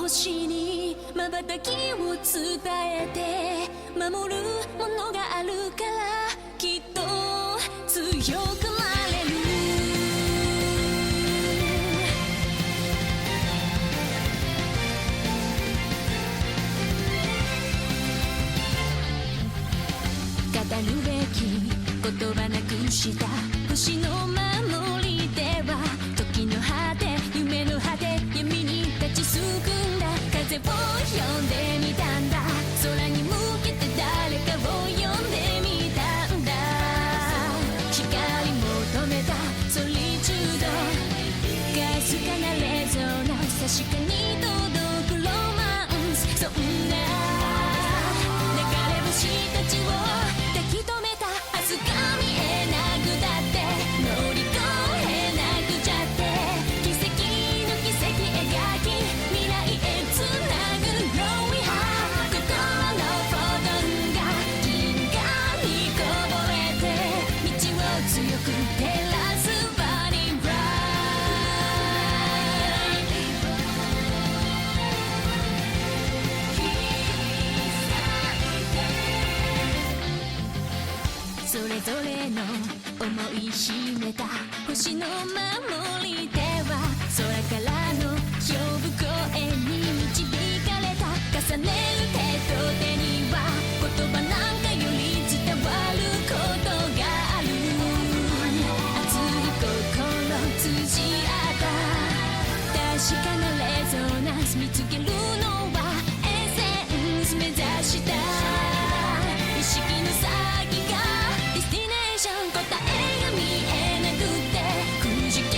星に瞬きを伝えて守るものがあるからきっと強くなれる。語るべき言葉なくした星の守りでは時の果て夢の果て闇に立ちすくんだ風を呼んでみたんだ空に向けて誰かを呼んでみたんだ光求めたソリチュードかすかなレゾナンス確かに届くロマンスそんな流れ星たちを抱き留めた明日が見えなくたって乗り越えなくちゃって奇跡の奇跡描き未来へつなぐ Growing High 心のフォトンが銀河にこぼれて道を強く照らす Burning Bright それぞれの思い秘めた星の守りでは空からの呼ぶ声に導かれた重ねる手と手には言葉なんかより伝わることがある熱い心通じ合った確かなレゾナンス見つけるのはエッセンス目指した意識の先がディスティネーション答えが見えなくてくじけ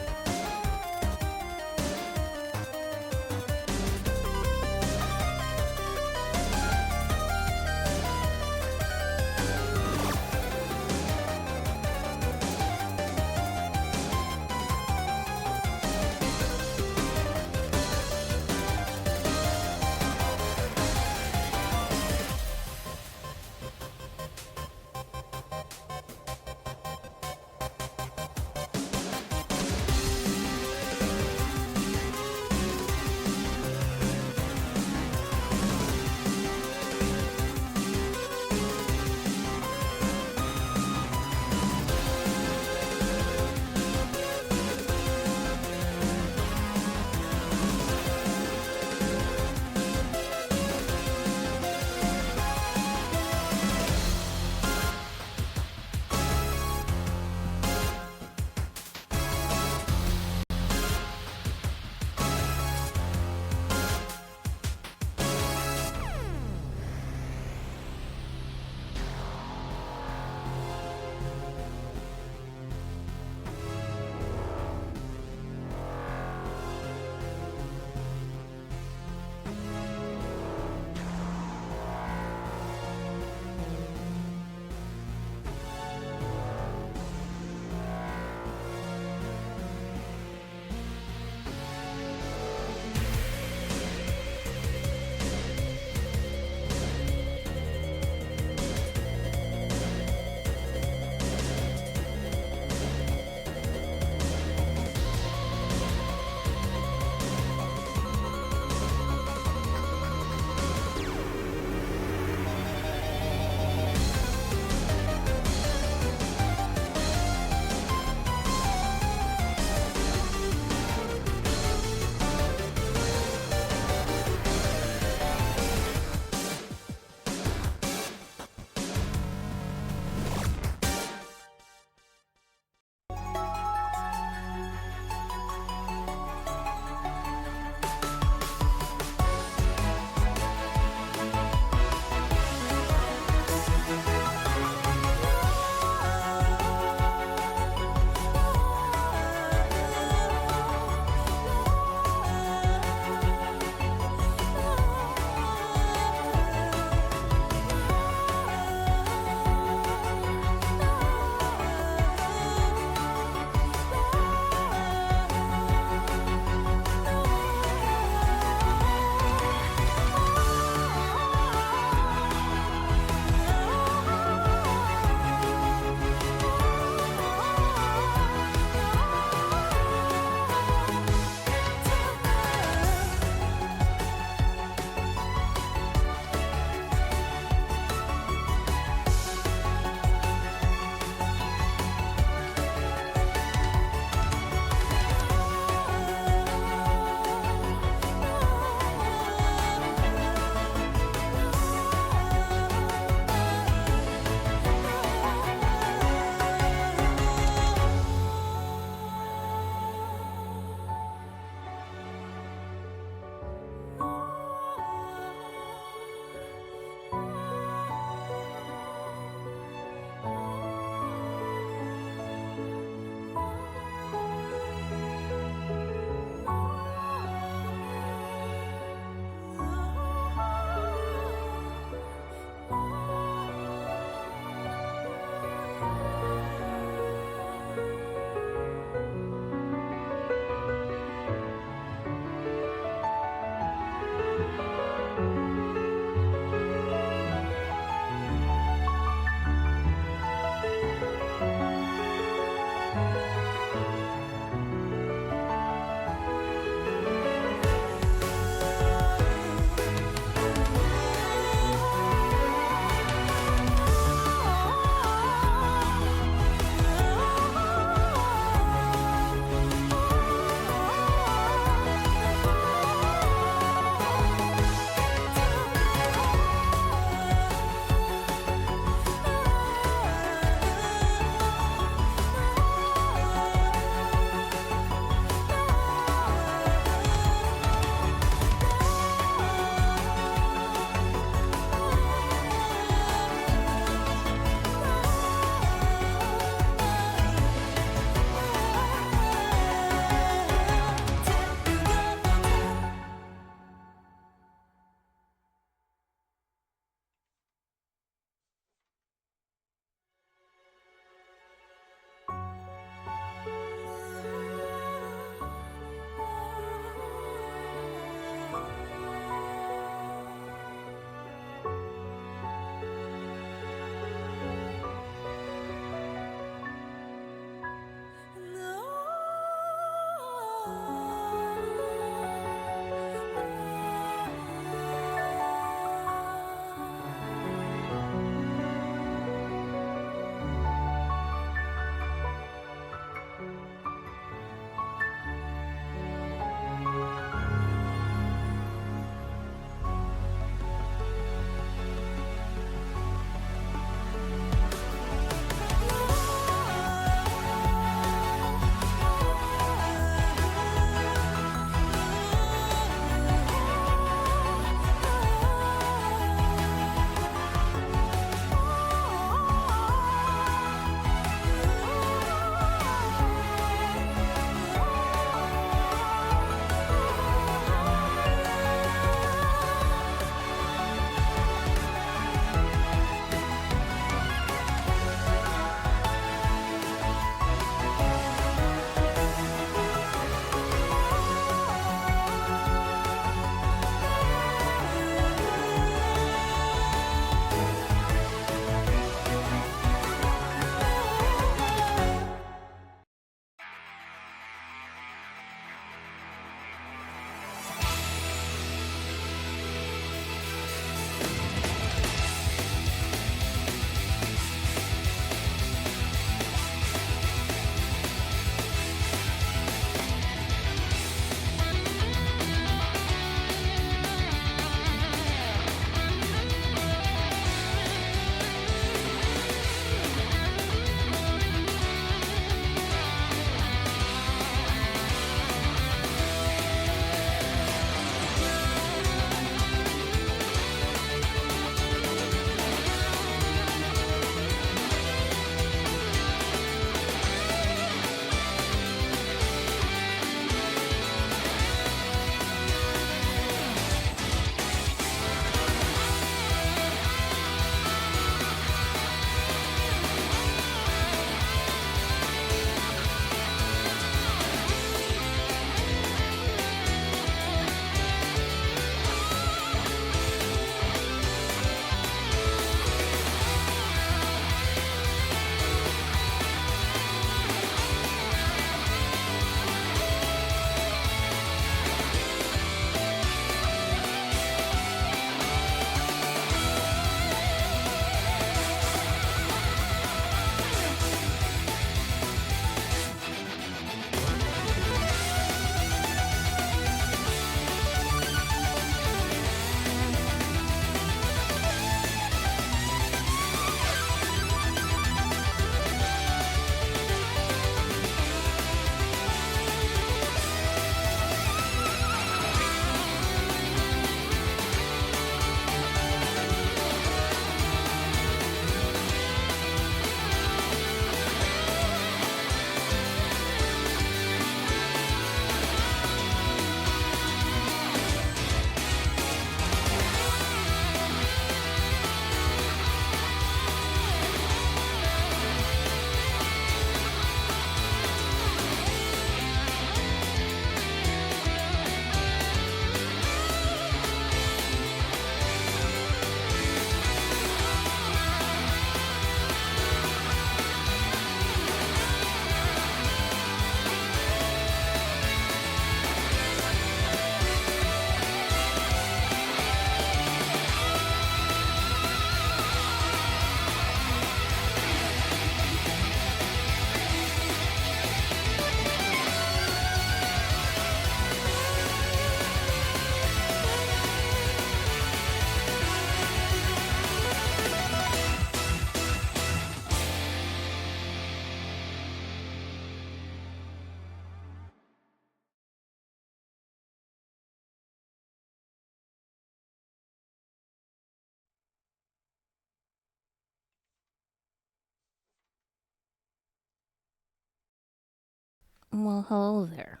Well, hello there.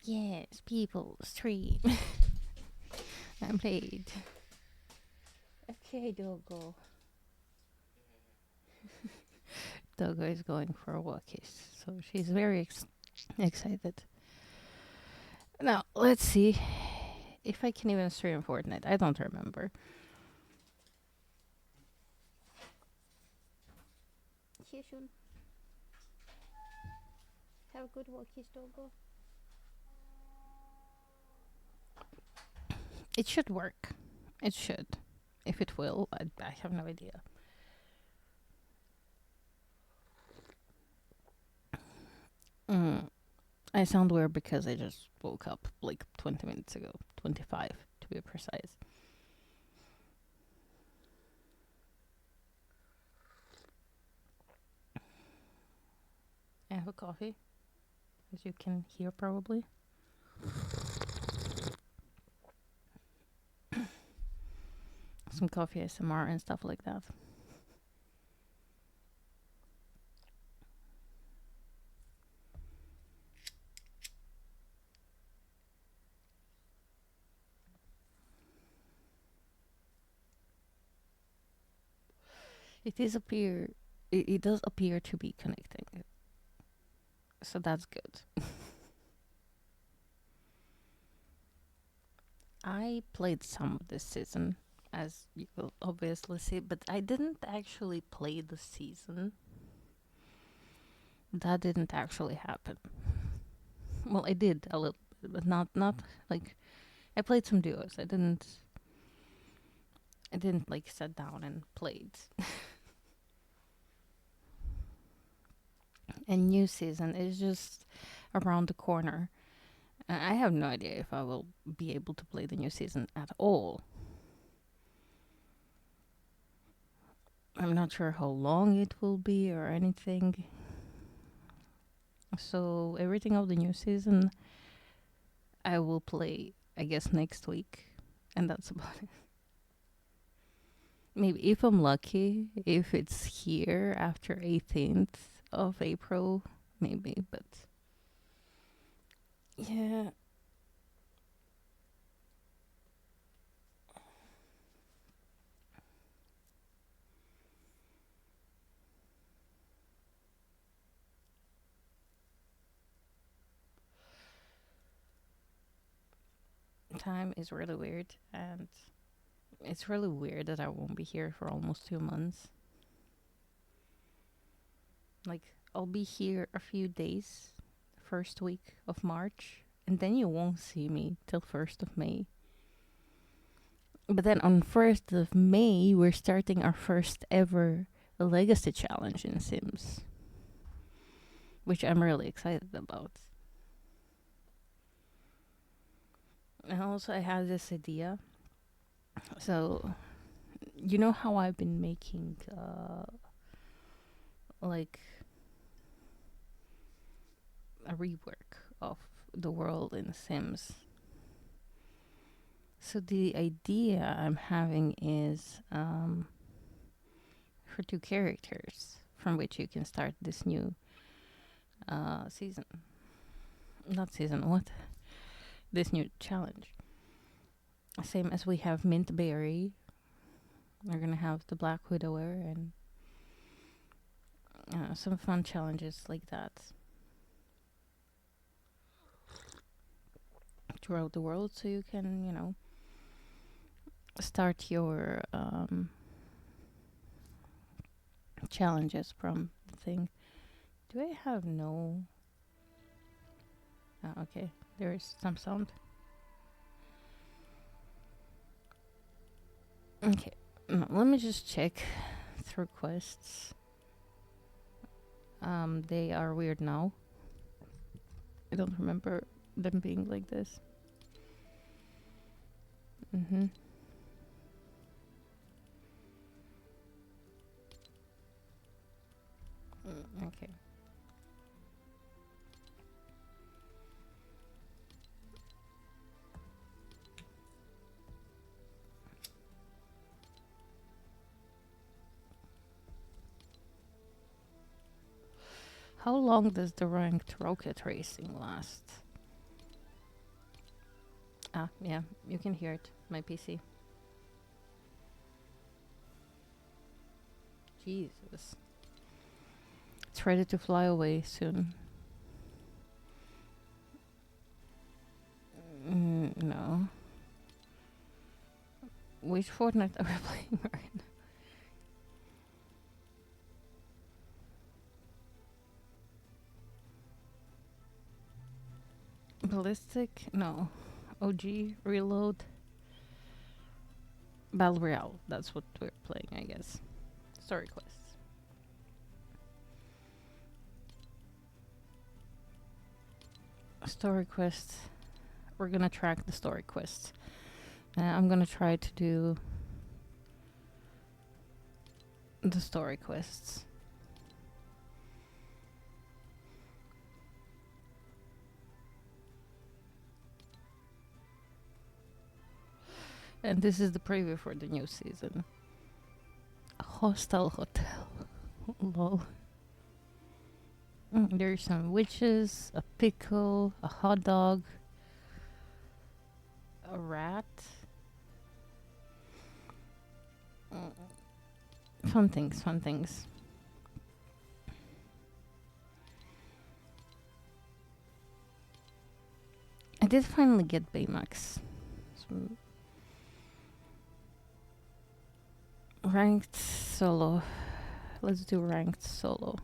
Yes, people stream. I'm late. Okay, Dogo. Dogo is going for walkies, so she's very excited. Now, let's see if I can even stream Fortnite. I don't remember. Shishun, have good walkies, Dogo. It should work. It should. If it will, I have no idea. Mm, I sound weird because I just woke up like 20 minutes ago. 25 to be precise. I have a coffee, as you can hear probably. Some coffee ASMR and stuff like that. It does appear to be connecting, so that's good. I played some of this season, as you will obviously see, but I didn't actually play the season. That didn't actually happen. Well, I did a little bit, but not like I played some duos. I didn't like sit down and played. And new season is just around the corner. I have no idea if I will be able to play the new season at all. I'm not sure how long it will be or anything. So everything of the new season I will play, I guess, next week. And that's about it. Maybe if I'm lucky, if it's here after 18th of April, maybe, but yeah. Time is really weird, and it's really weird that I won't be here for almost 2 months. Like, I'll be here a few days, first week of March, and then you won't see me till 1st of May. But then on 1st of May, we're starting our first ever Legacy Challenge in Sims, which I'm really excited about. And also, I had this idea. So, you know how I've been making, like, a rework of the world in Sims. So the idea I'm having is for 2 characters from which you can start this new season. Not season, what? This new challenge. Same as we have Mintberry. We're gonna have the Black Widower and some fun challenges like that throughout the world, so you can, start your challenges from the thing. Do I have no? Okay, there is some sound. Okay, let me just check through quests. They are weird now. I don't remember them being like this. Mm-hmm. Okay. How long does the ranked rocket racing last? Ah, yeah, you can hear it. My PC. Jesus. It's ready to fly away soon. No. Which Fortnite are we playing right now? Ballistic? No. OG? Reload? Battle Royale. That's what we're playing, I guess. Story quests. Story quests. We're gonna track the story quests. I'm gonna try to do the story quests. And this is the preview for the new season. A hostel hotel. Lol. There's some witches, a pickle, a hot dog, a rat. Fun things, fun things. I did finally get Baymax. Ranked solo. Let's do ranked solo.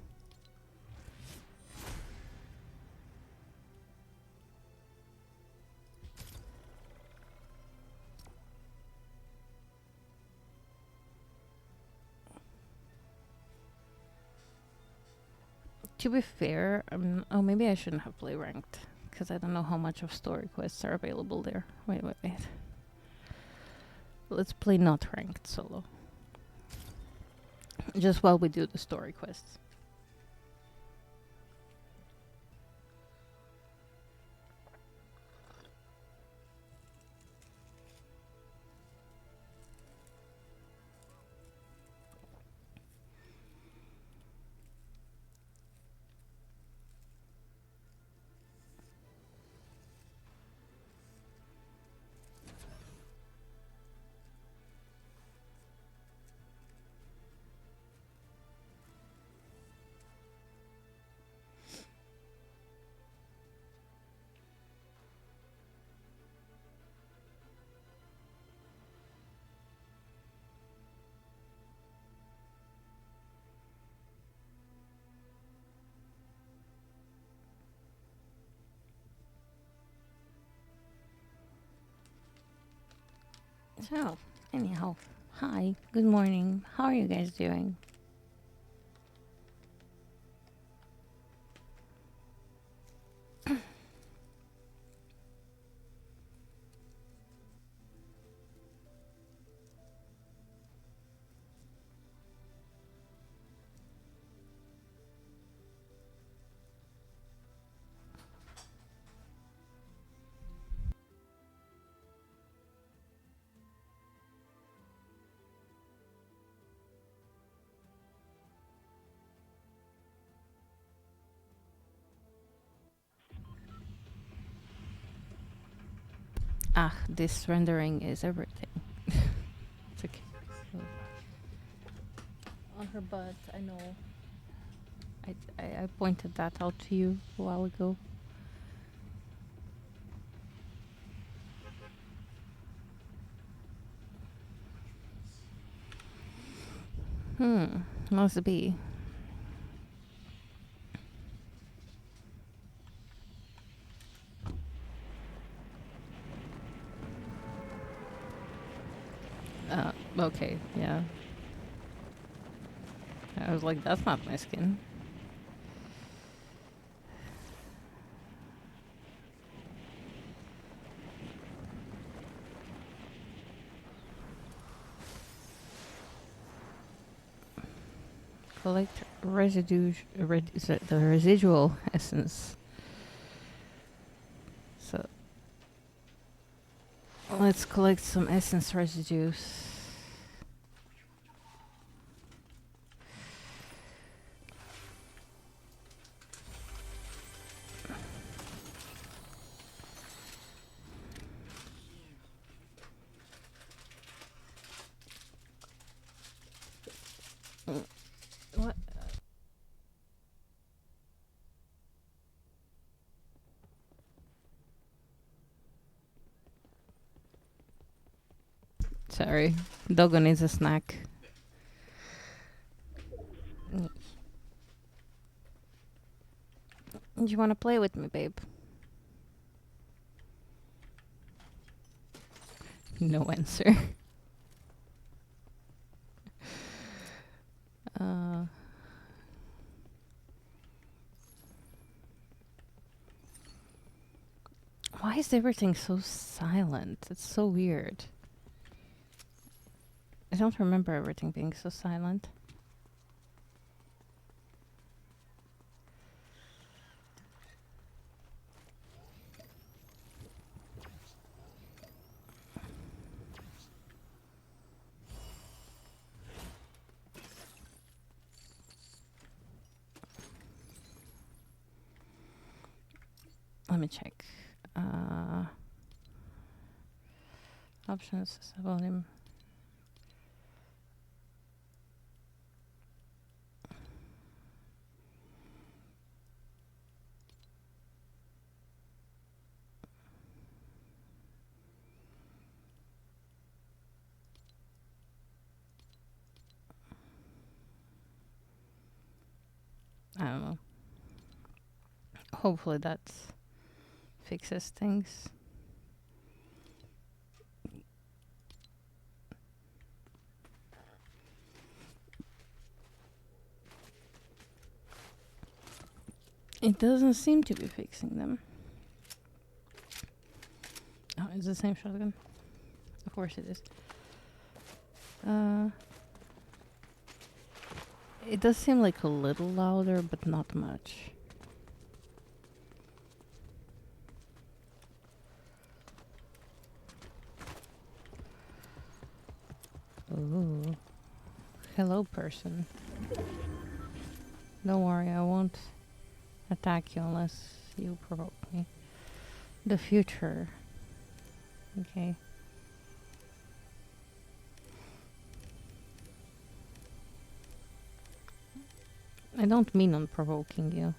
To be fair, oh, maybe I shouldn't have played ranked because I don't know how much of story quests are available there. Wait. Let's play not ranked solo. Just while we do the story quests. So, anyhow, hi, good morning. How are you guys doing? Ah, this rendering is everything. It's okay. So, on her butt, I know. I pointed that out to you a while ago. Must be. Okay, yeah. I was like, that's not my skin. Collect the residual essence. So let's collect some essence residues. Sorry. Doggo needs a snack. Do you want to play with me, babe? No answer. Why is everything so silent? It's so weird. I don't remember everything being so silent. Let me check. Options, volume. I don't know. Hopefully that fixes things. It doesn't seem to be fixing them. Oh, it's the same shotgun. Of course it is. It does seem like a little louder, but not much. Ooh. Hello, person. Don't worry, I won't attack you unless you provoke me. The future. Okay. I don't mean on provoking you.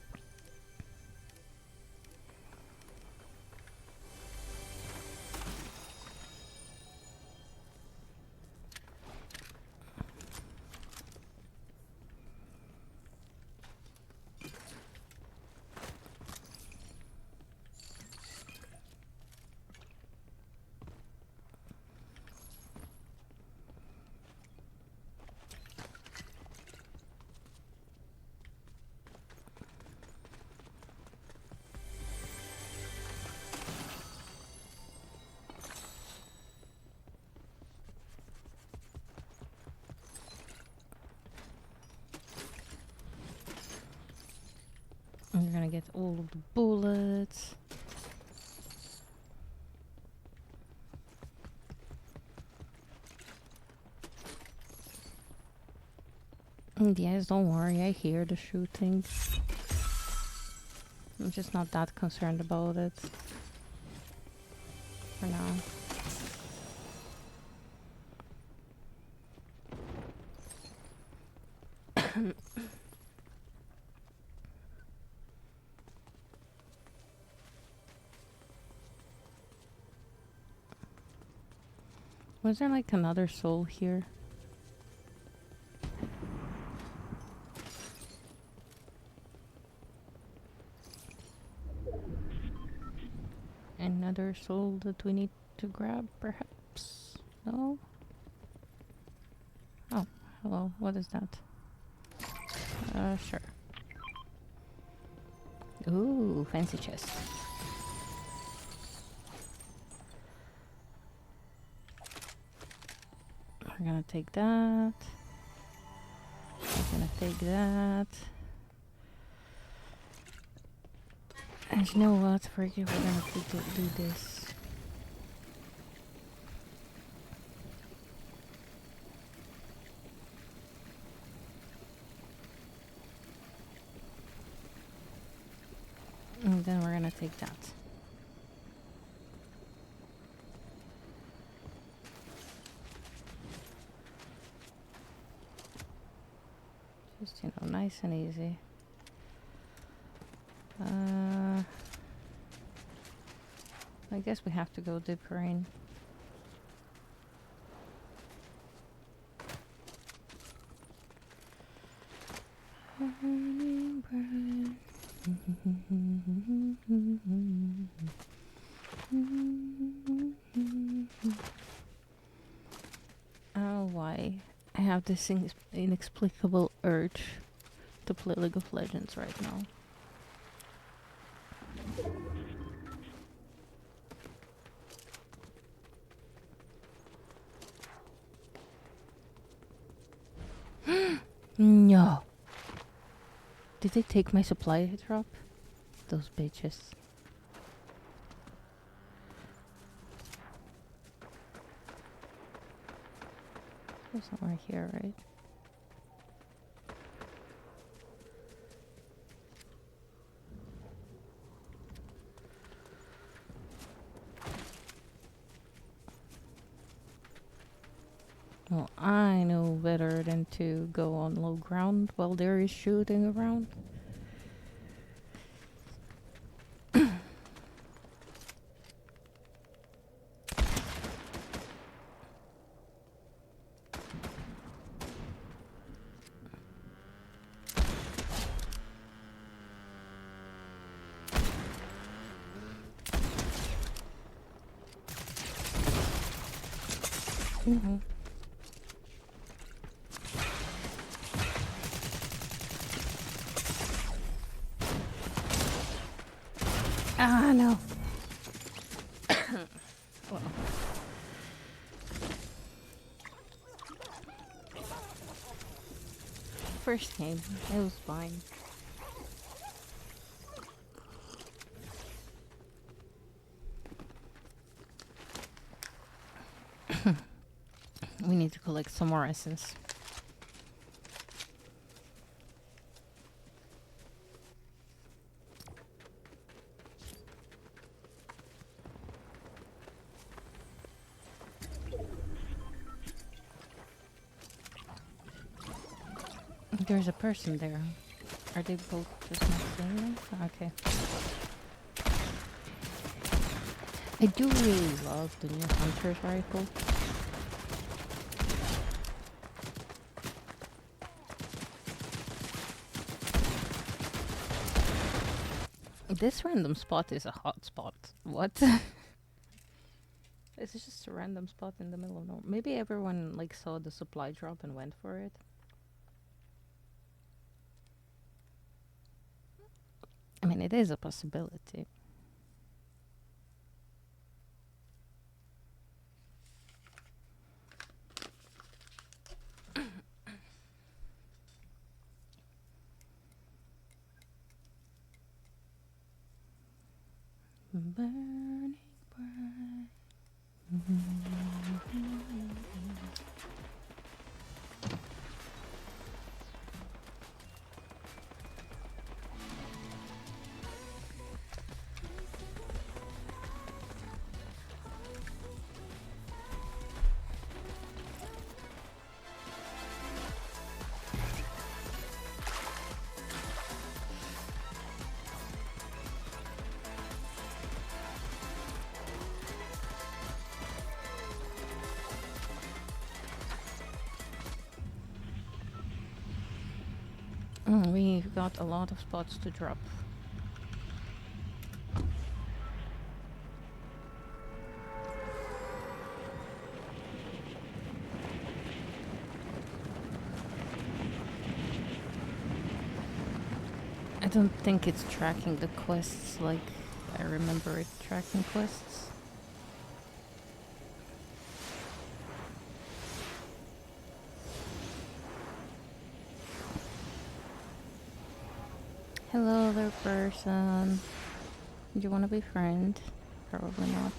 You're gonna get all of the bullets. And yes, don't worry, I hear the shooting. I'm just not that concerned about it. For now. Was there like another soul here? Another soul that we need to grab, perhaps? No? Oh, hello. What is that? Sure. Ooh, fancy chest. We're gonna take that. We're gonna take that. And you know what? Forget we're gonna do this. And then we're gonna take that. Just, you know, nice and easy. I guess we have to go deeper in. have this inexplicable urge to play League of Legends right now. No. Did they take my supply drop? Those bitches. There's somewhere here, right? Well, I know better than to go on low ground while there is shooting around. Mhm. Ah, no. Well. First game, it was fine. We need to collect some more essence. There's a person there. Are they both just not seeing me? Okay. I do really love the new Hunter's rifle. This random spot is a hot spot. What? It's just a random spot in the middle of nowhere. Maybe everyone like saw the supply drop and went for it. I mean, it is a possibility. Burning bright. We've got a lot of spots to drop. I don't think it's tracking the quests like I remember it tracking quests. Hello there, person. Do you want to be friend? Probably not.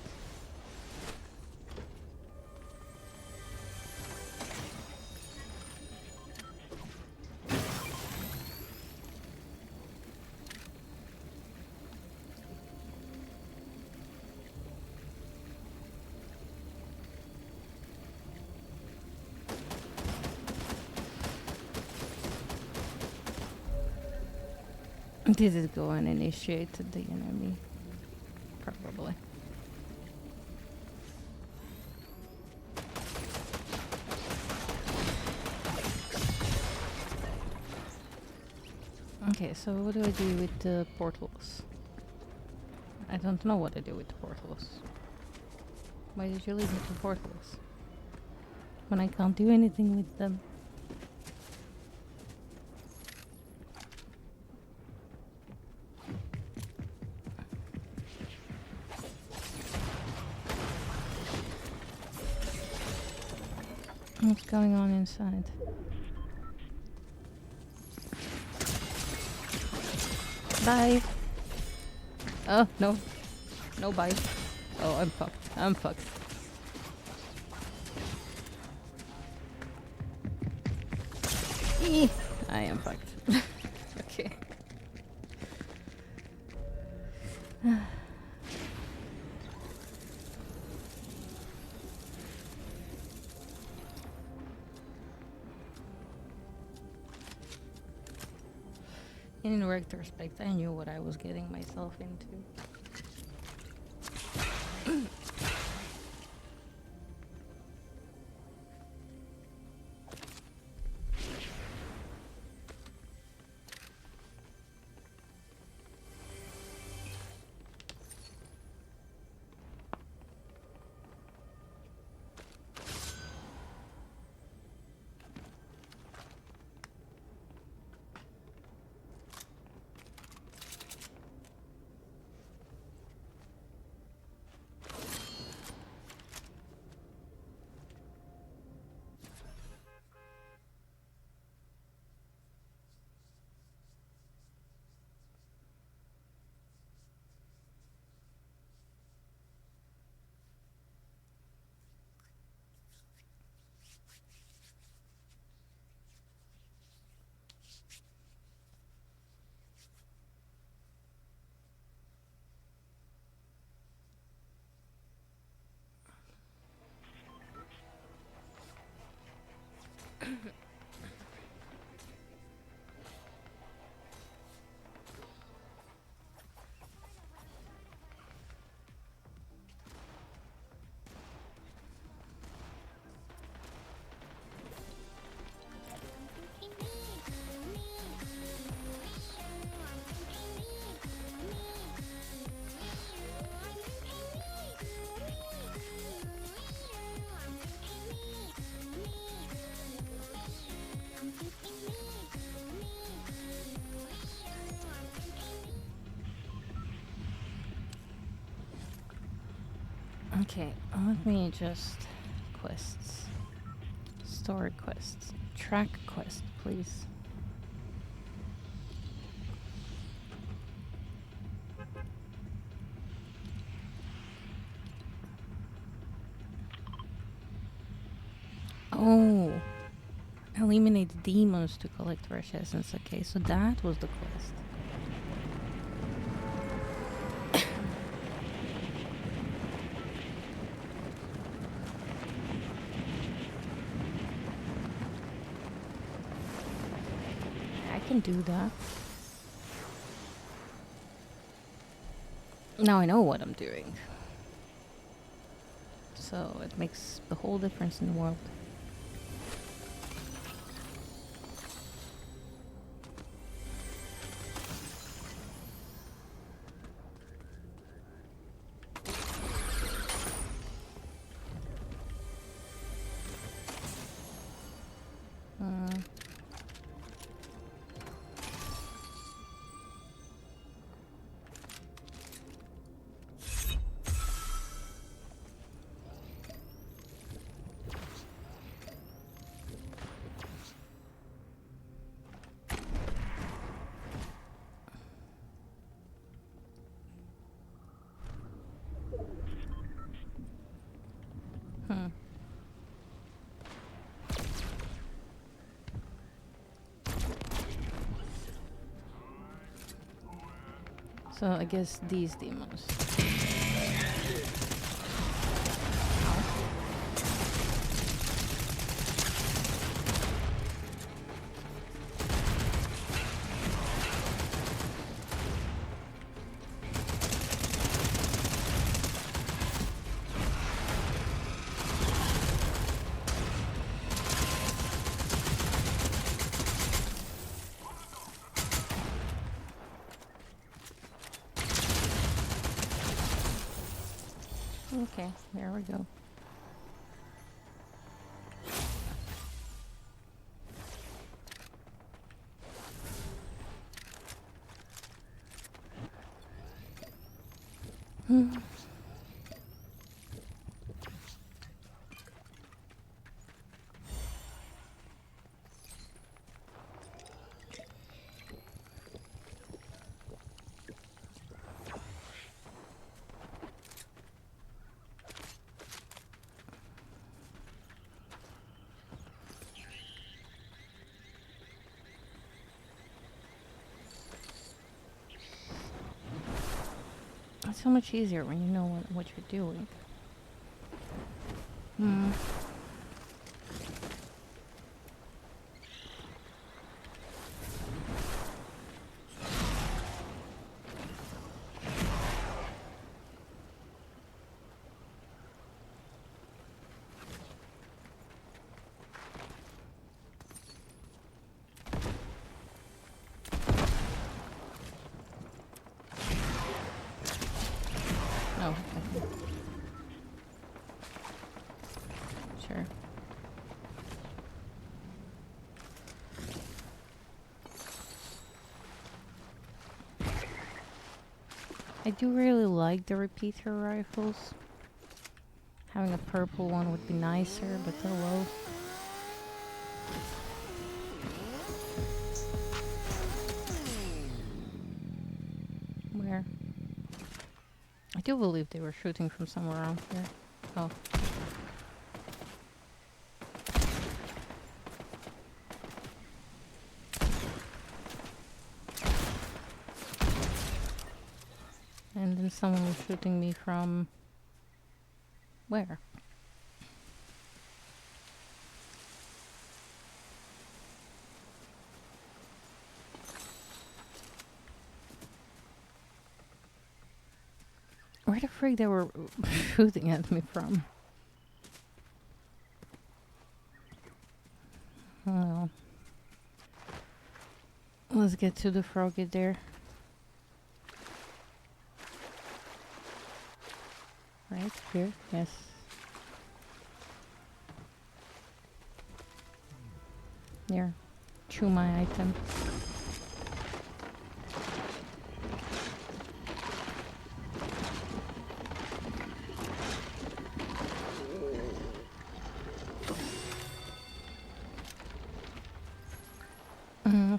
Did it go and initiate the enemy? Probably. Okay, so what do I do with the portals? I don't know what I do with the portals. Why did you leave me to portals? When I can't do anything with them. What's going on inside? Bye. Oh, no. No bye. Oh, I'm fucked. I'm fucked. I am fucked. Okay. In retrospect, I knew what I was getting myself into. Okay, let me just... quests. Story quests. Track quest, please. Oh! Eliminate demons to collect fresh essence. Okay, so that was the quest. I can do that. Now I know what I'm doing. So it makes the whole difference in the world. So I guess these demons. Okay, there we go. It's so much easier when you know what you're doing. Hmm. Oh, okay. Sure. I do really like the repeater rifles. Having a purple one would be nicer, but oh well. Where? I do believe they were shooting from somewhere around here. Oh. And then someone was shooting me from... where? Where the frig they were shooting at me from? Oh. Let's get to the froggy there. Right here, yes. Here. Chew my item.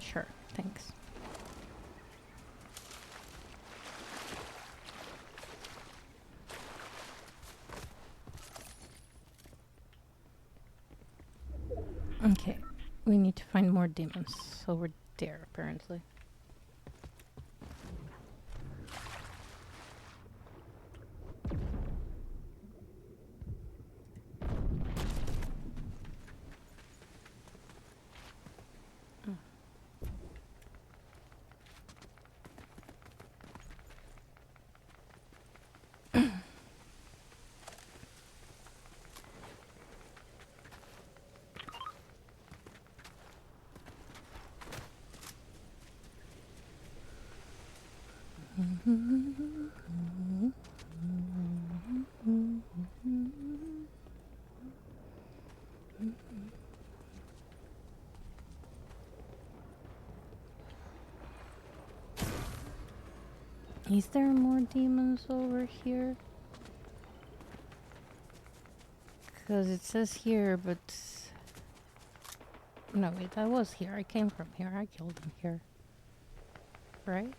Sure, thanks. Okay, we need to find more demons over there, apparently. Is there more demons over here? Because it says here, but... No, wait, I was here. I came from here. I killed them here. Right?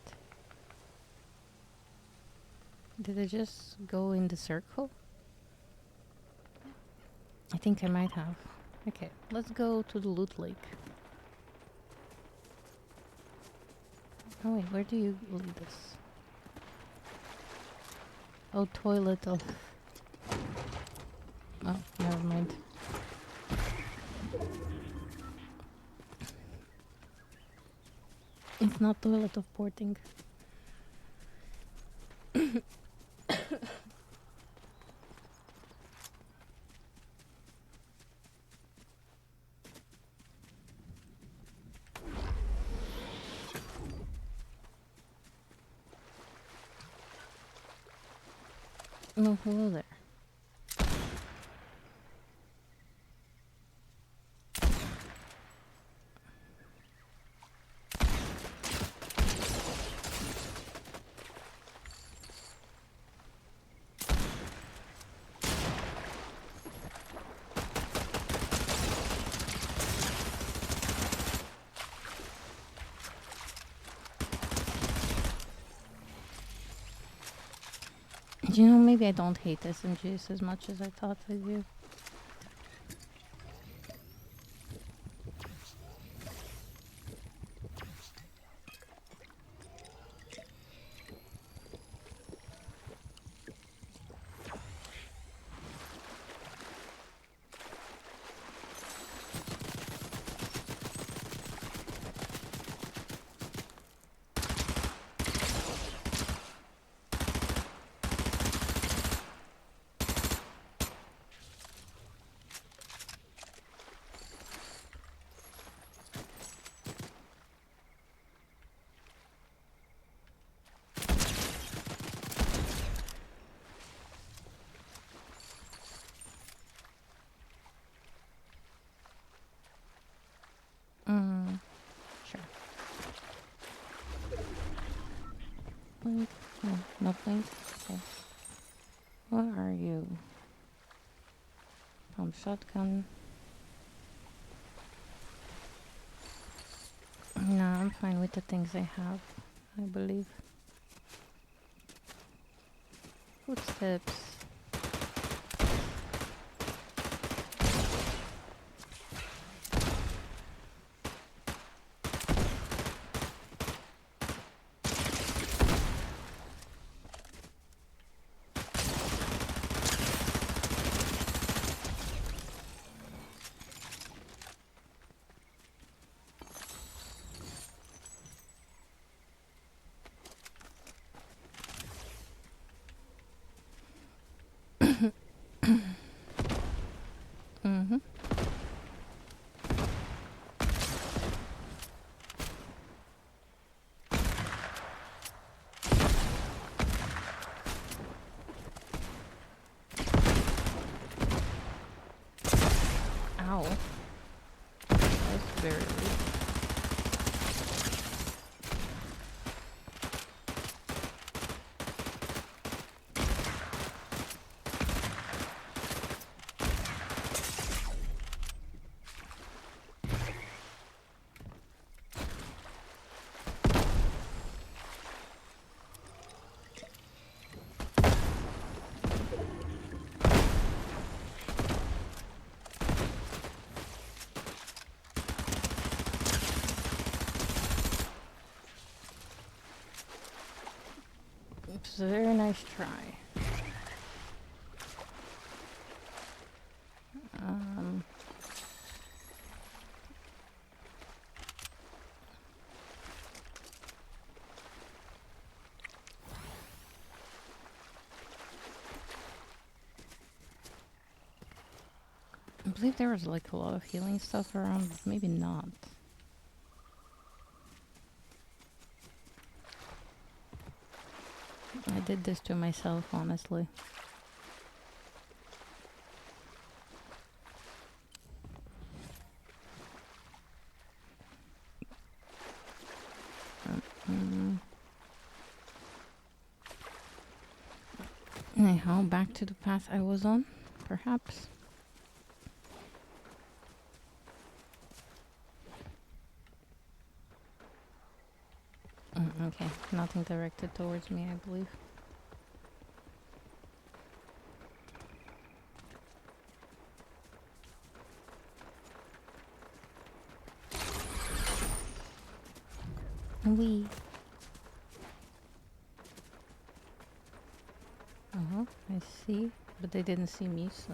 Did I just go in the circle? I think I might have. Okay, let's go to the loot lake. Oh wait, where do you lead us? Oh, toilet of... Oh, never mind. It's not toilet of porting. Oh, hello there. You know, maybe I don't hate SMGs as much as I thought I do. Blink. No, no blink. Okay. What are you? Pump shotgun. No, I'm fine with the things I have, I believe. Footsteps. Mm-hmm. Ow. That's very rude. It's a very nice try. Um, I believe there was like a lot of healing stuff around, but maybe not. I did this to myself, honestly. Mm. Anyhow, back to the path I was on, perhaps. Okay, nothing directed towards me, I believe. Wee. I see. But they didn't see me, so...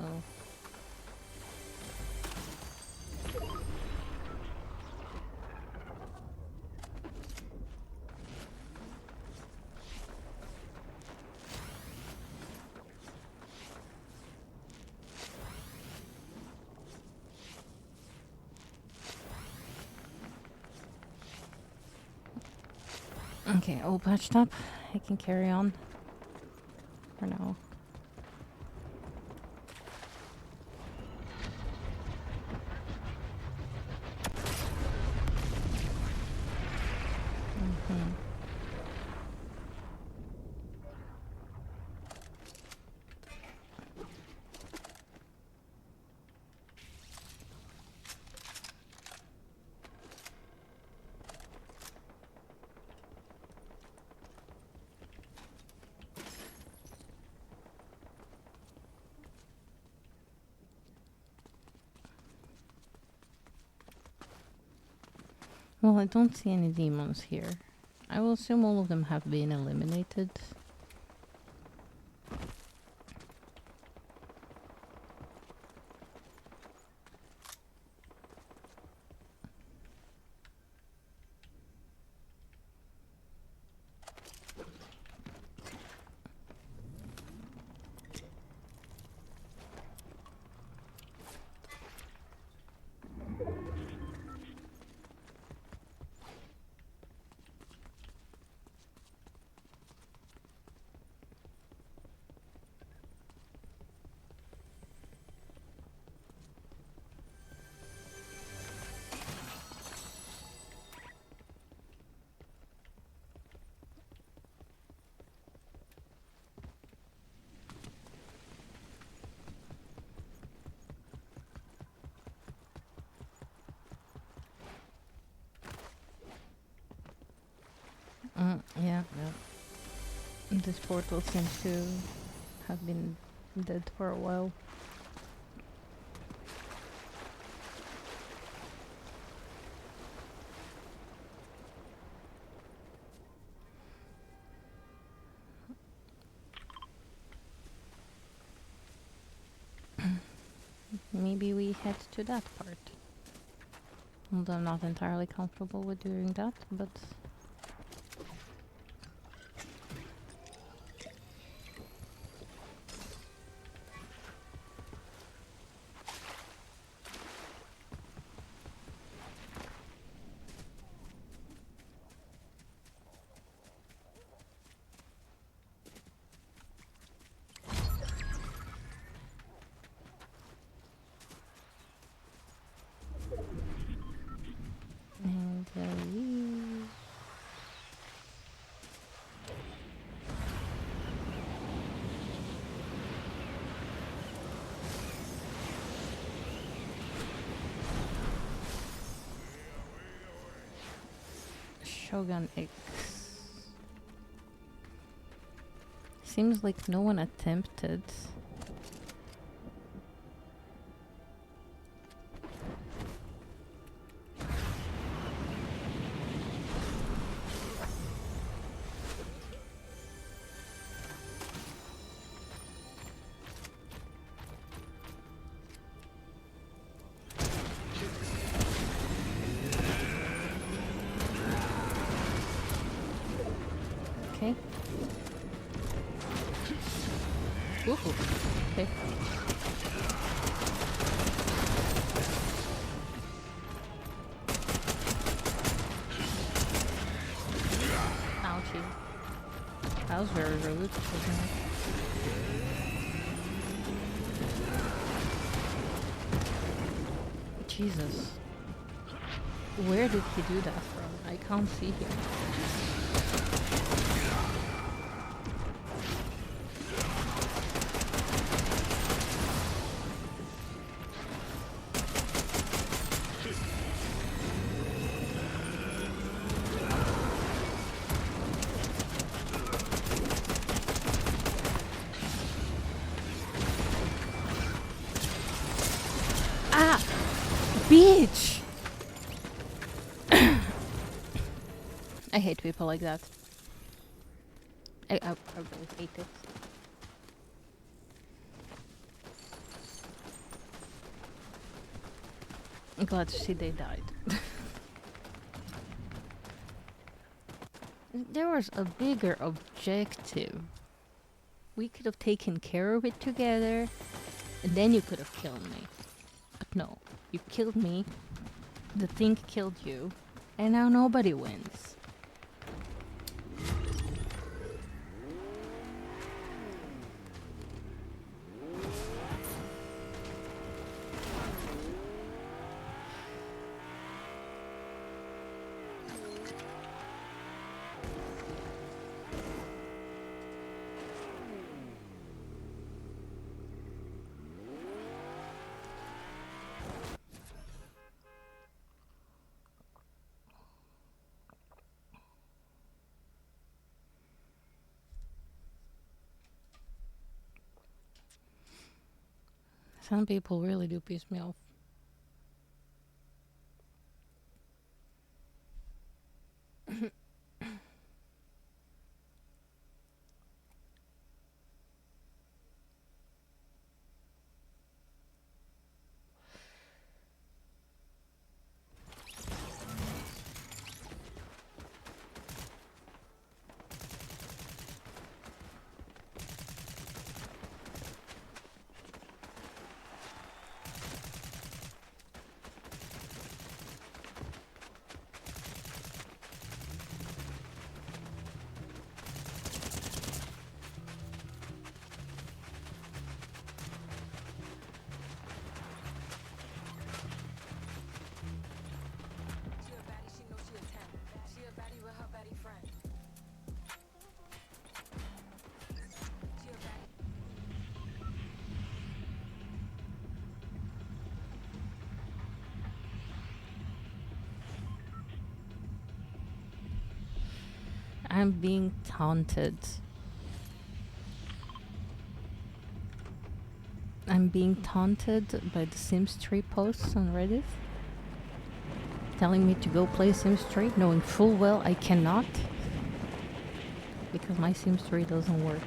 Okay, all patched up. I can carry on. For now. Mm-hmm. Well, I don't see any demons here. I will assume all of them have been eliminated. Yeah. This portal seems to have been dead for a while. Maybe we head to that part. Although I'm not entirely comfortable with doing that, but... And we... Shogun X. Seems like no one attempted. Okay. Ooh. Okay. Ouchie. That was very rude, wasn't it? Jesus. Where did he do that from? I can't see him. Ah! Bitch! I hate people like that. I really hate it. I'm glad to see they died. There was a bigger objective. We could have taken care of it together, and then you could have killed me. But no, you killed me, the thing killed you, and now nobody wins. Some people really do piss me off. I'm being taunted. I'm being taunted by the Sims 3 posts on Reddit, telling me to go play Sims 3, knowing full well I cannot, because my Sims 3 doesn't work.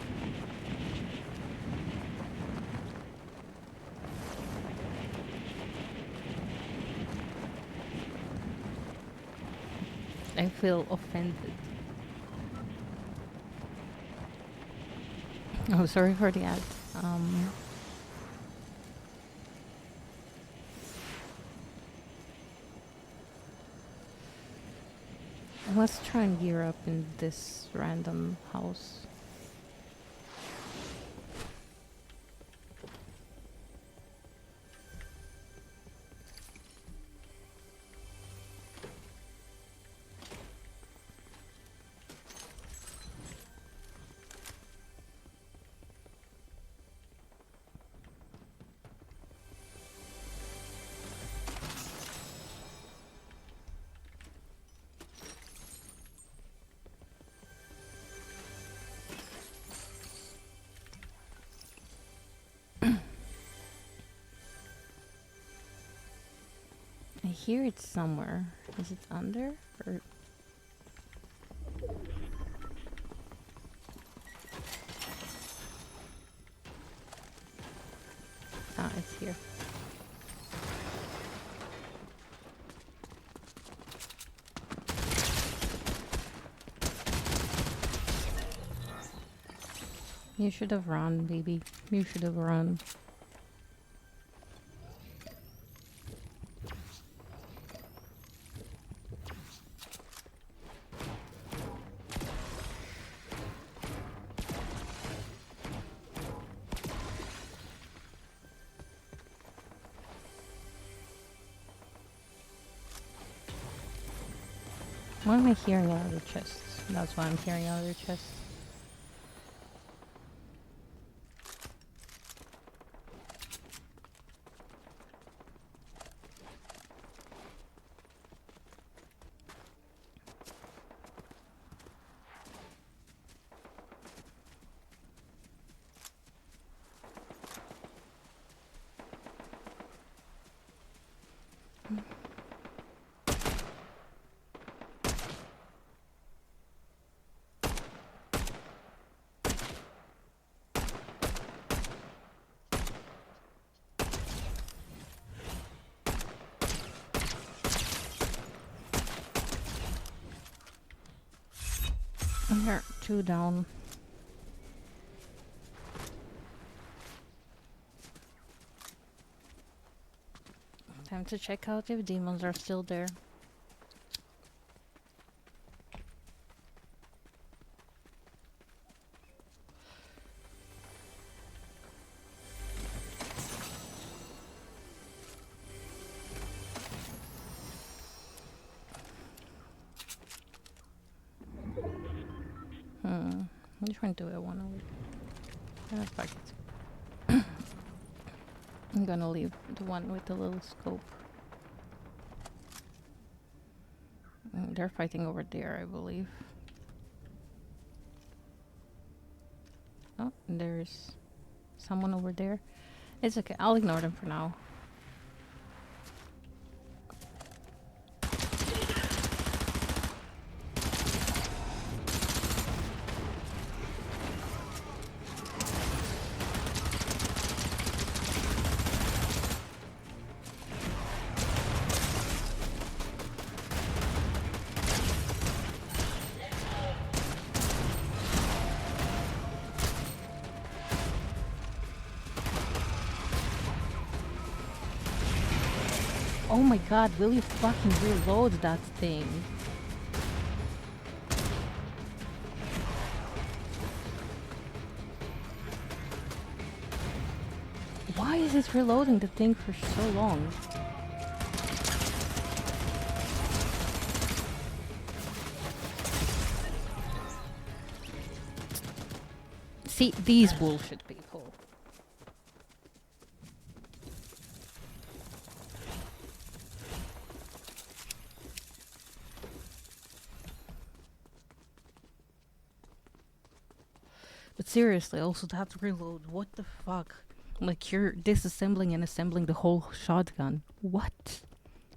I feel offended. Oh, sorry for the ad. Let's try and gear up in this random house. I hear it somewhere. Is it under? Or ah, it's here. You should have run, baby. You should have run. Why am I hearing other chests? That's why I'm hearing other chests. There, 2 down. Time to check out if demons are still there. Which one do I want to leave? Fuck it. I'm gonna leave the one with the little scope. They're fighting over there, I believe. Oh, there's someone over there. It's okay, I'll ignore them for now. Oh my god, will you fucking reload that thing? Why is it reloading the thing for so long? See, these bullshit people. Seriously, also that reload. What the fuck? Like you're disassembling and assembling the whole shotgun. What?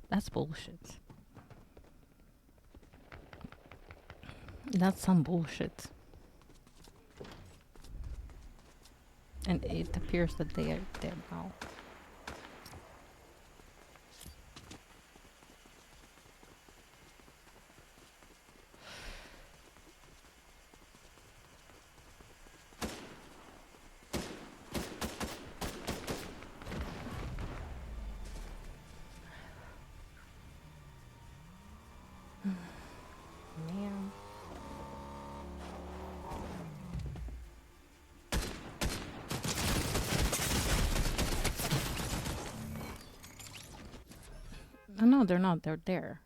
That's bullshit. That's some bullshit. And it appears that they are dead now. Man. Oh, no, they're not. They're there.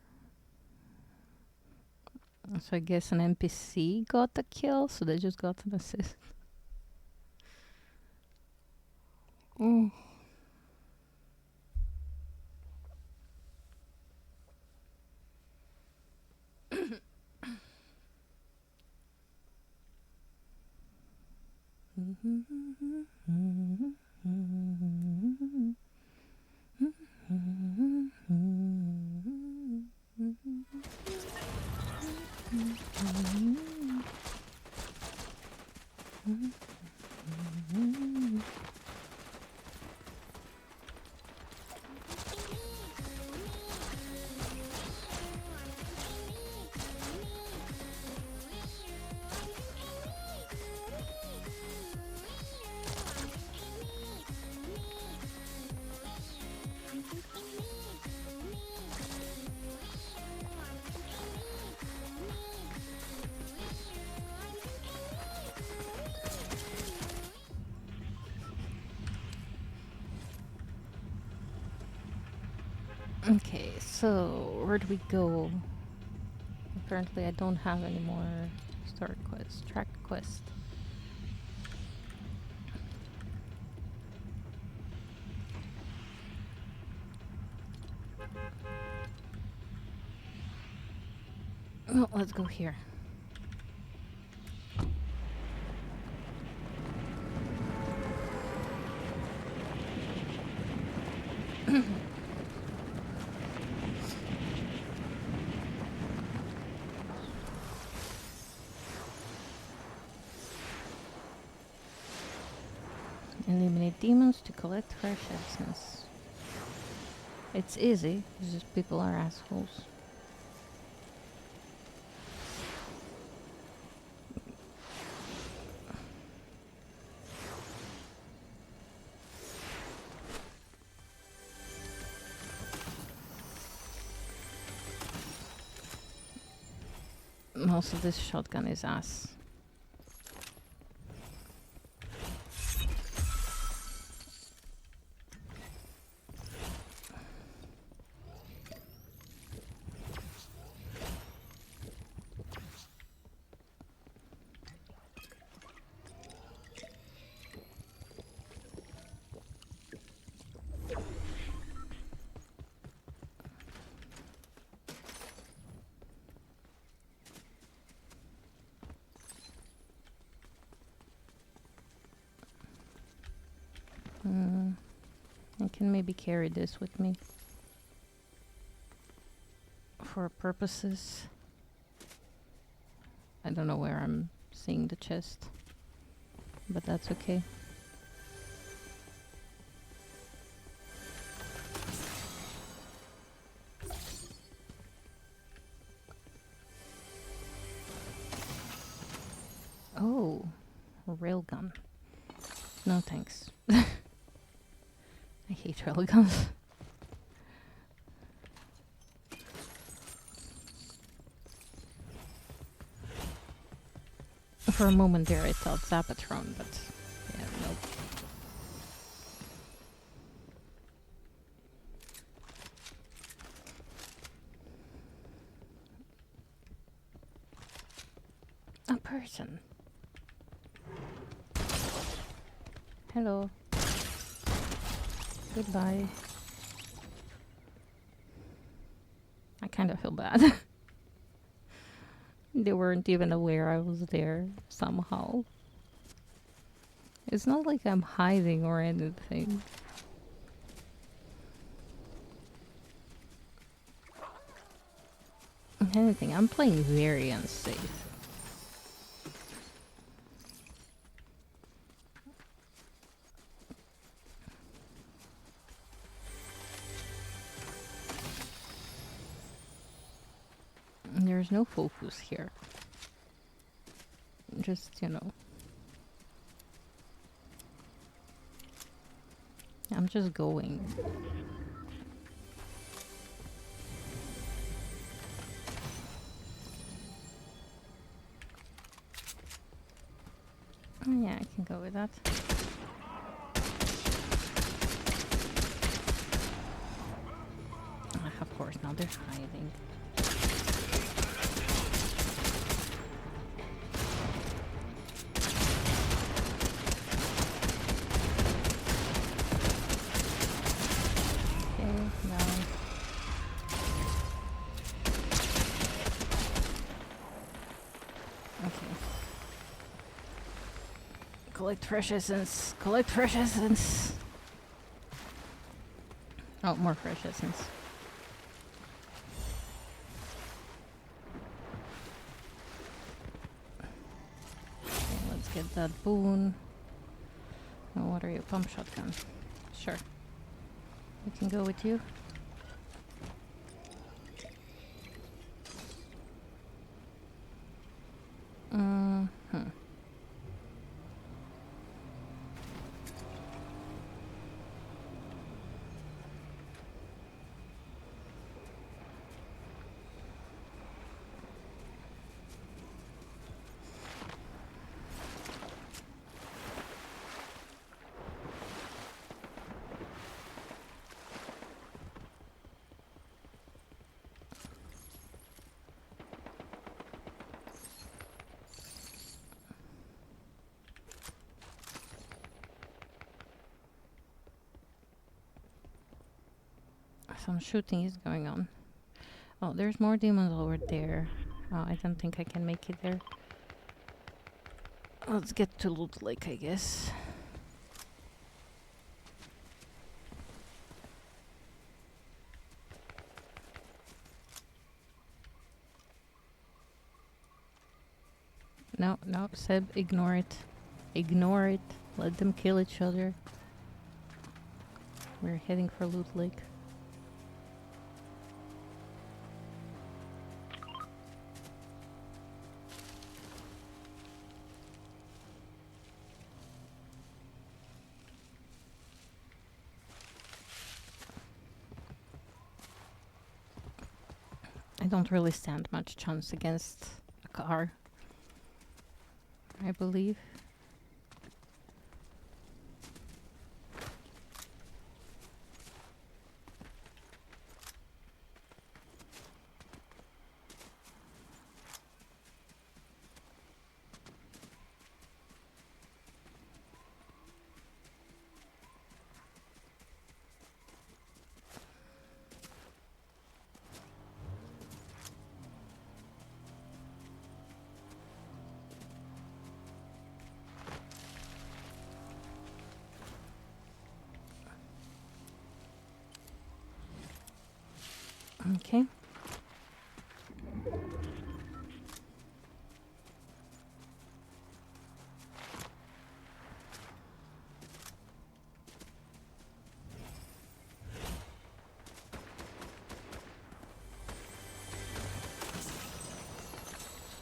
So I guess an NPC got the kill, so they just got an assist. Mm. Okay, so where do we go? Apparently I don't have any more start quest, track quest. Well, let's go here. Eliminate demons to collect fresh essence. It's easy, it's just people are assholes. Also, this shotgun is ass. I can maybe carry this with me for purposes. I don't know where I'm seeing the chest, but that's okay. Oh, a railgun. No thanks. I hate railguns. For a moment there I thought Zapatron, but yeah, nope. A person. Hello. Goodbye. I kind of feel bad. They weren't even aware I was there somehow. It's not like I'm hiding or anything. If anything, I'm playing very unsafe. There's no focus here. Just, you know. I'm just going. Oh, yeah, I can go with that. Of course, now they're hiding. Okay, no. Okay. Collect fresh essence. Collect fresh essence. Oh, more fresh essence. Okay, let's get that boon. Oh, what are you? Pump shotgun. Sure. We can go with you. Mm-hmm. Some shooting is going on. Oh, there's more demons over there. Oh, I don't think I can make it there. Let's get to Loot Lake, I guess. No, no, Seb, ignore it. Ignore it. Let them kill each other. We're heading for Loot Lake. I don't really stand much chance against a car, I believe. Okay.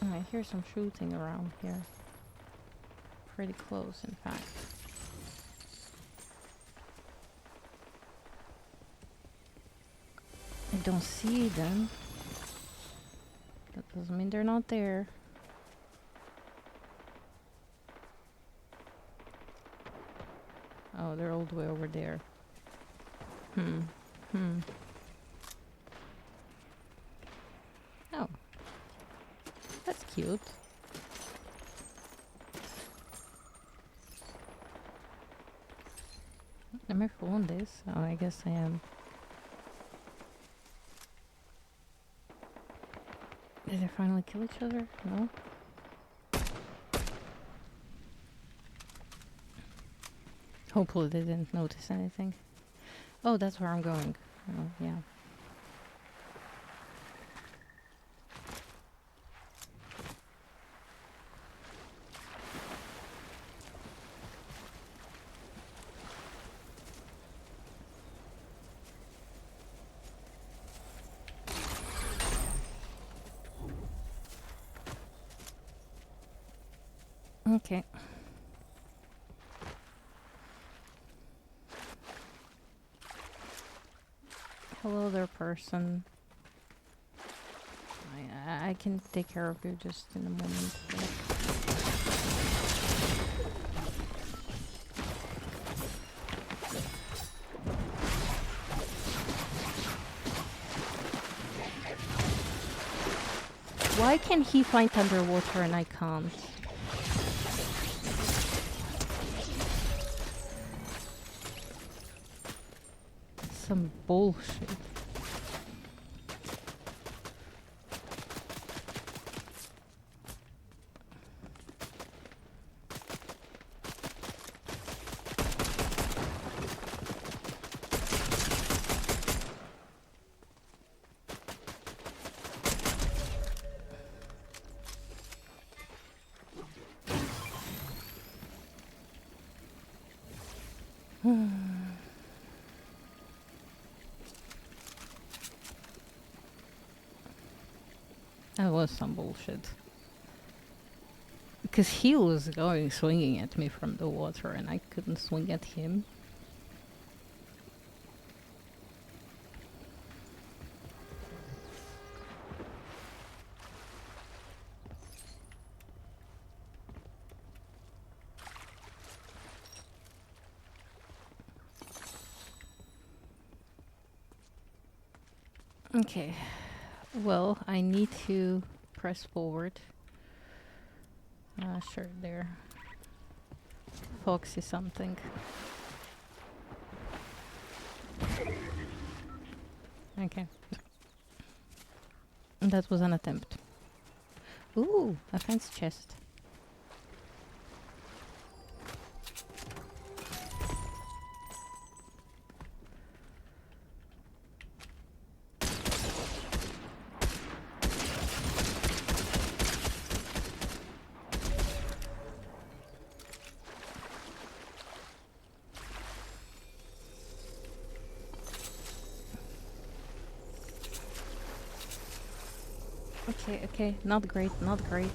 I hear some shooting around here. Pretty close, in fact. I don't see them. That doesn't mean they're not there. Oh, they're all the way over there. Oh. That's cute. Am I full on this? Oh, I guess I am. Did they finally kill each other? No? Hopefully they didn't notice anything. Oh, that's where I'm going. Oh, yeah. Okay. Hello there, person. I can take care of you just in a moment. Why can he fight underwater and I can't? Some bullshit. That was some bullshit. Because he was going swinging at me from the water and I couldn't swing at him. Okay. Well, I need to press forward. Sure, there. Foxy something. Okay. That was an attempt. Ooh, a fancy chest. Okay, not great, not great.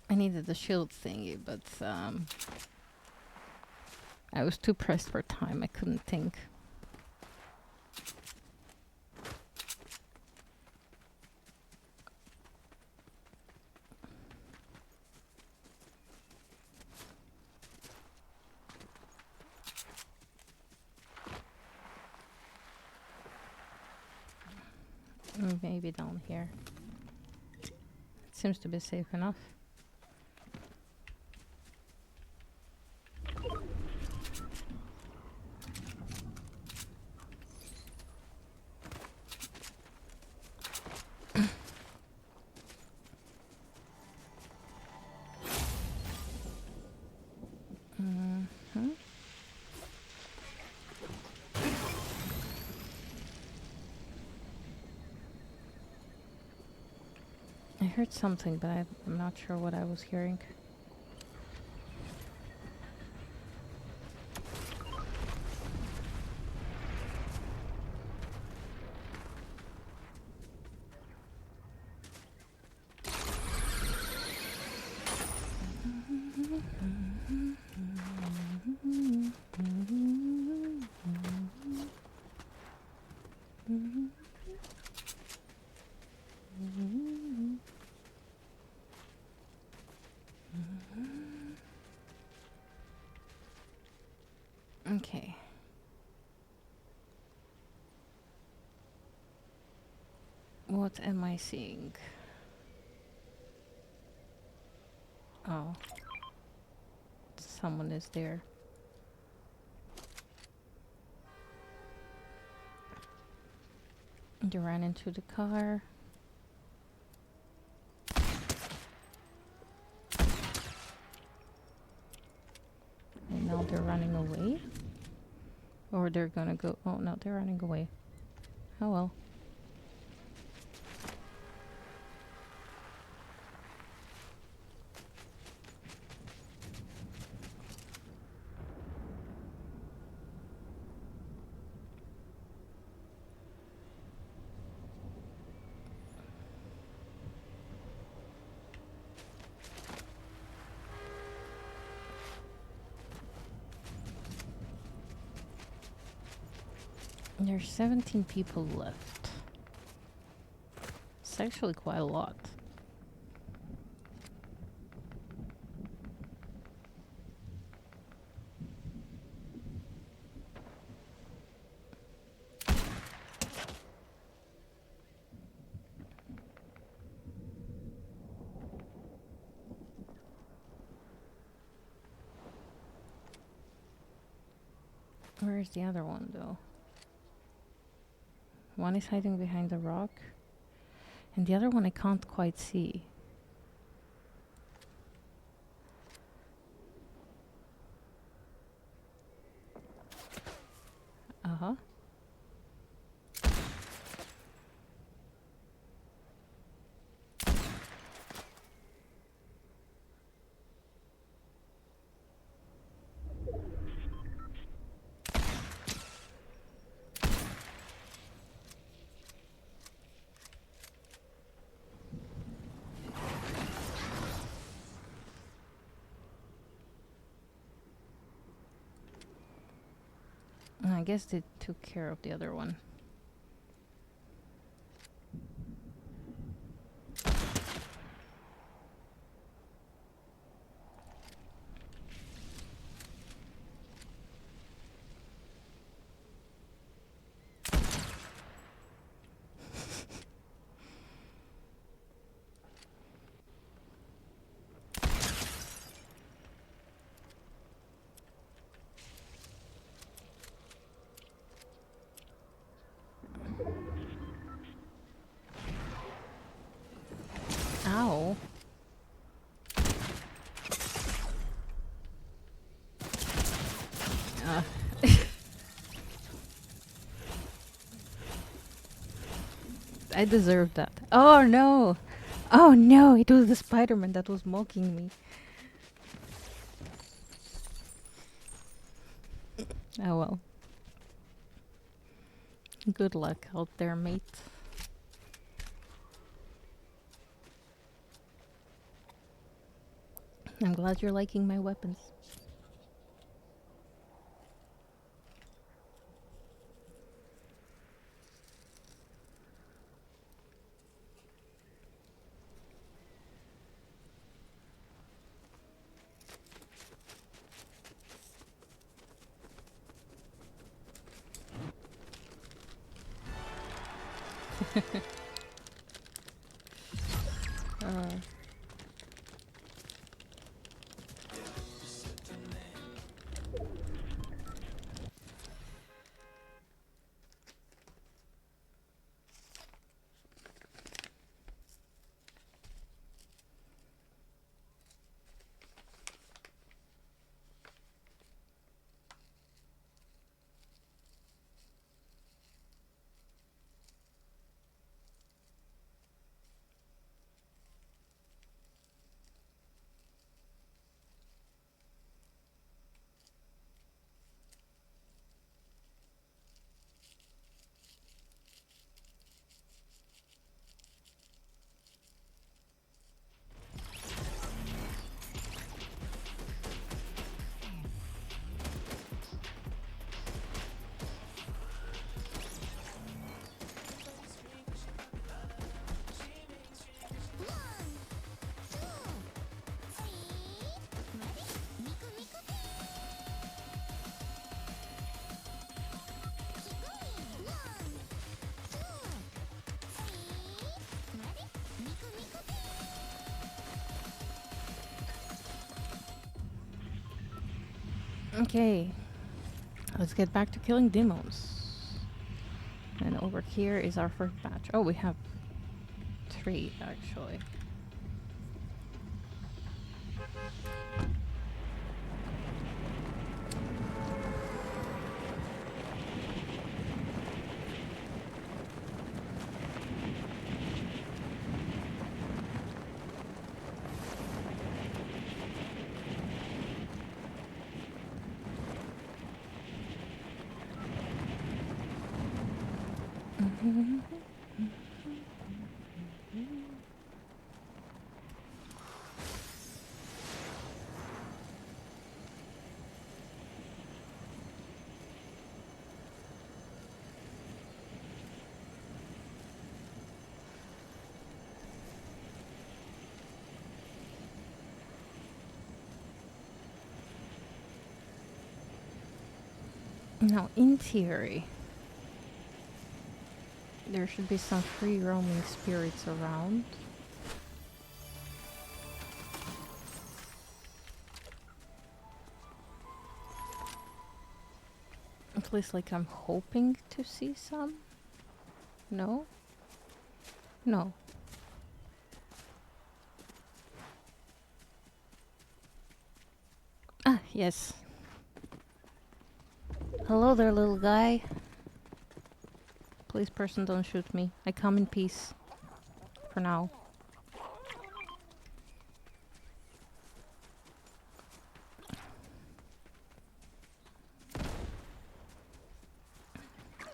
I needed the shield thingy, but I was too pressed for time, I couldn't think. Maybe down here. It seems to be safe enough. I heard something, but I'm not sure what I was hearing. What am I seeing? Oh. Someone is there. They ran into the car. And now they're running away? Or they're gonna go... Oh, no, they're running away. Oh well. There's 17 people left. It's actually quite a lot. Where is the other one, though? One is hiding behind the rock, and the other one I can't quite see. Uh-huh. I guess they took care of the other one. Ow. Uh. I deserved that. Oh no! Oh no! It was the Spider-Man that was mocking me. Oh well. Good luck out there, mate. I'm glad you're liking my weapons. uh, Okay, let's get back to killing demos. And over here is our first batch. Oh, we have 3 actually. Now, in theory, there should be some free roaming spirits around. At least, like, I'm hoping to see some. No? No. Ah, yes. Hello there, little guy. Please, person, don't shoot me. I come in peace. For now.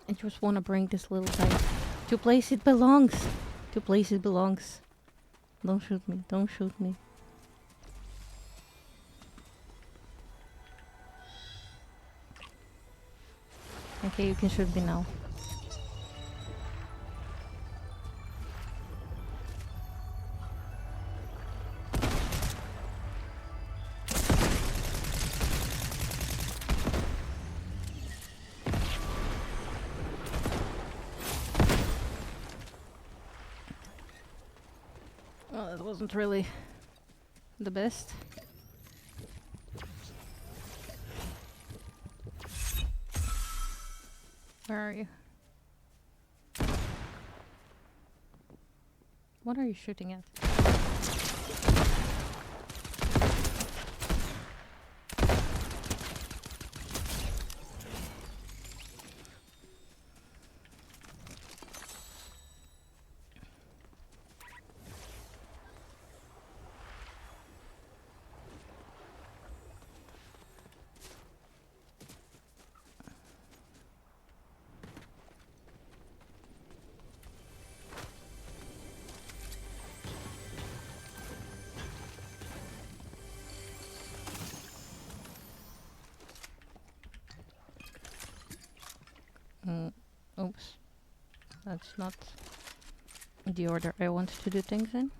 I just want to bring this little guy to place it belongs. To place it belongs. Don't shoot me. Don't shoot me. Okay, you can shoot me now. Well, that wasn't really the best. Where are you? What are you shooting at? Oops. That's not the order I wanted to do things in.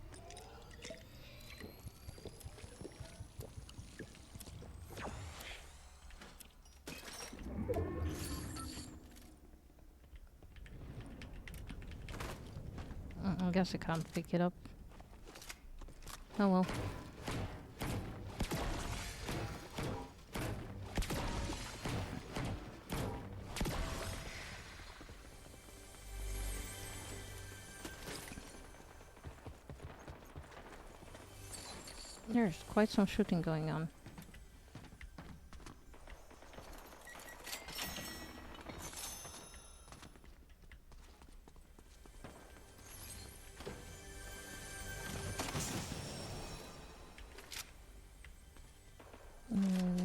I guess I can't pick it up. Oh well. There's quite some shooting going on.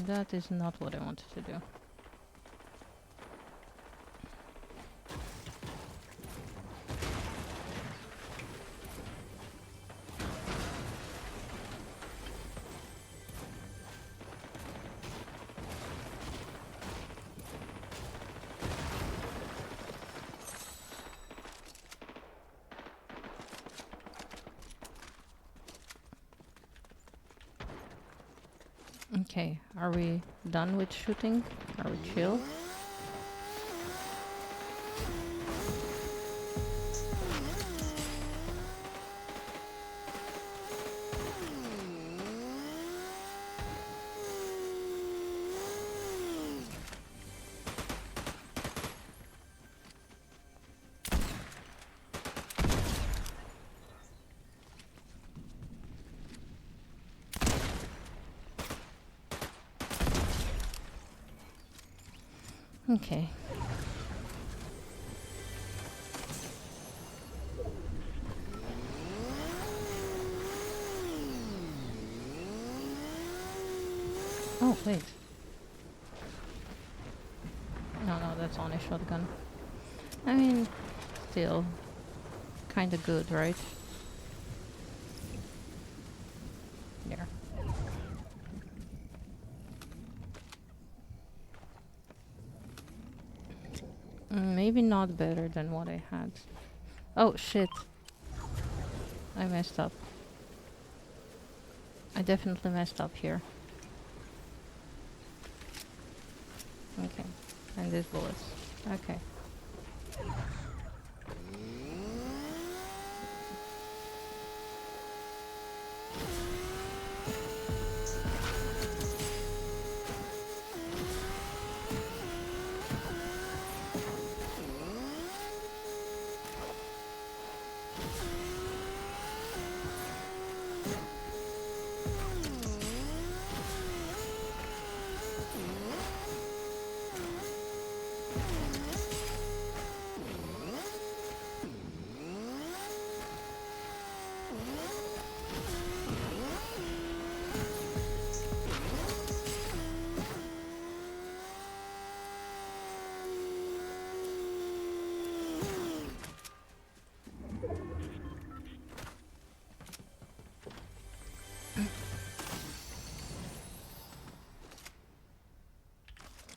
That is not what I wanted to do. Okay, are we done with shooting? Are we chill? Okay. Oh, wait. No, that's only shotgun. I mean, still kinda good, right? There. Maybe not better than what I had. Oh, shit. I messed up. I definitely messed up here. Okay. And these bullets. Okay.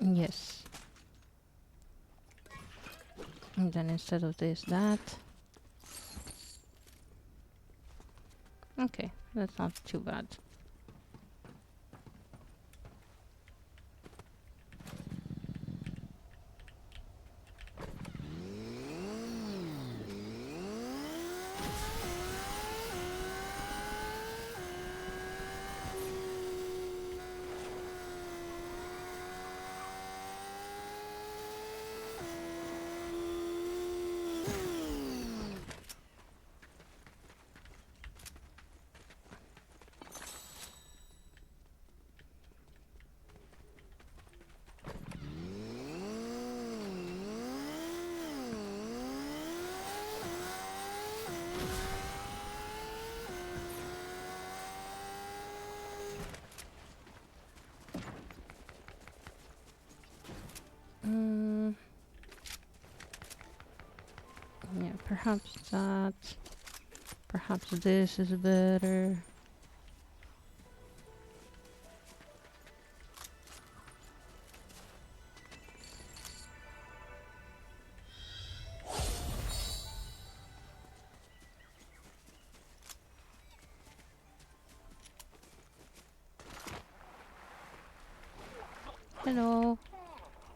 Yes. And then instead of this, that. Okay, that's not too bad. Yeah, perhaps that. Perhaps this is better. Hello.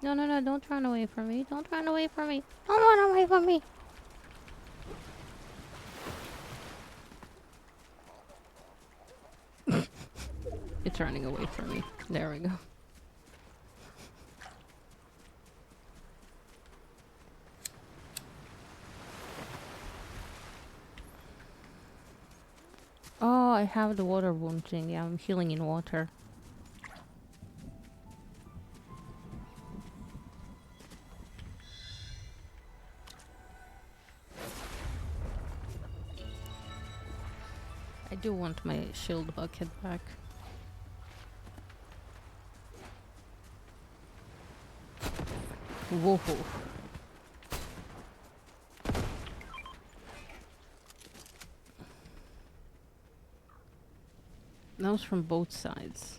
No, don't run away from me. Don't run away from me. Don't run away from me. It's running away from me. There we go. Oh, I have the water wound thing. Yeah, I'm healing in water. I do want my shield bucket back. Whoa. That was from both sides.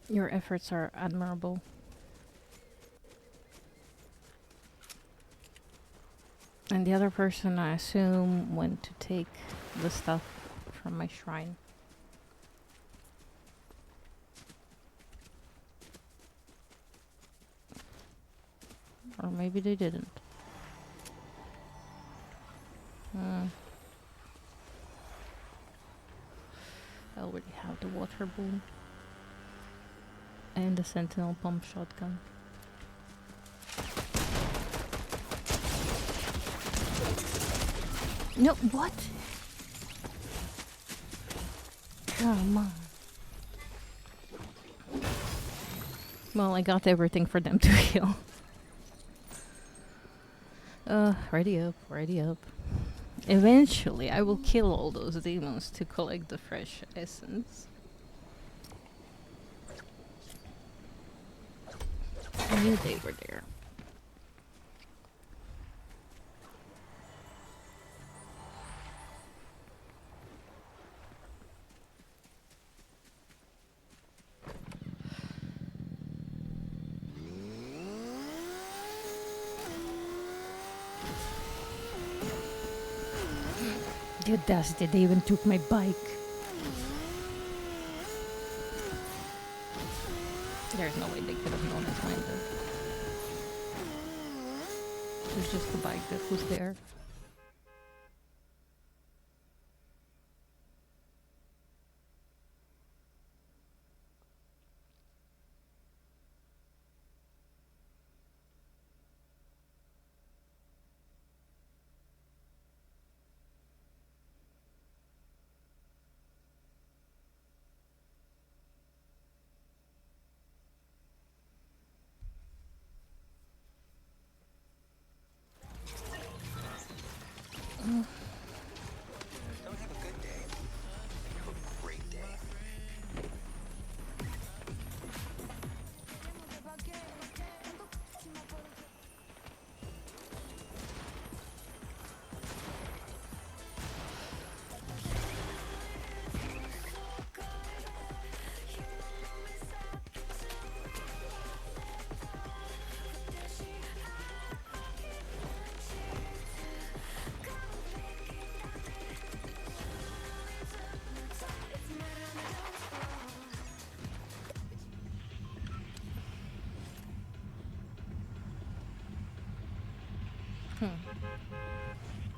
Your efforts are admirable. And the other person, I assume, went to take the stuff from my shrine. Or maybe they didn't. I already have the water boon. And the sentinel pump shotgun. No, what? Come on. Well, I got everything for them to kill. Ready up, ready up. Eventually, I will kill all those demons to collect the fresh essence. I knew they were there. The audacity, they even took my bike. There's no way they could have known it's mine though. There's just the bike that was there. Don't have a good day. Have a great day.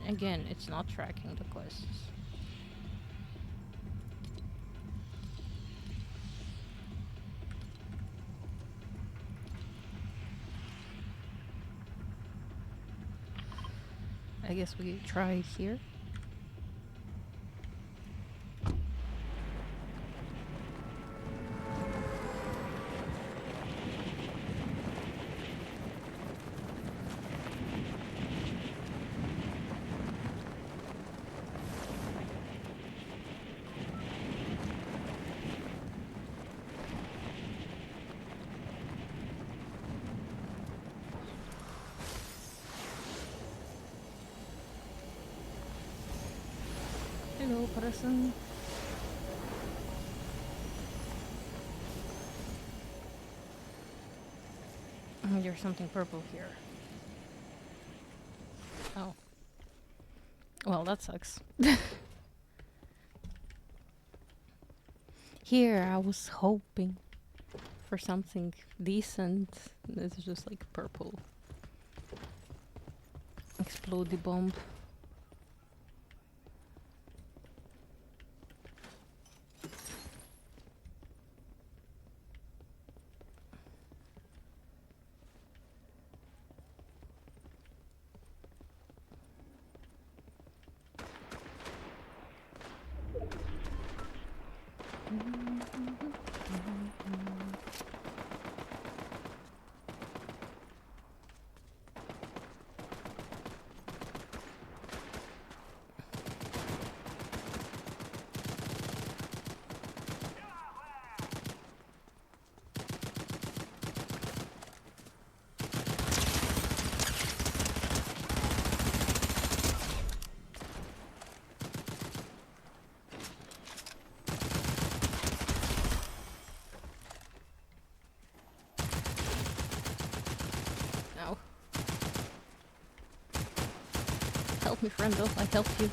Again, it's not tracking the quests. I guess we try here. Hello, person. There's something purple here. Oh. Well, that sucks. Here, I was hoping for something decent. It's just like purple. Explode the bomb. Help me, friendo. I helped you.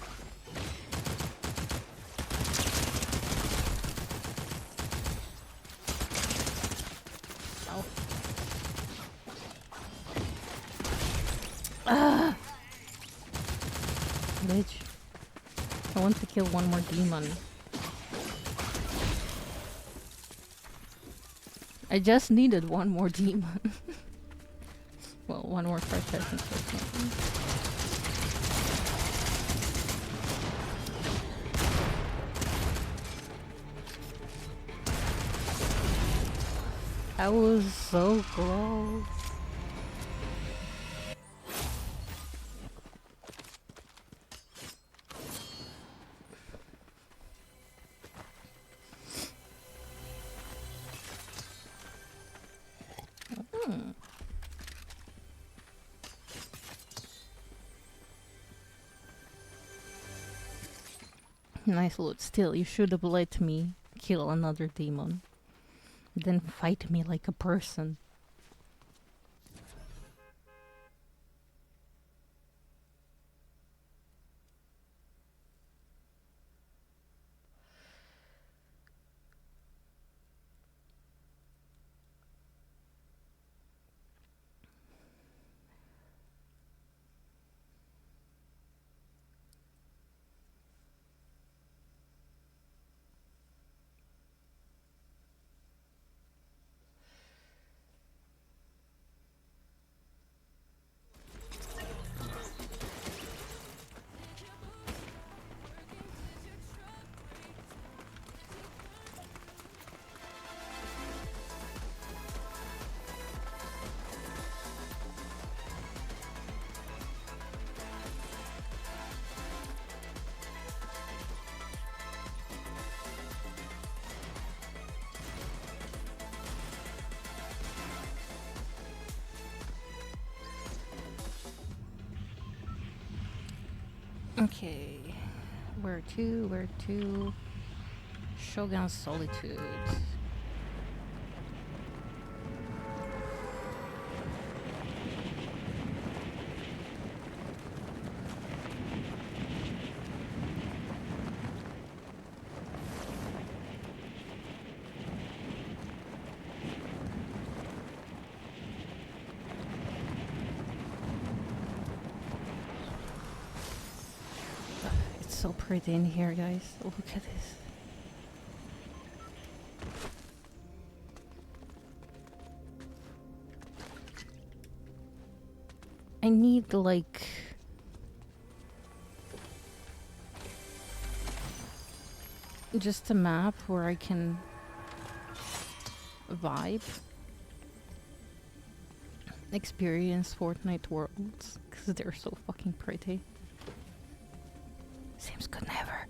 Ow. Ah! Bitch. I want to kill one more demon. I just needed one more demon. Well, one more fresh essence. I was so close. Nice loot. Still, you should have let me kill another demon. Then fight me like a person. Okay. Where to? Where to? Shogun Solitude. It's so pretty in here, guys. Look at this. I need like just a map where I can vibe, experience Fortnite worlds, because they're so fucking pretty. Sims could never.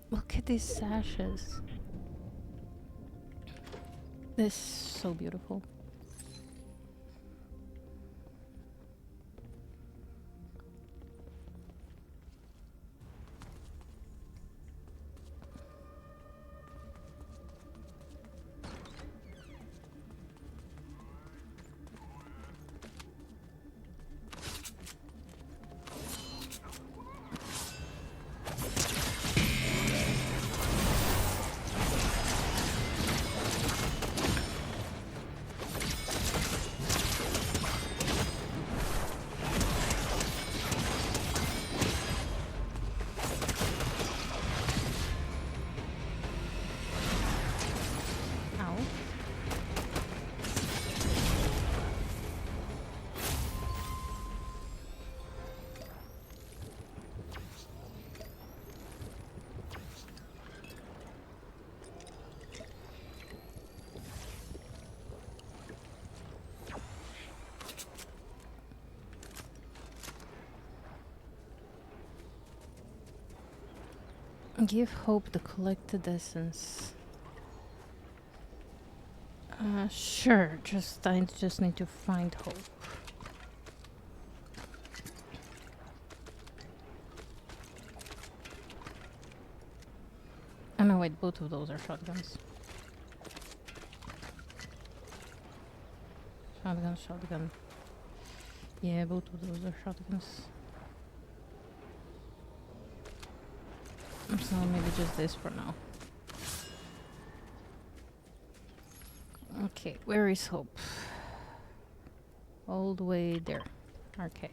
Look at these sashes. This is so beautiful. Ow. Give Hope the collected essence. Sure. I just need to find Hope. Oh no, wait, both of those are shotguns. Shotgun, shotgun. Yeah, both of those are shotguns. So maybe just this for now. Okay, where is Hope? All the way there. Okay.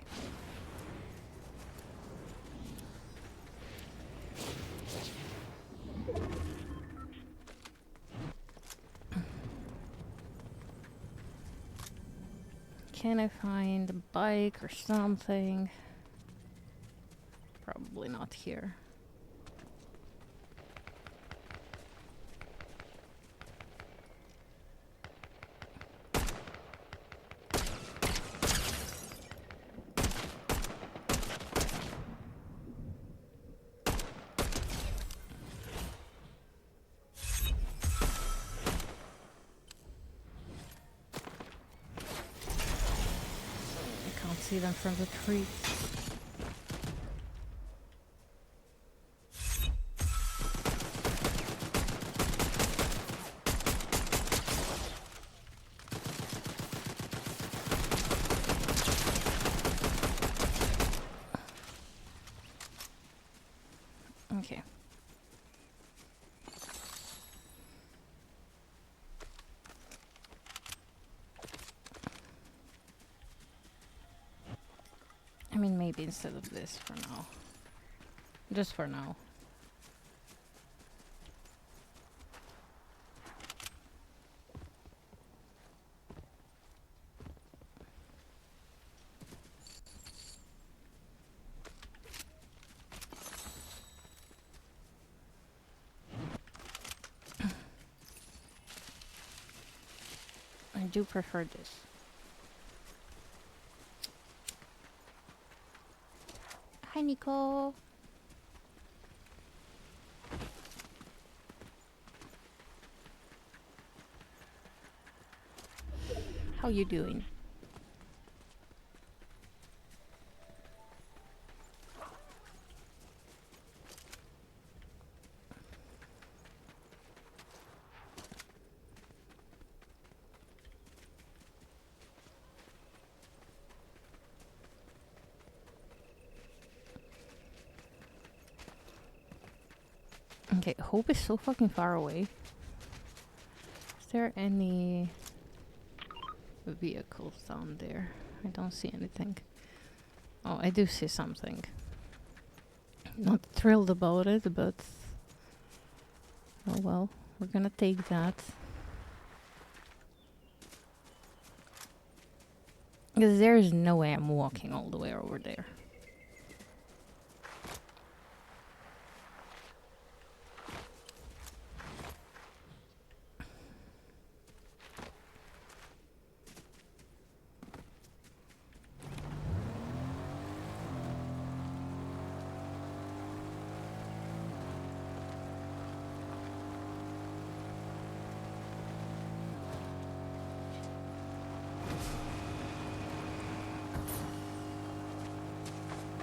Can I find a bike or something? Probably not here. I can't see them from the trees. Okay. I mean, maybe instead of this for now. Just for now. I do prefer this. Hi, Nico. How you doing? Okay, Hope is so fucking far away. Is there any vehicles down there? I don't see anything. Oh, I do see something. Not thrilled about it, but oh well, we're gonna take that. Because there is no way I'm walking all the way over there.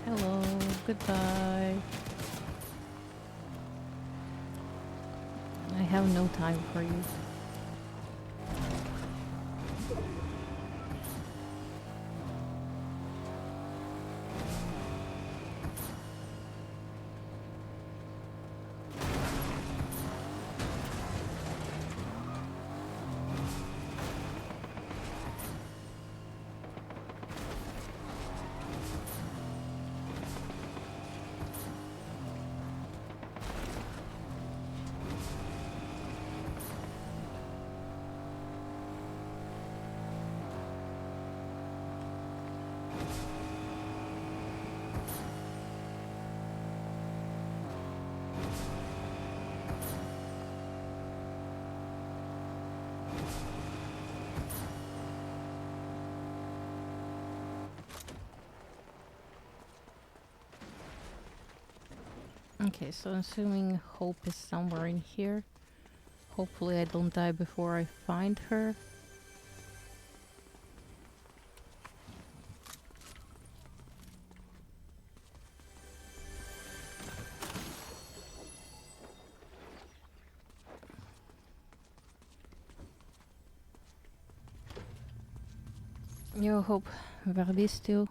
Hello, goodbye. I have no time for you. Okay, so assuming Hope is somewhere in here. Hopefully I don't die before I find her. Yo, Hope, waar bist du?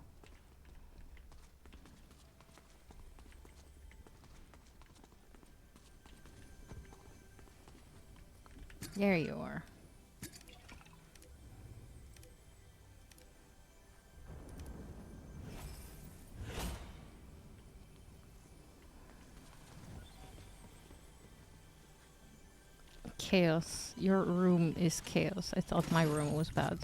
There you are. chaos. Your room is chaos. I thought my room was bad.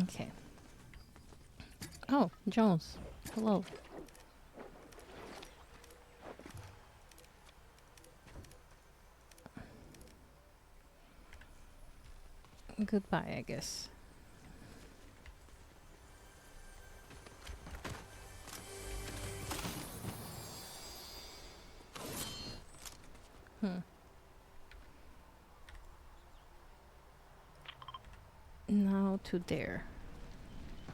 Okay. Oh, Jones. Hello. Goodbye, I guess. Now to there.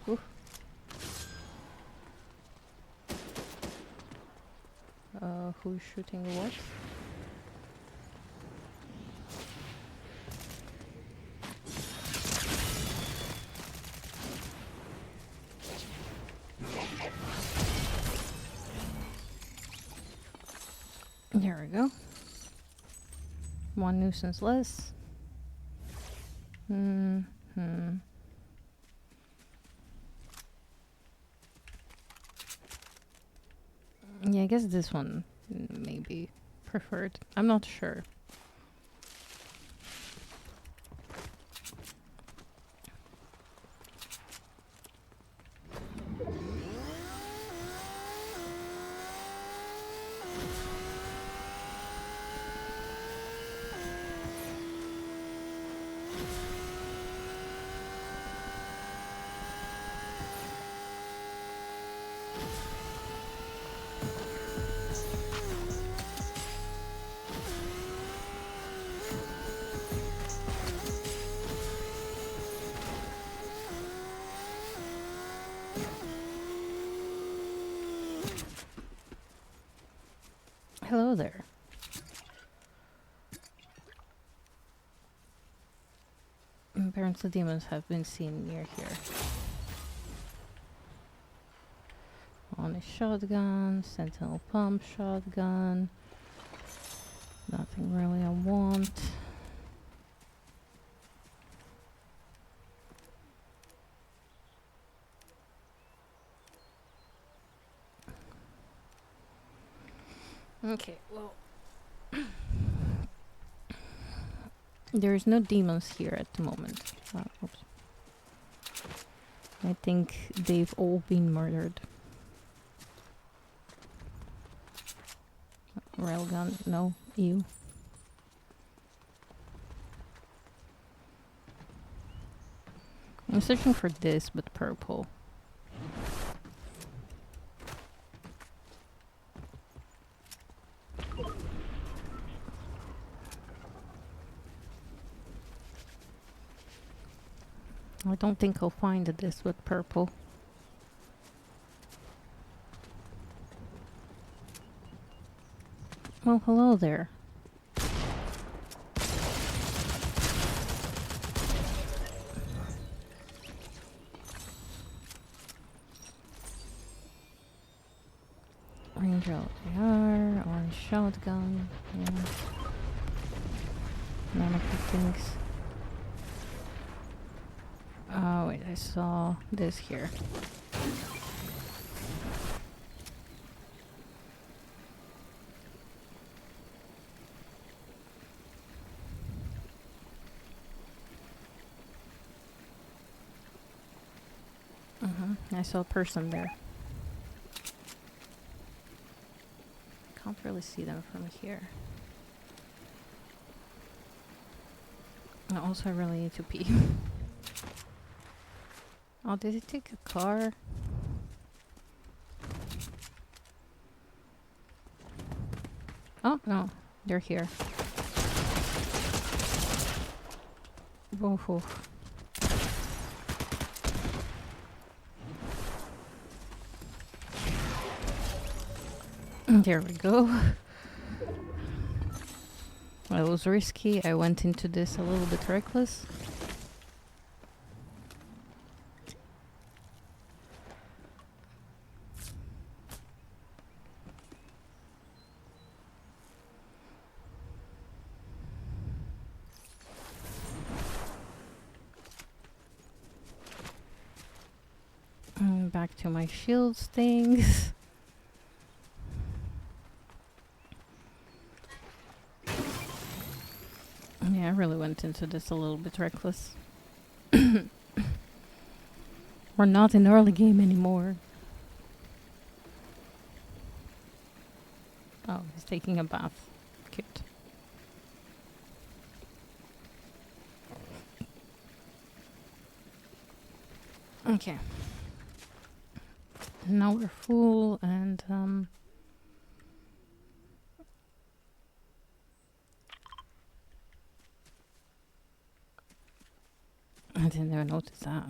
Ooh. Who's shooting what? There we go. One nuisance less. Yeah, I guess this one may be preferred. I'm not sure. Hello there. Apparently demons have been seen near here. On a shotgun, sentinel pump shotgun. Nothing really I want. Okay, well. There's no demons here at the moment. Oops. I think they've all been murdered. Railgun, no, you. I'm searching for this, but purple. I don't think I'll find this with purple. Well, hello there. Ranger LTR, orange shotgun, yeah. None of the things. Oh wait, I saw this here. I saw a person there. Can't really see them from here. Also, I really need to pee. Oh, did it take a car? Oh, no. They're here. Whoa. There we go. Well, it was risky. I went into this a little bit reckless. back to my shields things. Yeah, I really went into this a little bit reckless. We're not in early game anymore. Oh, he's taking a bath. Cute. Okay. Now we're full and I didn't even notice that.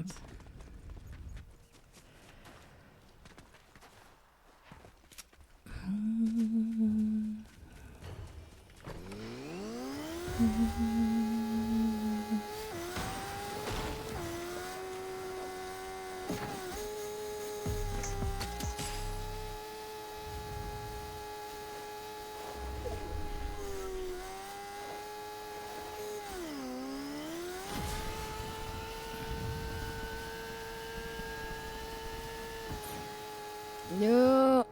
No.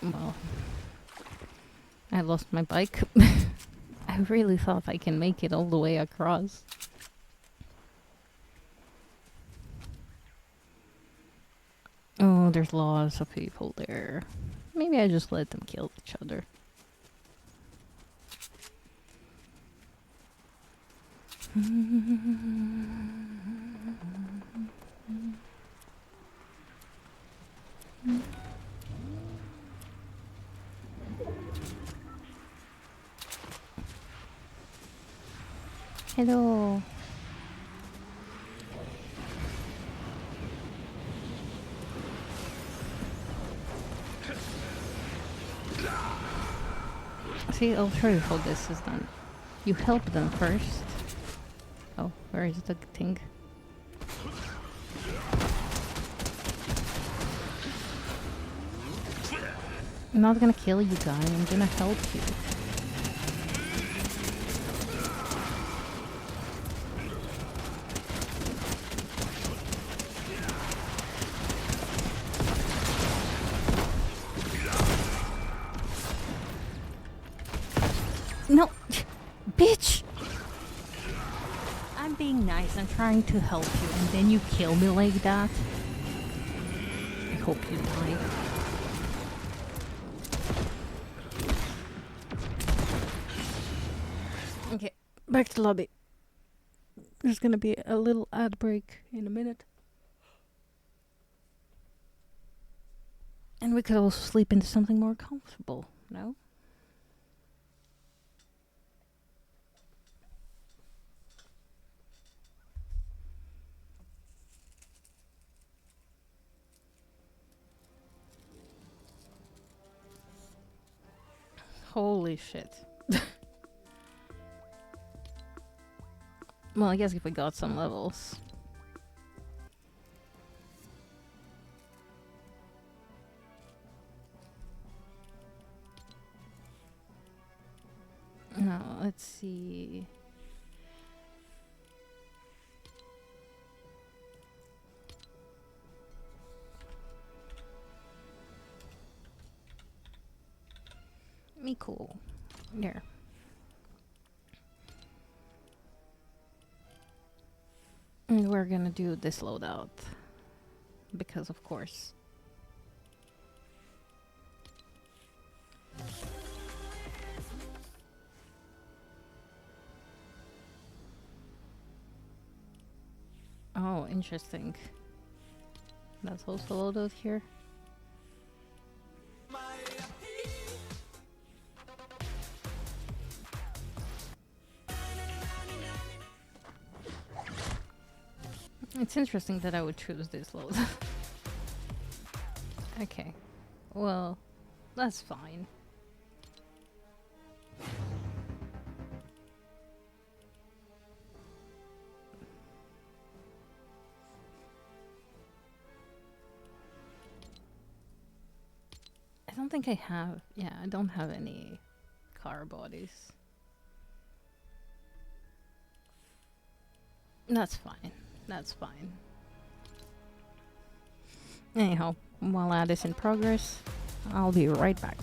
Well, I lost my bike. I really thought I can make it all the way across. Oh, there's lots of people there. Maybe I just let them kill each other. Hello. See, I'll show you how this is done. You help them first. Oh, where is the thing? I'm not gonna kill you guys, I'm gonna help you. No! Bitch! I'm being nice, I'm trying to help you, and then you kill me like that? I hope you die. Okay, back to lobby. There's gonna be a little ad break in a minute. And we could also sleep into something more comfortable, no? Holy shit. Well, I guess if we got some levels. No, let's see. Me cool. There. And we're gonna do this loadout. Because of course. Oh, interesting. That's also loadout here. It's interesting that I would choose this load. Okay. Well, that's fine. I don't think I have... Yeah, I don't have any car bodies. That's fine. That's fine. Anyhow, while that is in progress, I'll be right back.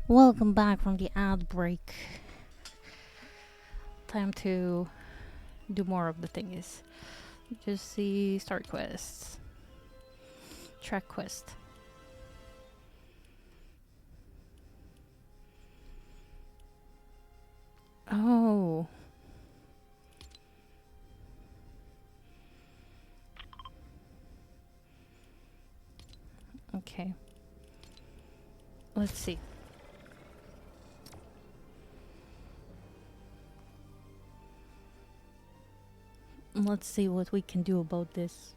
Welcome back from the ad break. Time to do more of the thingies. Just see start quests. Track quest. Oh. Okay. Let's see. Let's see what we can do about this.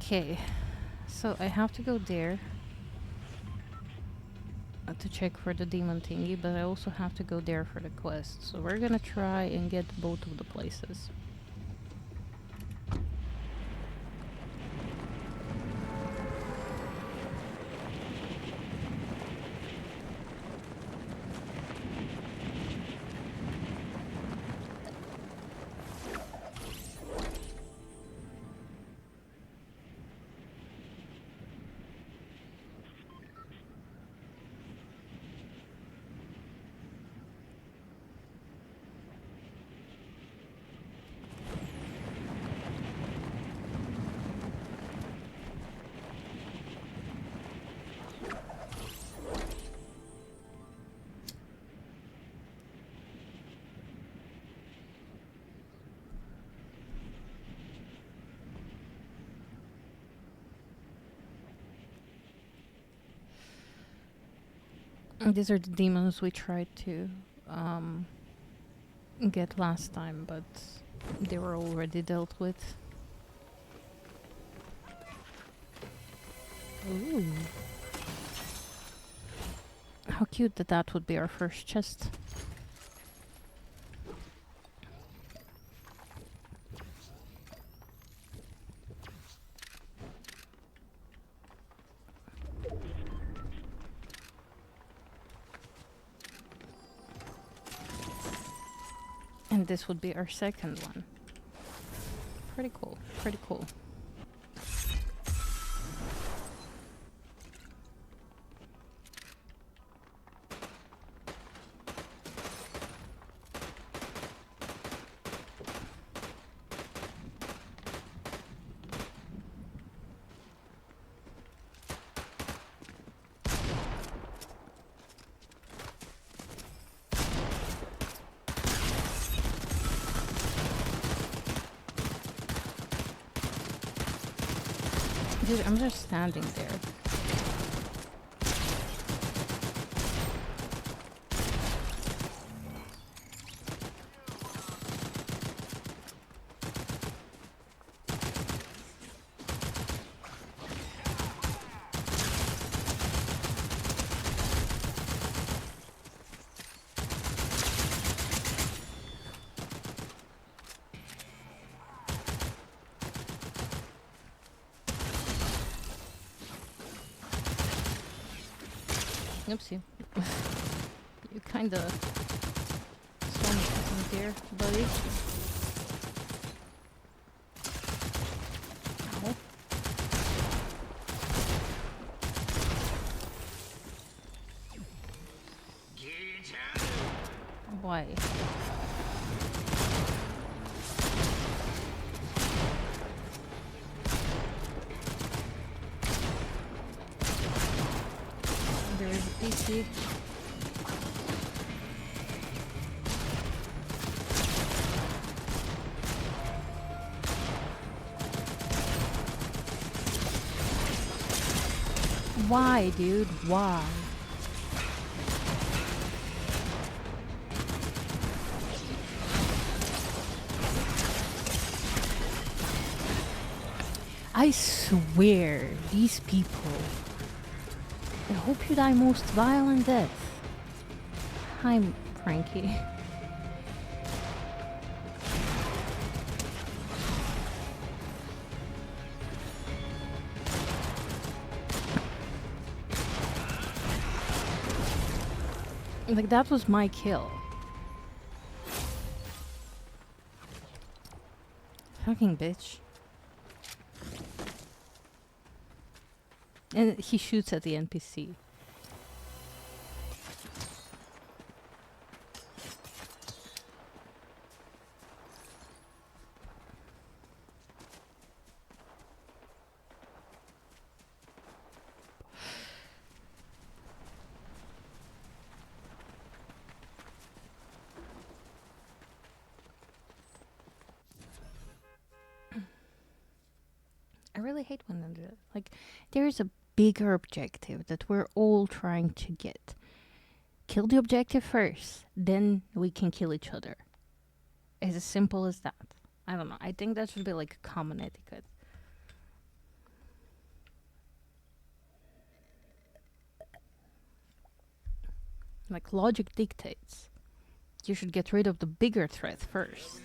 Okay, so I have to go there to check for the demon thingy, but I also have to go there for the quest. So we're gonna try and get both of the places. And these are the demons we tried to get last time, but they were already dealt with. Ooh. How cute that that would be our first chest. And this would be our second one. Pretty cool, pretty cool. Dude, I'm just standing there. Oopsie. You kinda saw me in there, buddy. Ow. Why? There is a PC. Why, dude? Why? I swear, these people. I hope you die most violent death. Hi, Frankie. Like, that was my kill. Fucking bitch. And he shoots at the NPC. I really hate when they do that. Like, there's a bigger objective that we're all trying to get. Kill the objective first, then we can kill each other. It's as simple as that. I don't know. I think that should be like common etiquette. Like, logic dictates you should get rid of the bigger threat first.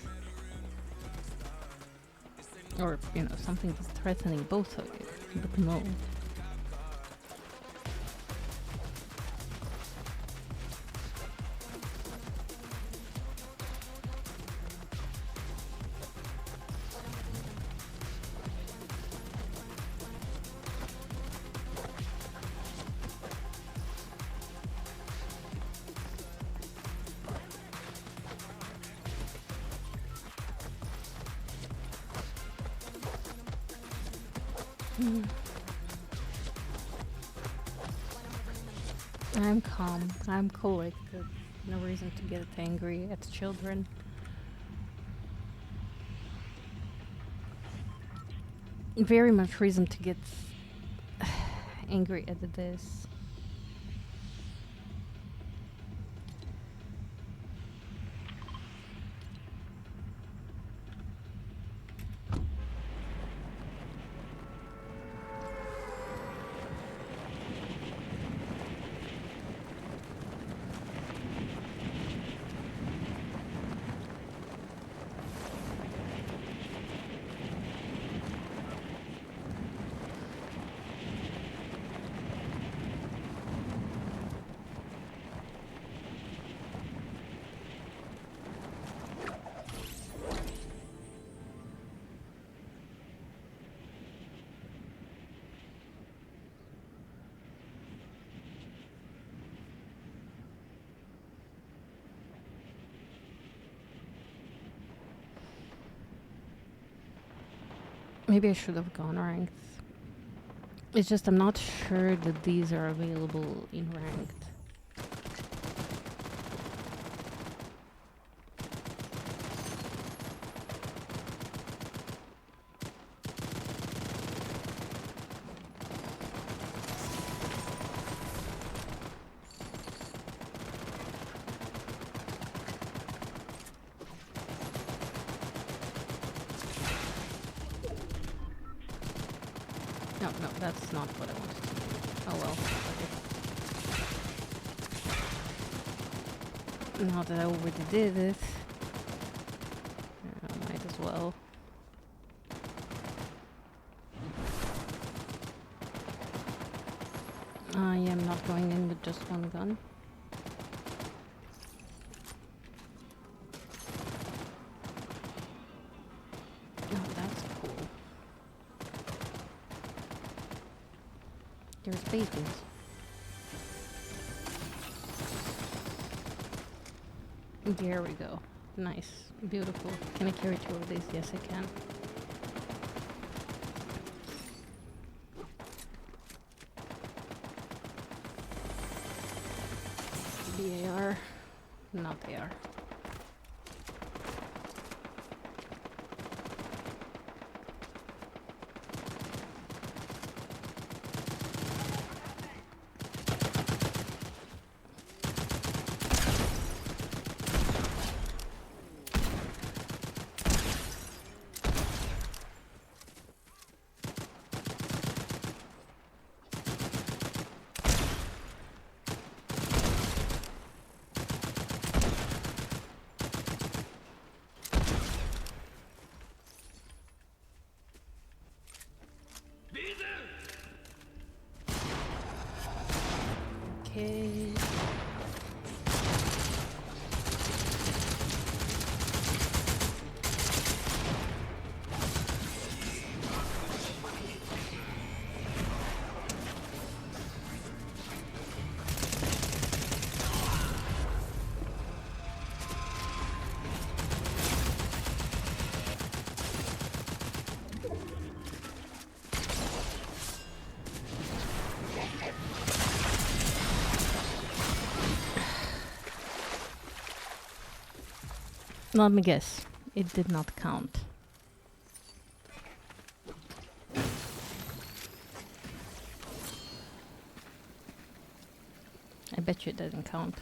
Or, you know, something that's threatening both of you. But no. I'm calm. I'm collected. No reason to get angry at children. Very much reason to get angry at this. Maybe I should have gone ranked. It's just I'm not sure that these are available in ranked. No, that's not what I wanted to do. Oh well. Okay. Now that I already did it, I might as well. I am not going in with just one gun. Oh, that's cool. There's babies. There we go. Nice. Beautiful. Can I carry two of these? Yes, I can. BAR. Not AR. Okay. Let me guess. It did not count. I bet you it didn't count.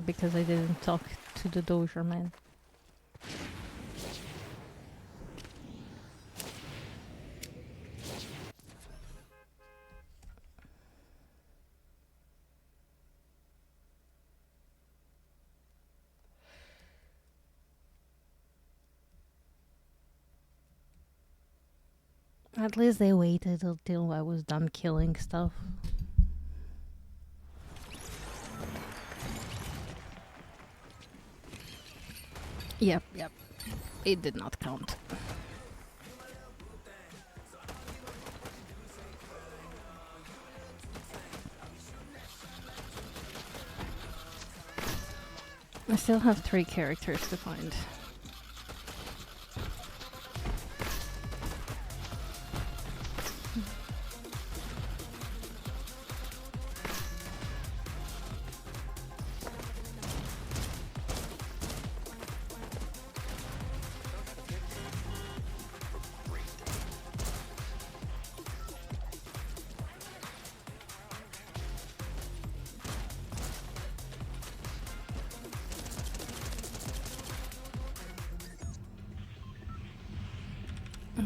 Because I didn't talk to the Dozier man. At least they waited until I was done killing stuff. Yep. It did not count. I still have 3 characters to find.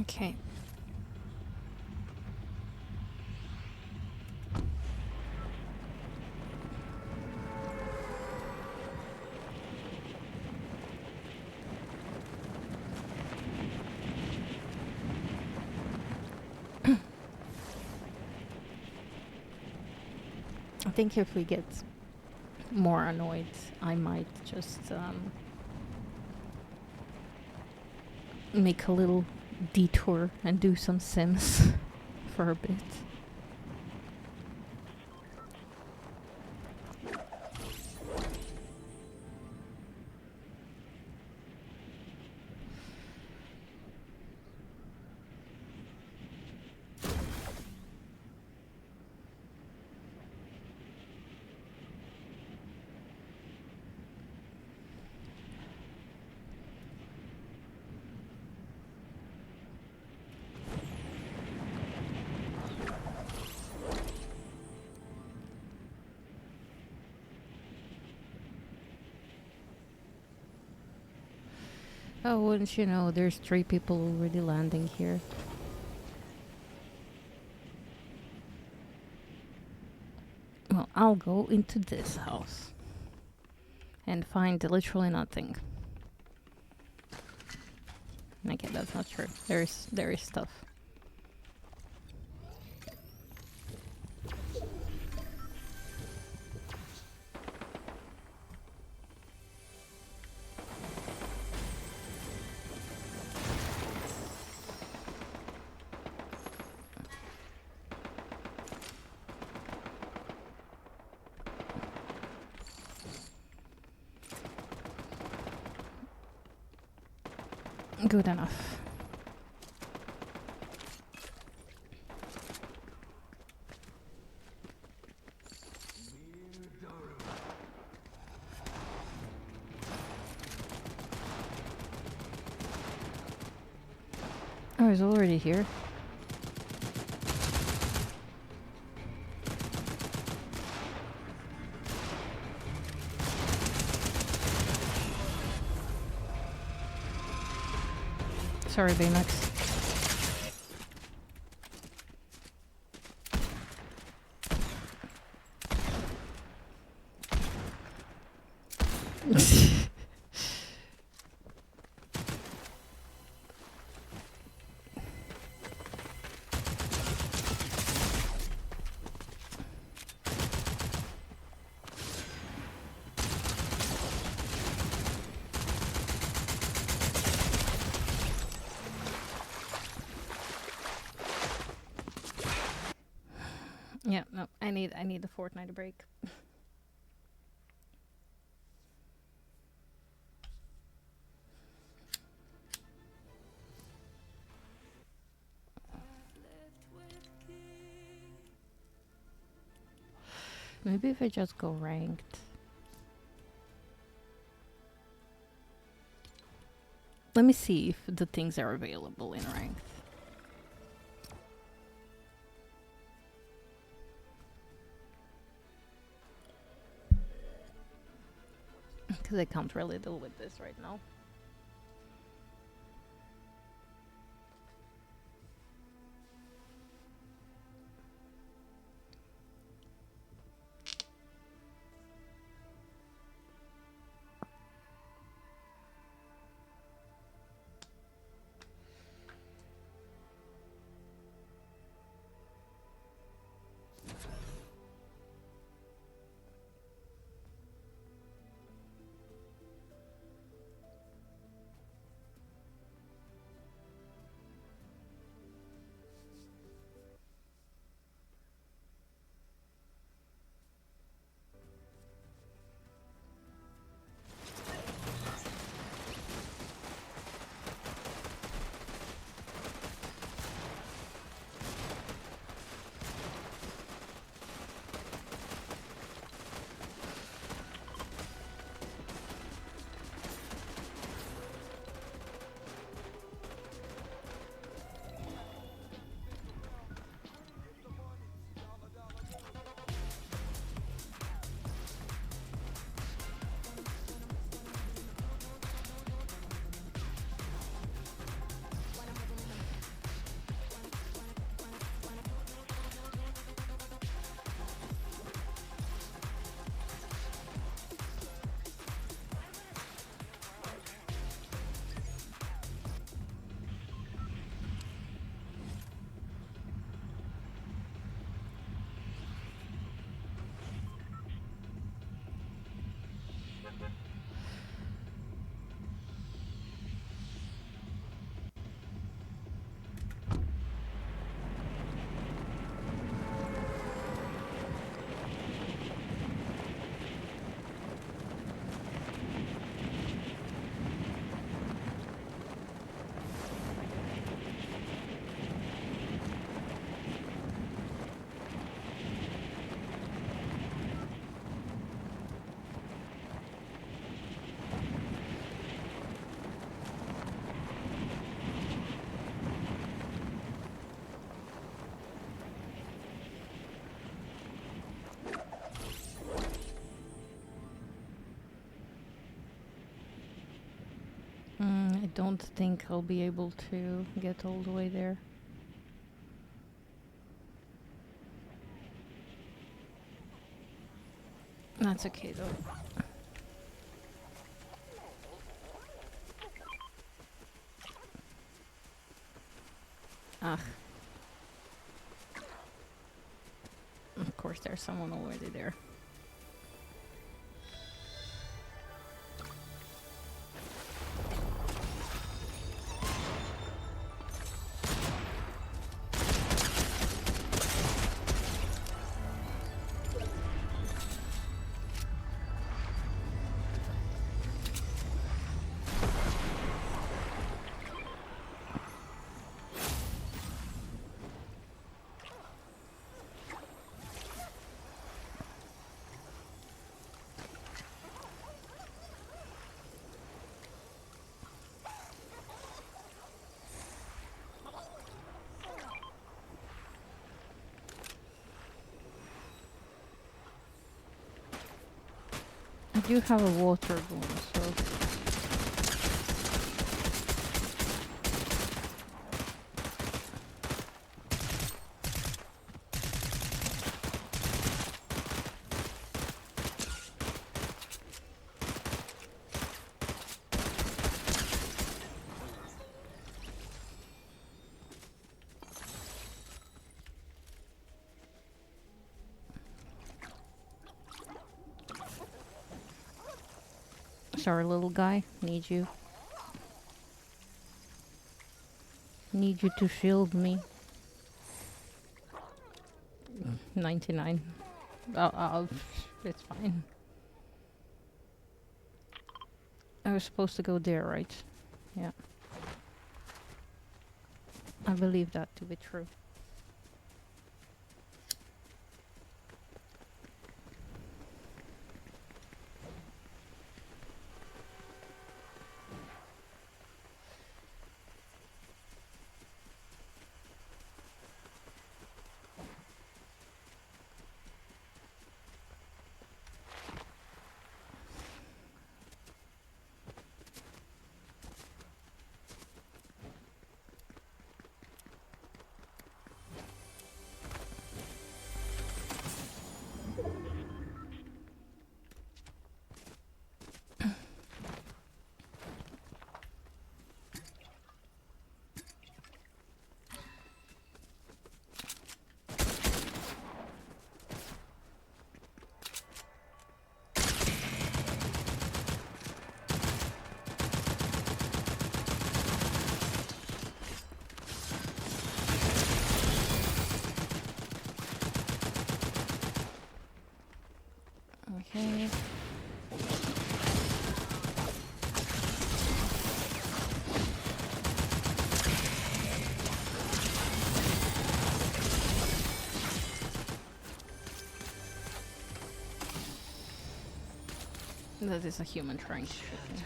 Okay. I think if we get more annoyed, I might just make a little detour and do some Sims for a bit. Oh, wouldn't you know, there's 3 people already landing here. Well, I'll go into this house and find literally nothing. Okay, that's not true. There is stuff. Good enough. Oh, he's already here. Sorry, Baymax. Yeah, no, I need a Fortnite break. Maybe if I just go ranked. Let me see if the things are available in ranked. Because I can't really deal with this right now. don't think I'll be able to get all the way there. That's okay though. Ah. Of course, there's someone already there. I do have a water gun, so sorry, little guy. Need you. Need you to shield me. 99. It's fine. I was supposed to go there, right? Yeah. I believe that to be true. Okay. That is a human trying to shoot me.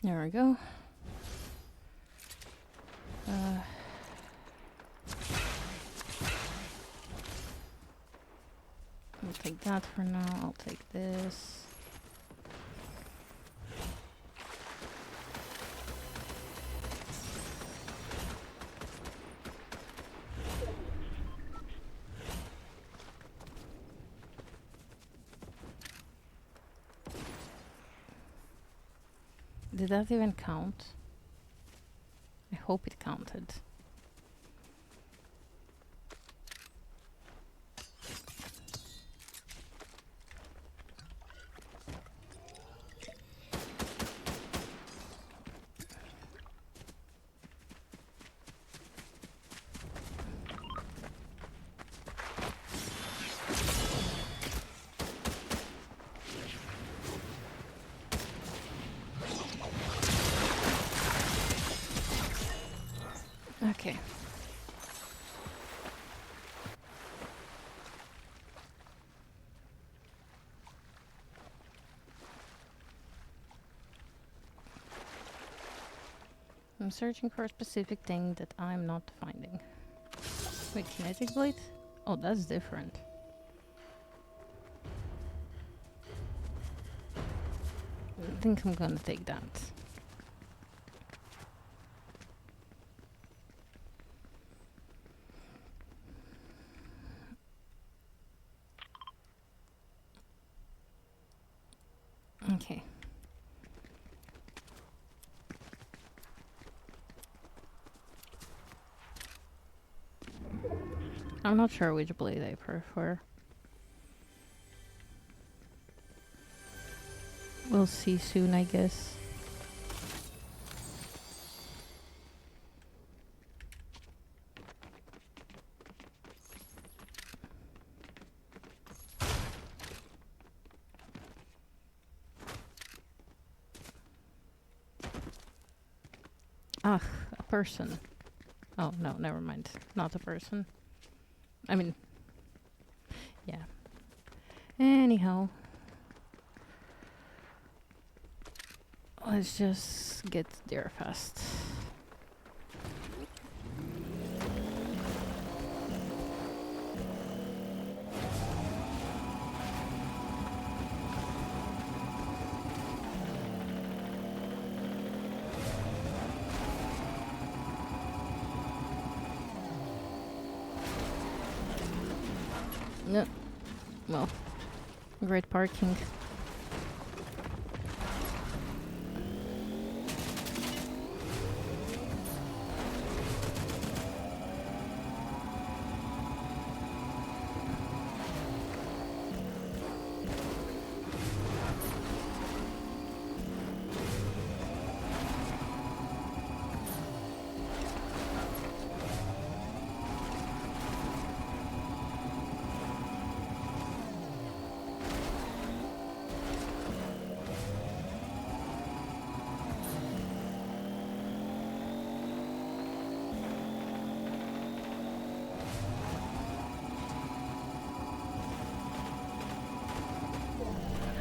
There we go. I'll take that for now. I'll take this. Did that even count? I hope it counted. Okay. I'm searching for a specific thing that I'm not finding. Wait, kinetic blade? Oh, that's different. I think I'm gonna take that. Okay. I'm not sure which blade I prefer. We'll see soon, I guess. Ah, a person. Oh, no, never mind. Not a person. I mean, yeah. Anyhow. Let's just get there fast. No. Well, great parking.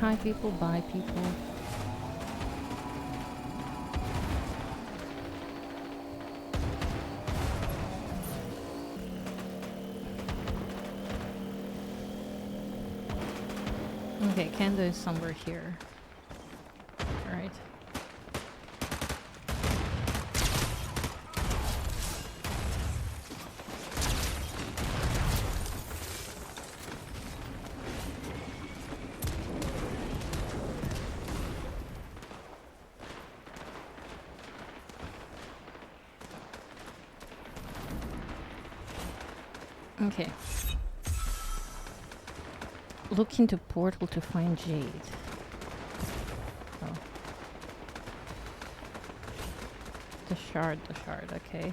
Hi people, bye people. Okay, Kendo is somewhere here. Alright. Okay. Look into portal to find Jade. Oh. The shard, okay.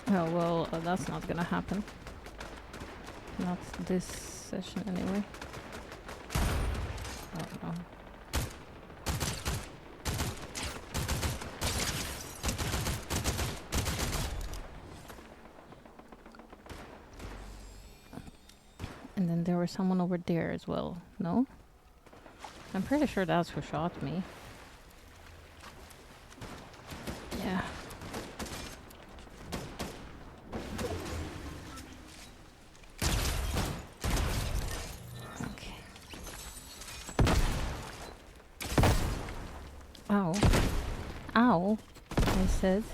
Oh, well, that's not gonna happen. Not this session anyway. Oh no. And then there was someone over there as well, no? I'm pretty sure that's who shot me. Yeah. Okay. Ow. Ow, I said.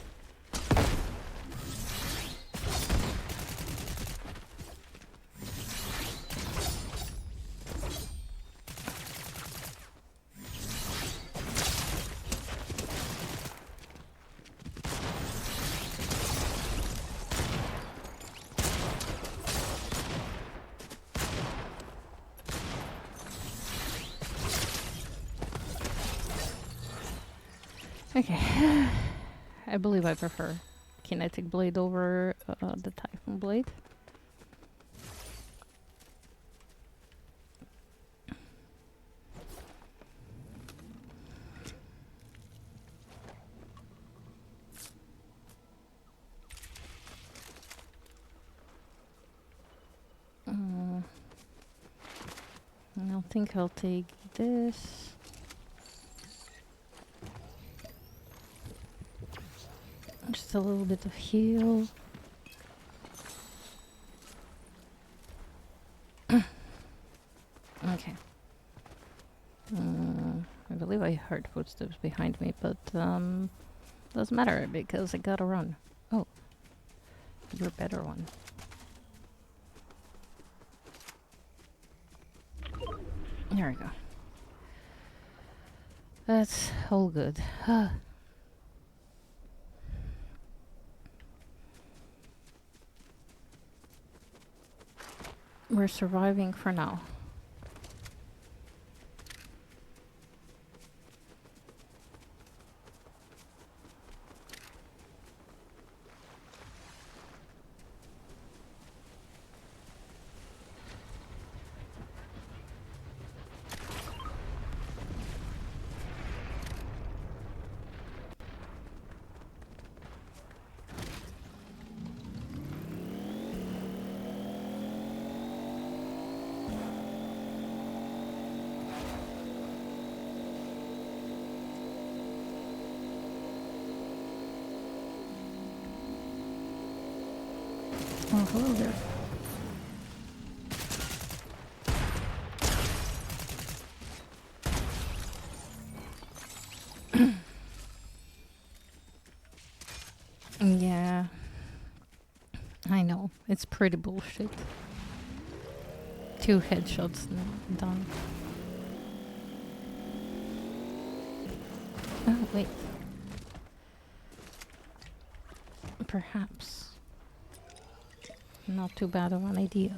Okay. I believe I prefer kinetic blade over the Typhon blade. think I'll take this. Just a little bit of heal. Okay. I believe I heard footsteps behind me, but doesn't matter because I gotta run. Oh, you're a better one. There we go. That's all good. We're surviving for now. Oh, hello there. Yeah, I know. It's pretty bullshit. 2 headshots done. Oh, wait. Perhaps. Not too bad of an idea.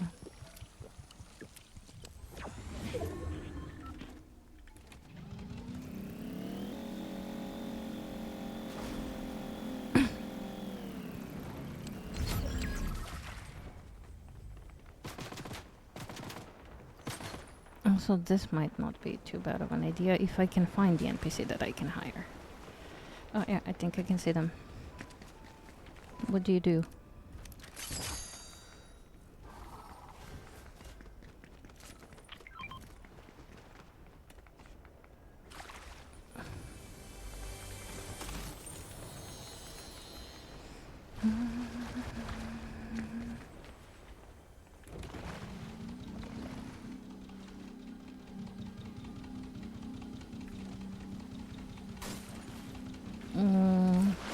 Also, this might not be too bad of an idea if I can find the NPC that I can hire. Oh yeah, I think I can see them. What do you do?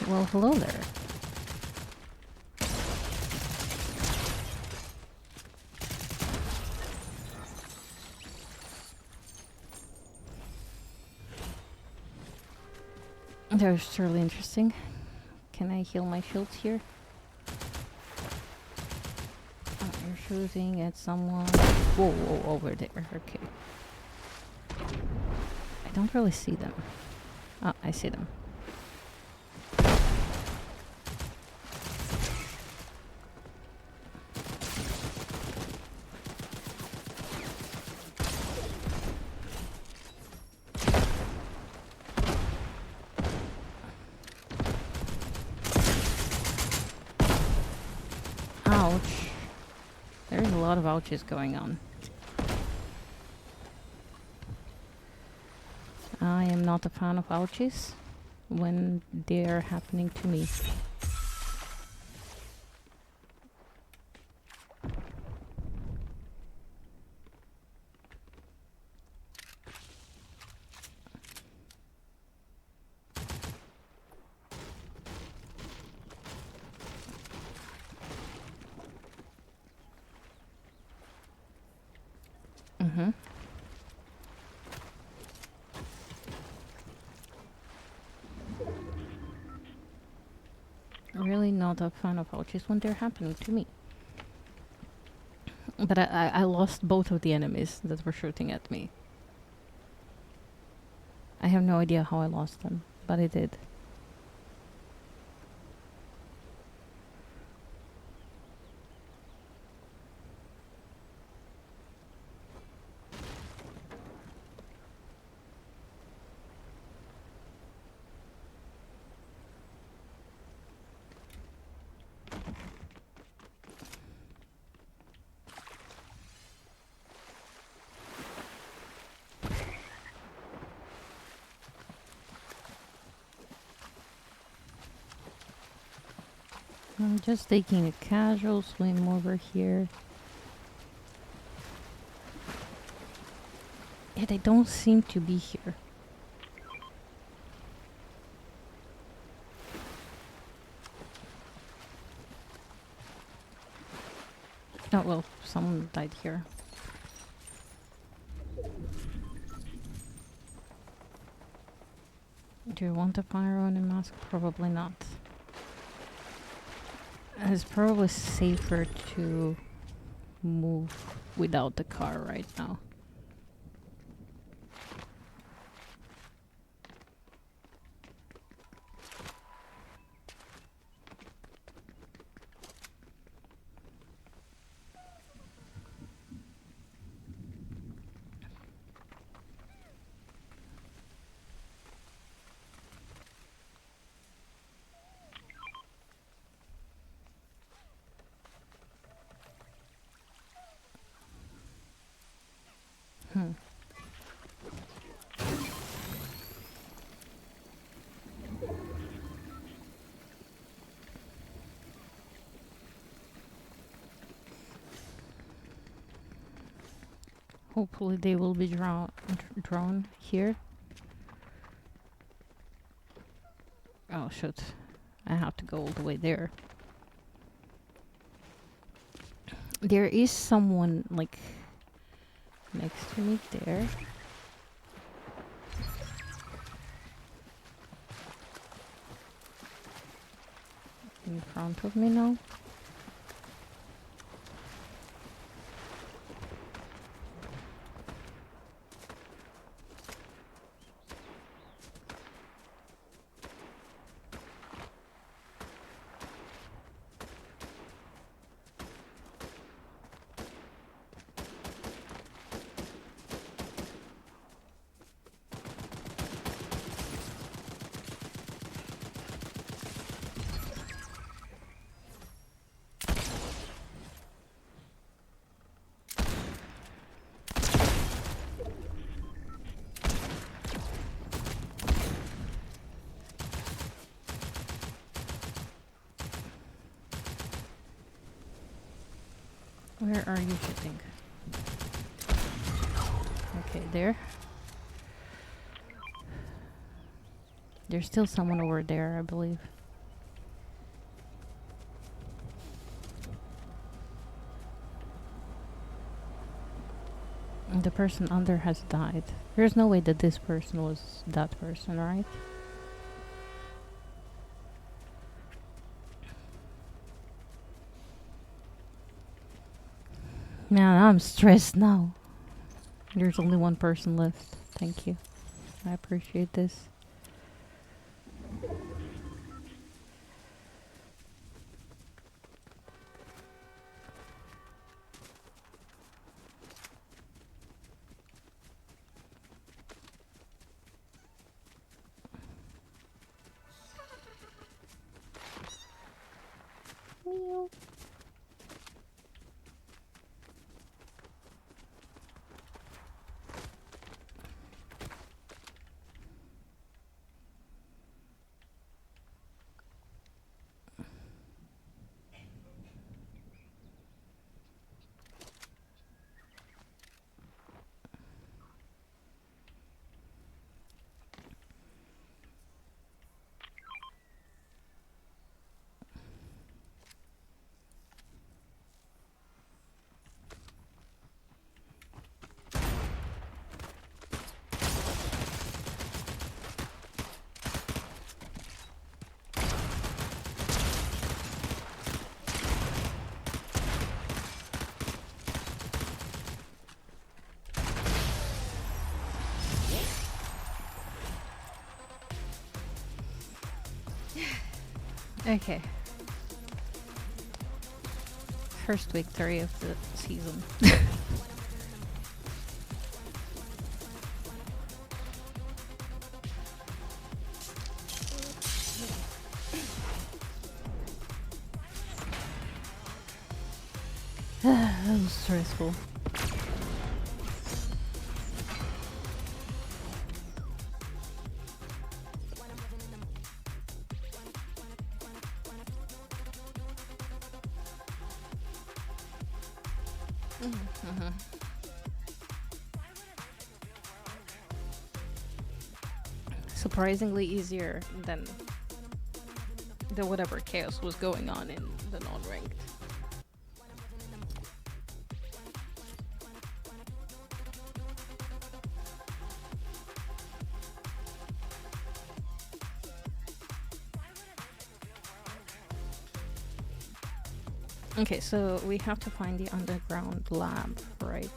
Well, hello there. That was surely interesting. Can I heal my shields here? Oh, you're shooting at someone. Whoa, whoa, over there. Okay. I don't really see them. Oh, I see them. Ouch. There's a lot of ouches going on. I am not a fan of ouches when they're happening to me. Mm-hmm. Really not a fan of ouches when they're happening to me. But I lost both of the enemies that were shooting at me. I have no idea how I lost them, but I did. I'm just taking a casual swim over here. Yeah, they don't seem to be here. Oh, well, someone died here. Do you want a pyro and a mask? Probably not. It's probably safer to move without the car right now. Hmm. Hopefully they will be drawn here. Oh shoot. I have to go all the way there. There is someone like next to me there. In front of me now. Where are you shooting? Okay, there. There's still someone over there, I believe. And the person under has died. There's no way that this person was that person, right? Man, I'm stressed now. There's only one person left. Thank you. I appreciate this. Meow. Okay. First victory of the season. That was stressful. Surprisingly easier than the whatever chaos was going on in the non-ranked. Okay, so we have to find the underground lab, right?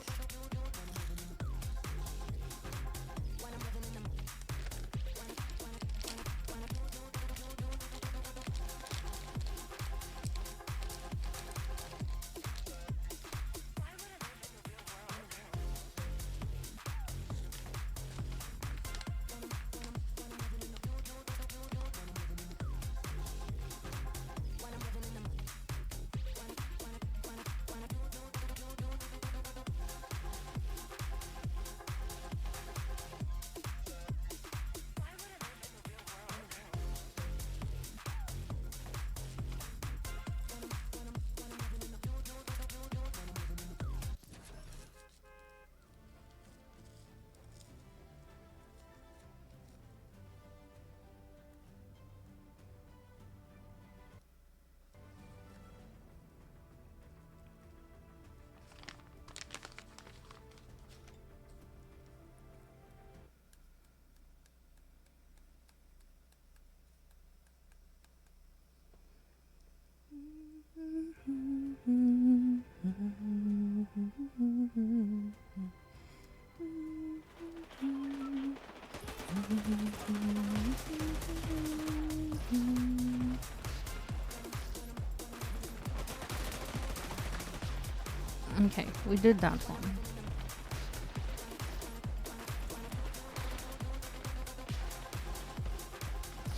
Okay, we did that one.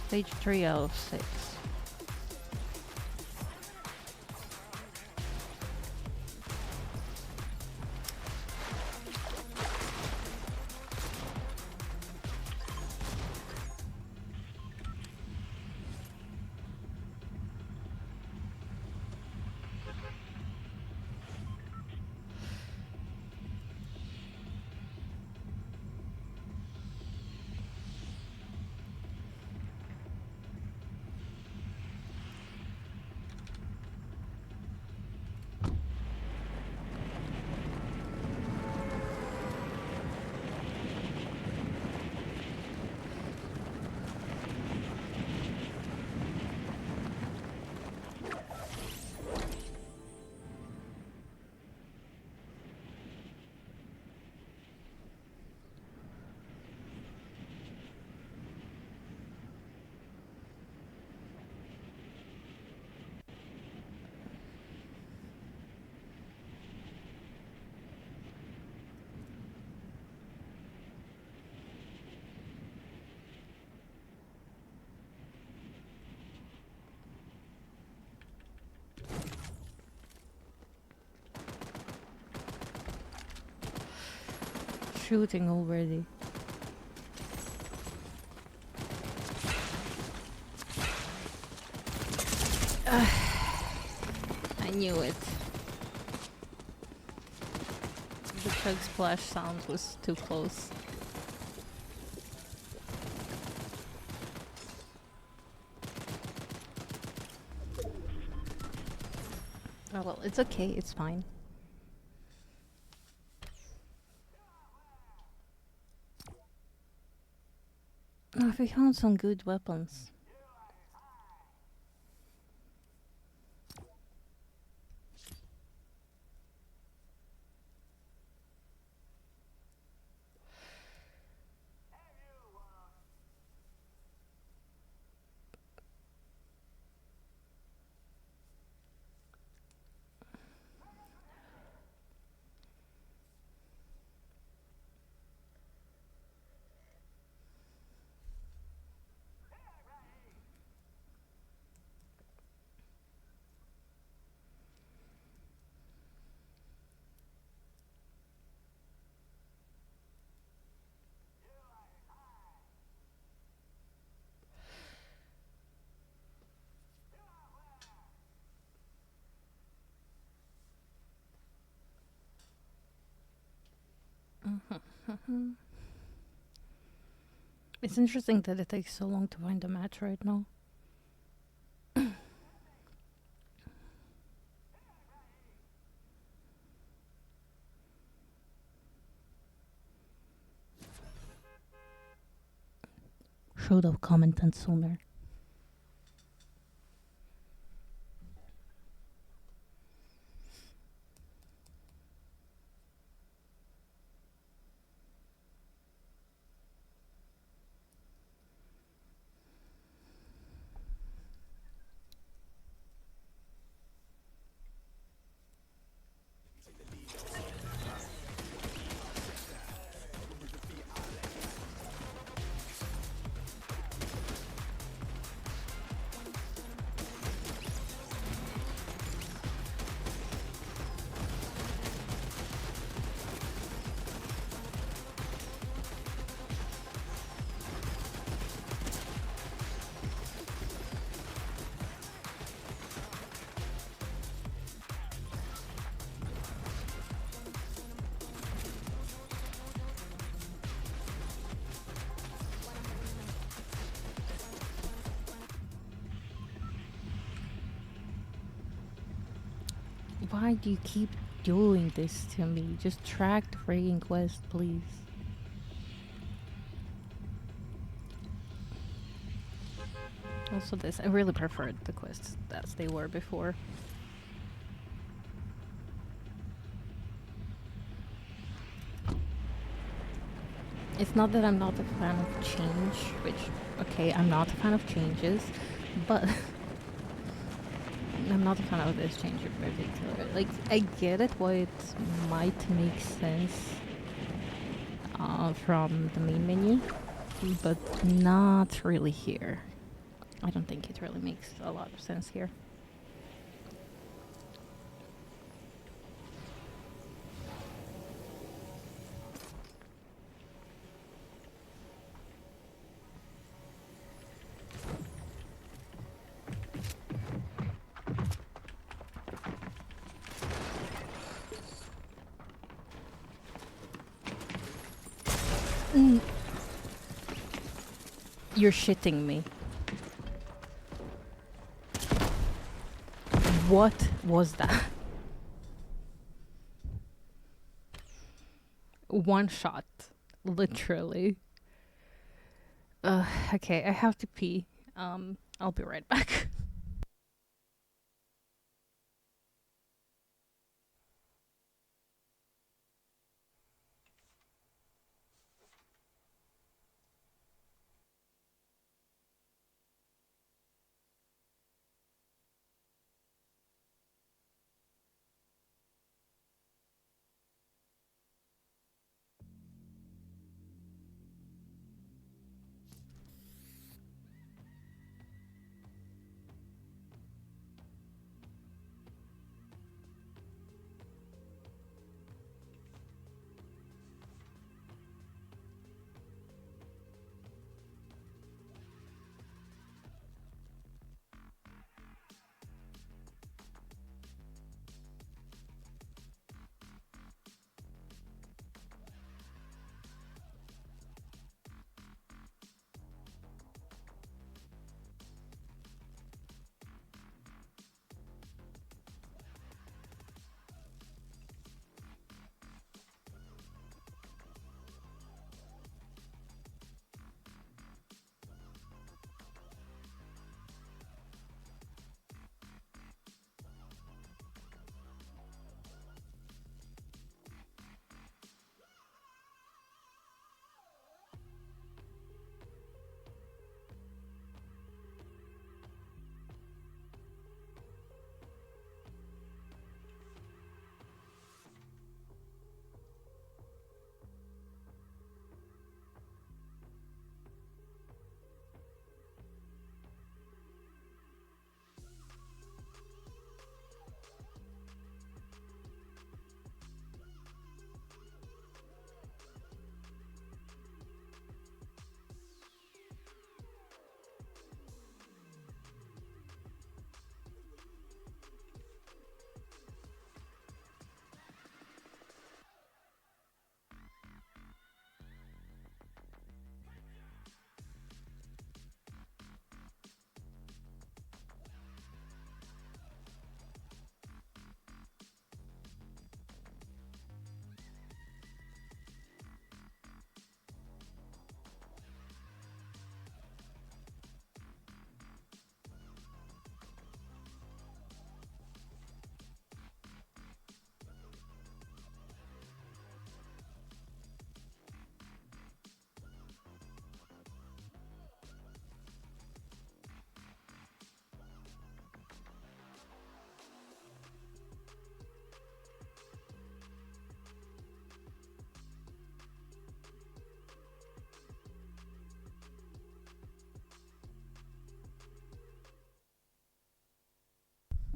Stage 3 out of 6. Shooting already. I knew it. The chug splash sound was too close. Oh well, it's okay, it's fine. Oh, we found some good weapons. It's interesting that it takes so long to find a match right now. Should have commented sooner. Why do you keep doing this to me? Just track the frigging quest, please. Also this, I really preferred the quests as they were before. It's not that I'm not a fan of change, which, okay, I'm not a fan of changes, but I'm not a fan of this change in particular. Like, I get it why it might make sense from the main menu, but not really here. I don't think it really makes a lot of sense here. You're shitting me. What was that? One shot. Literally. Okay, I have to pee. I'll be right back.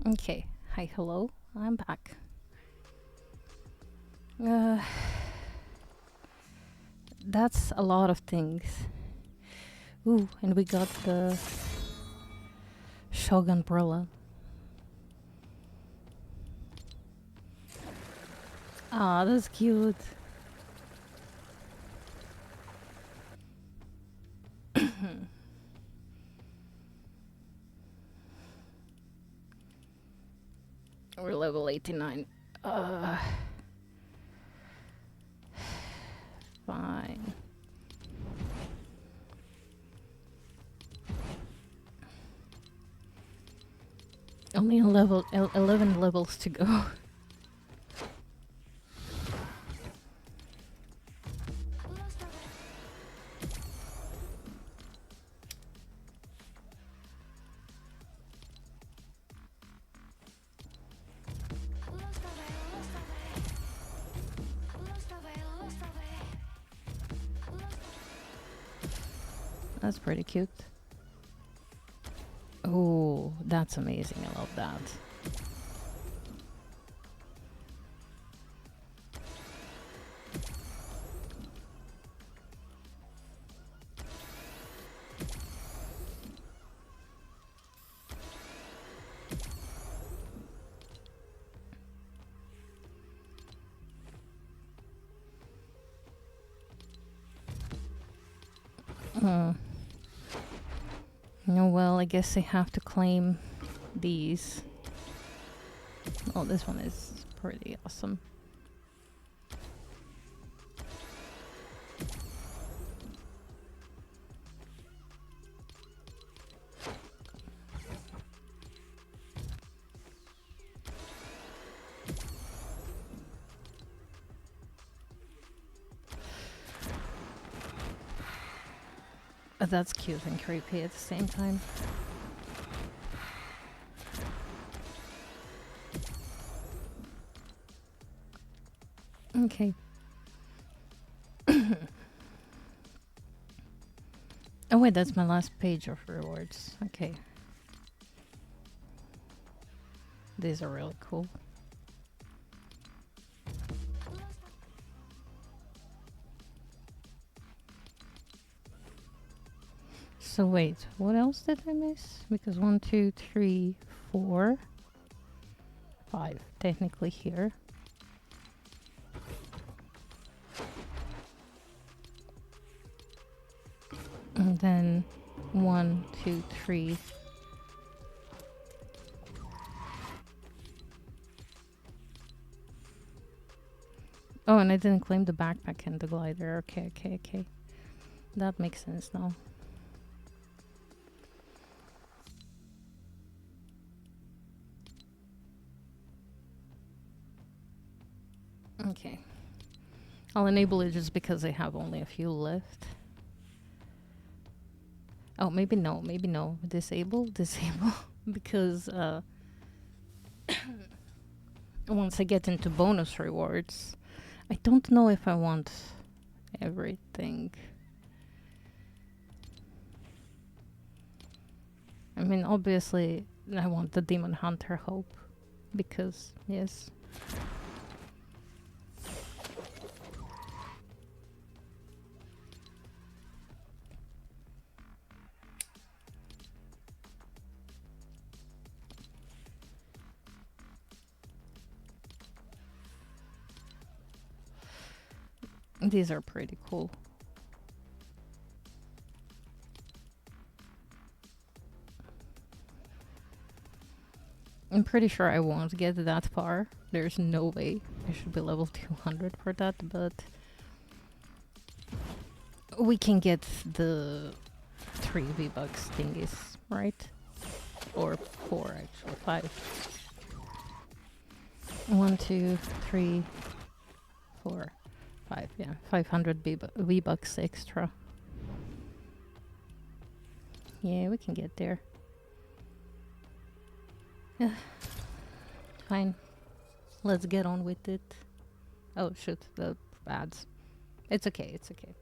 Okay. Hi, hello. I'm back. Uh, that's a lot of things. Ooh, and we got the Shogun umbrella. Ah, that's cute. We're level 89. Uh, fine. Only 11 levels to go. That's pretty cute. Oh, that's amazing. I love that. Oh. No, well, I guess I have to claim these. Oh, this one is pretty awesome. That's cute and creepy at the same time. Okay. Oh wait, that's my last page of rewards. Okay. These are really cool. So wait, what else did I miss? Because 1, 2, 3, 4, 5 technically here. And then 1, 2, 3. Oh, and I didn't claim the backpack and the glider. Okay, okay, okay. That makes sense now. Okay. I'll enable it just because I have only a few left. Oh, maybe no, maybe no. Disable, disable. Because once I get into bonus rewards, I don't know if I want everything. I mean, obviously, I want the Demon Hunter Hope. Because, yes. These are pretty cool. I'm pretty sure I won't get that far. There's no way. I should be level 200 for that, but we can get the 3 V-Bucks thingies, right? Or 4 actually, 5. 1, 2, 3, 4, 5, yeah. 500 V-Bucks extra. Yeah, we can get there. Fine. Let's get on with it. Oh shoot, the ads. It's okay, it's okay.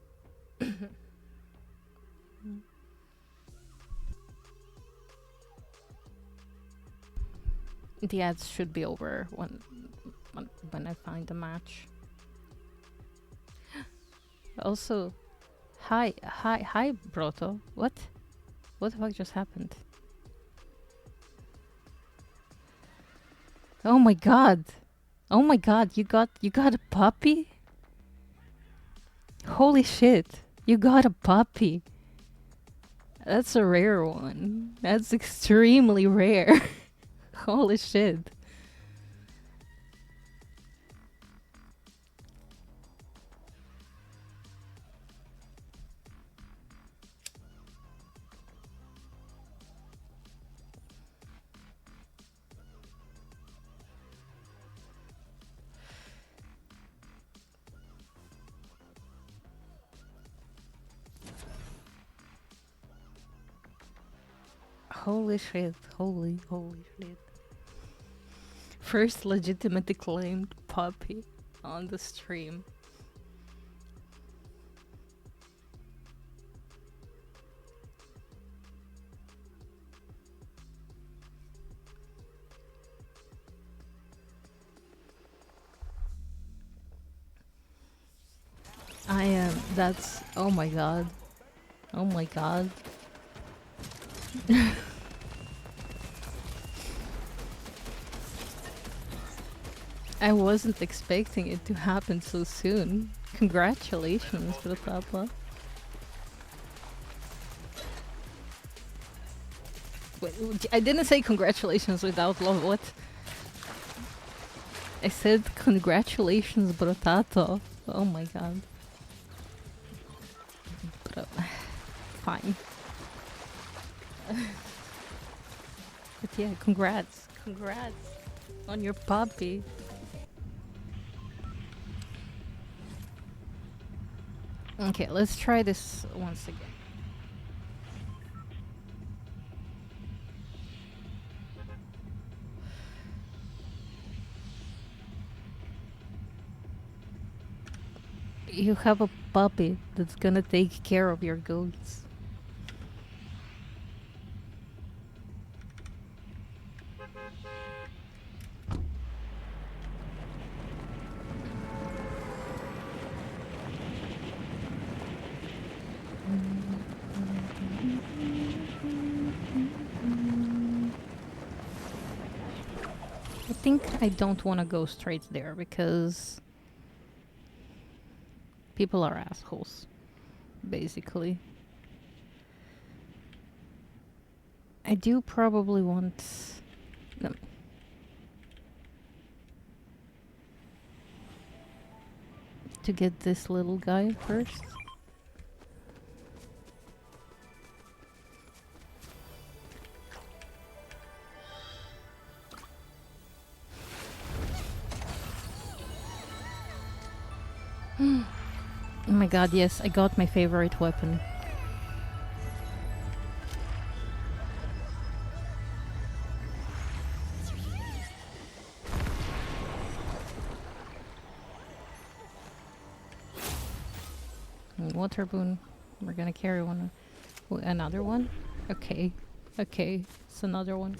The ads should be over when I find the match. Also, hi, Broto. What the fuck just happened? Oh my god! Oh my god! You got a puppy? Holy shit! You got a puppy. That's a rare one. That's extremely rare. Holy shit. Holy shit. Holy shit. First legitimately claimed puppy on the stream. I am. That's. Oh my god. Oh my god. I wasn't expecting it to happen so soon. Congratulations, Papa. Wait, I didn't say congratulations without love. What? I said congratulations, Brotato. Oh my god. Bro. Fine. But yeah, congrats. Congrats on your puppy. Okay, let's try this once again. You have a puppy that's gonna take care of your goats. I think I don't want to go straight there because people are assholes, basically. I do probably want them to get this little guy first. Oh my god, yes, I got my favorite weapon. Water boon. We're gonna carry one. Another one? Okay. Okay, it's another one.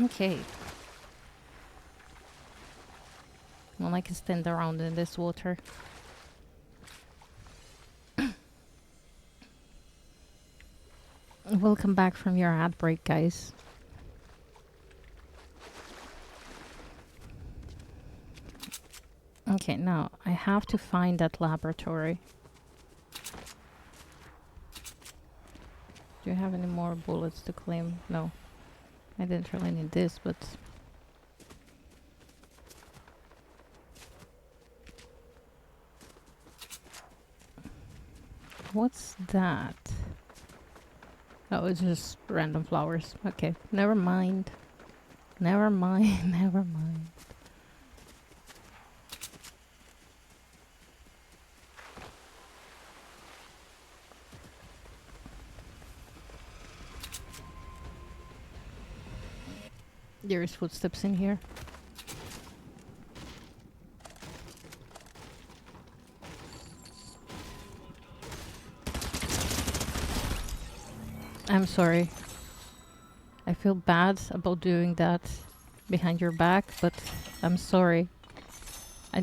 Okay. Well, I can stand around in this water. Welcome back from your ad break, guys. Okay, now I have to find that laboratory. Do you have any more bullets to claim? No. I didn't really need this, but... What's that? Oh, it's just random flowers. Okay, never mind. Never mind, never mind. There's footsteps in here. I'm sorry. I feel bad about doing that behind your back, but I'm sorry. I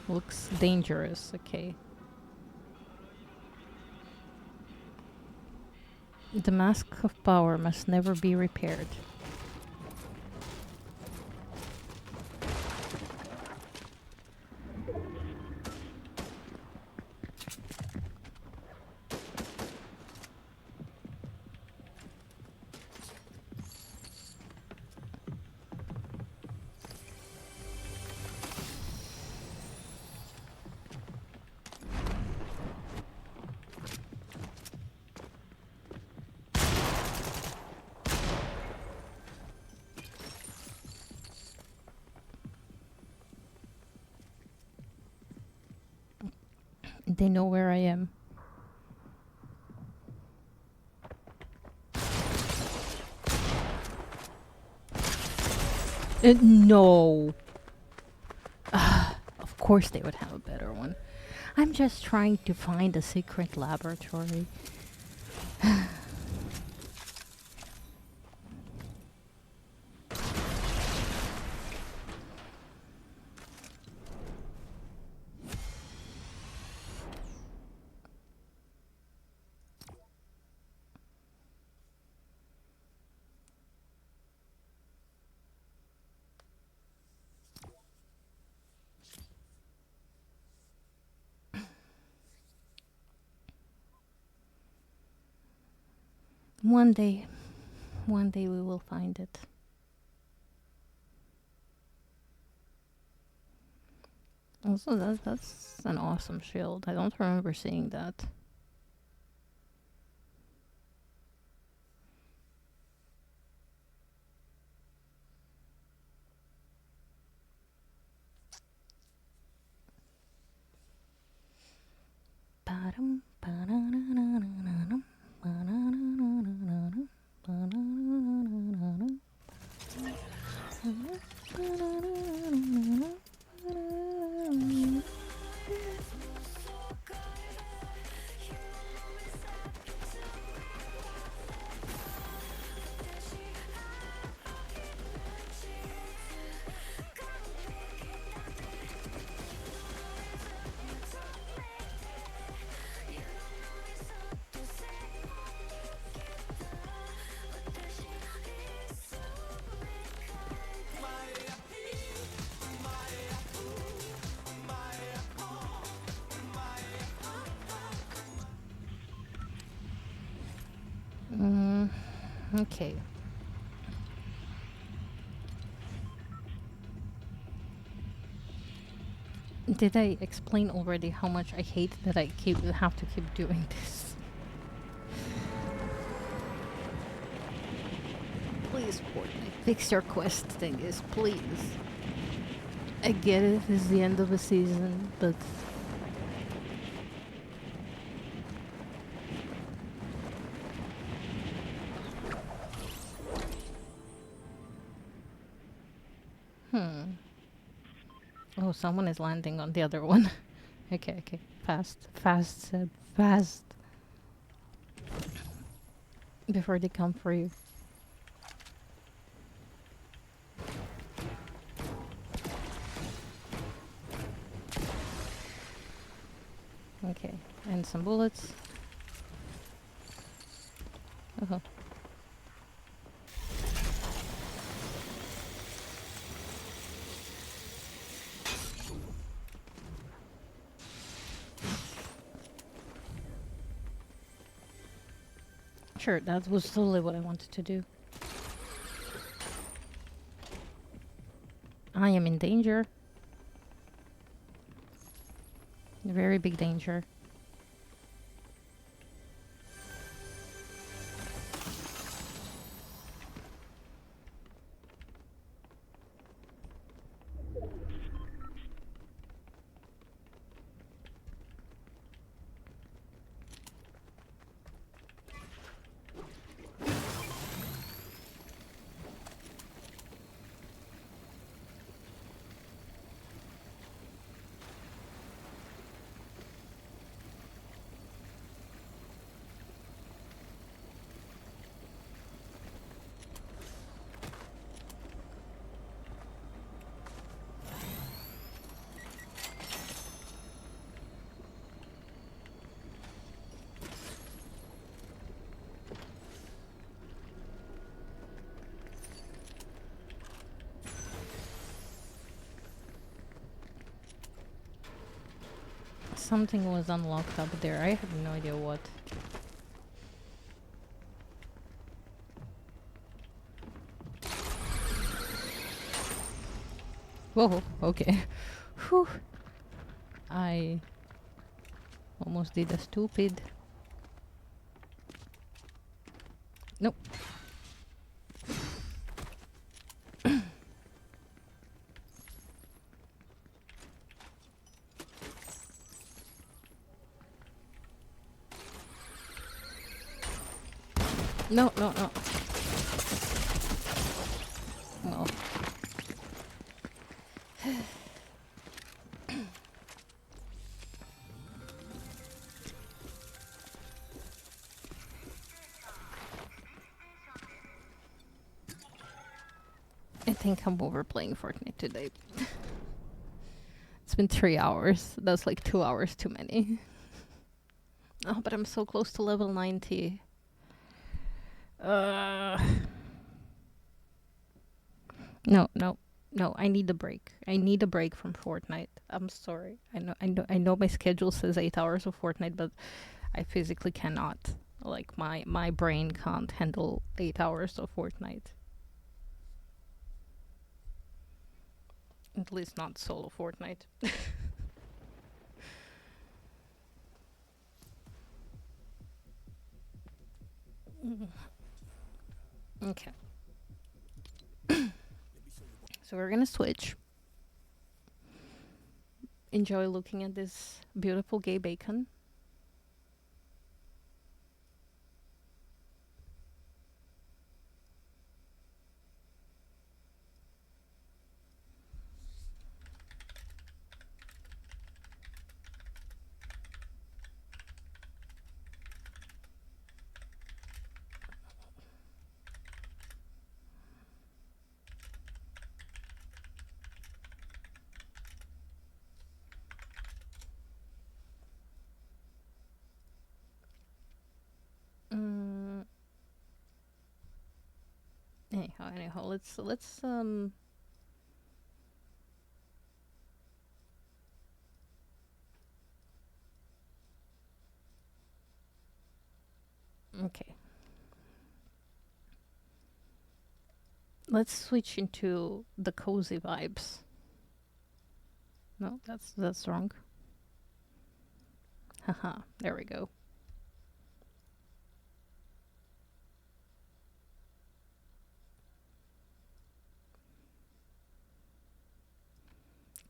looks dangerous, okay. The mask of power must never be repaired. They know where I am. No. Of course they would have a better one. I'm just trying to find a secret laboratory. One day we will find it. Also, that's an awesome shield. I don't remember seeing that. Ba-dum, ba-da-na-na-na-na-na, ba-da-na-na-na-na-na, ba-da-na-na-na-na-na, ba-da-na-na-na-na-na. Okay. Did I explain already how much I hate that I have to keep doing this? Please, Fortnite, fix your quest thingies, please. I get it, it's the end of the season, but oh, someone is landing on the other one. Okay. Fast, Seb, fast. Before they come for you. Okay, and some bullets. Uh-huh. Sure, that was totally what I wanted to do. I am in danger. Very big danger. something was unlocked up there. I have no idea what. Whoa, okay. Whew. I almost did a stupid. Nope. No, no, no. Well. I think I'm overplaying Fortnite today. It's been 3 hours. That's like 2 hours too many. Oh, but I'm so close to level 90. No, no, no. I need a break. I need a break from Fortnite. I'm sorry. I know my schedule says 8 hours of Fortnite, but I physically cannot. Like my brain can't handle 8 hours of Fortnite. At least not solo Fortnite. Okay. So we're gonna switch. Enjoy looking at this beautiful gay bacon. Anyhow, let's okay. Let's switch into the cozy vibes. No, that's wrong. Haha, there we go.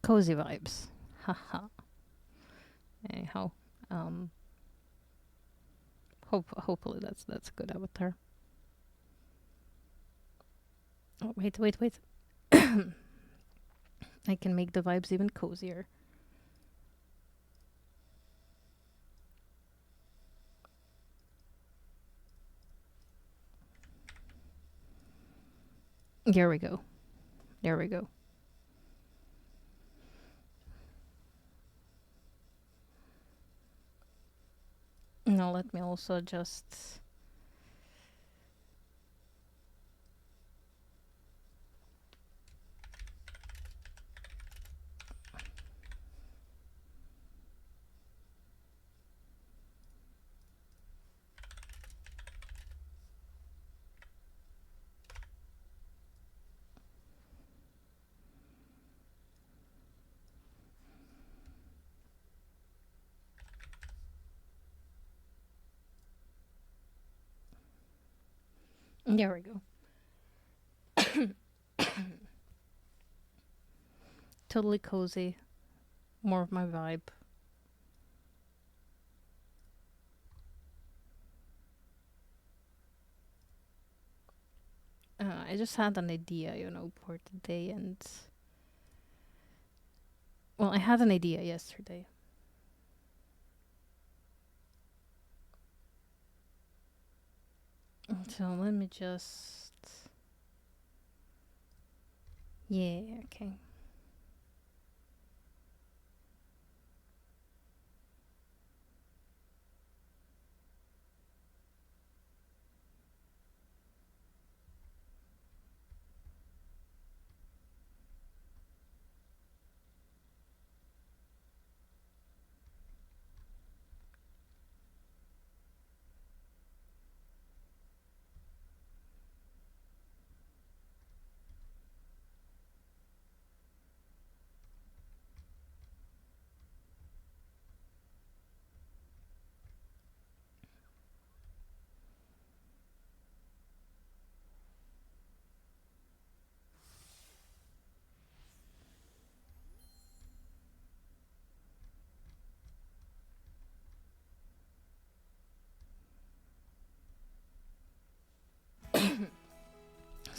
Cozy vibes. Haha. Anyhow, hopefully that's a good avatar. Oh, wait. I can make the vibes even cozier. There we go. There we go. Now let me also just there we go. Totally cozy. More of my vibe. I just had an idea, for today, and well, I had an idea yesterday. So let me just. Yeah, okay.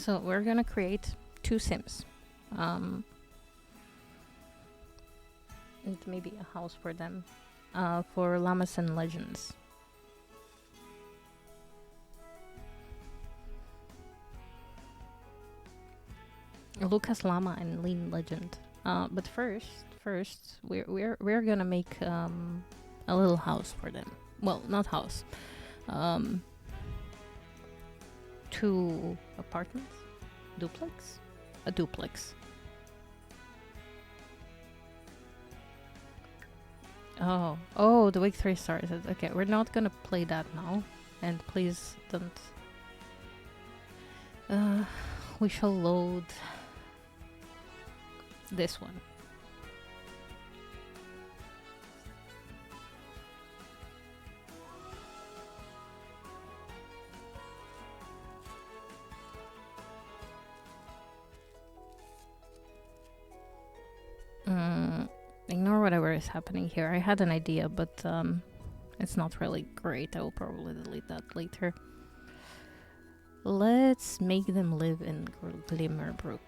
So we're gonna create 2 Sims. And maybe a house for them. For Llamas and Legends. Lucas Llama and Lean Legend. But first we're gonna make a little house for them. Well, not house. 2 apartments, duplex, a duplex. Oh, the week 3 started. Okay, we're not gonna play that now, and please don't. We shall load this one. Ignore whatever is happening here. I had an idea, but it's not really great. I will probably delete that later. Let's make them live in Glimmerbrook.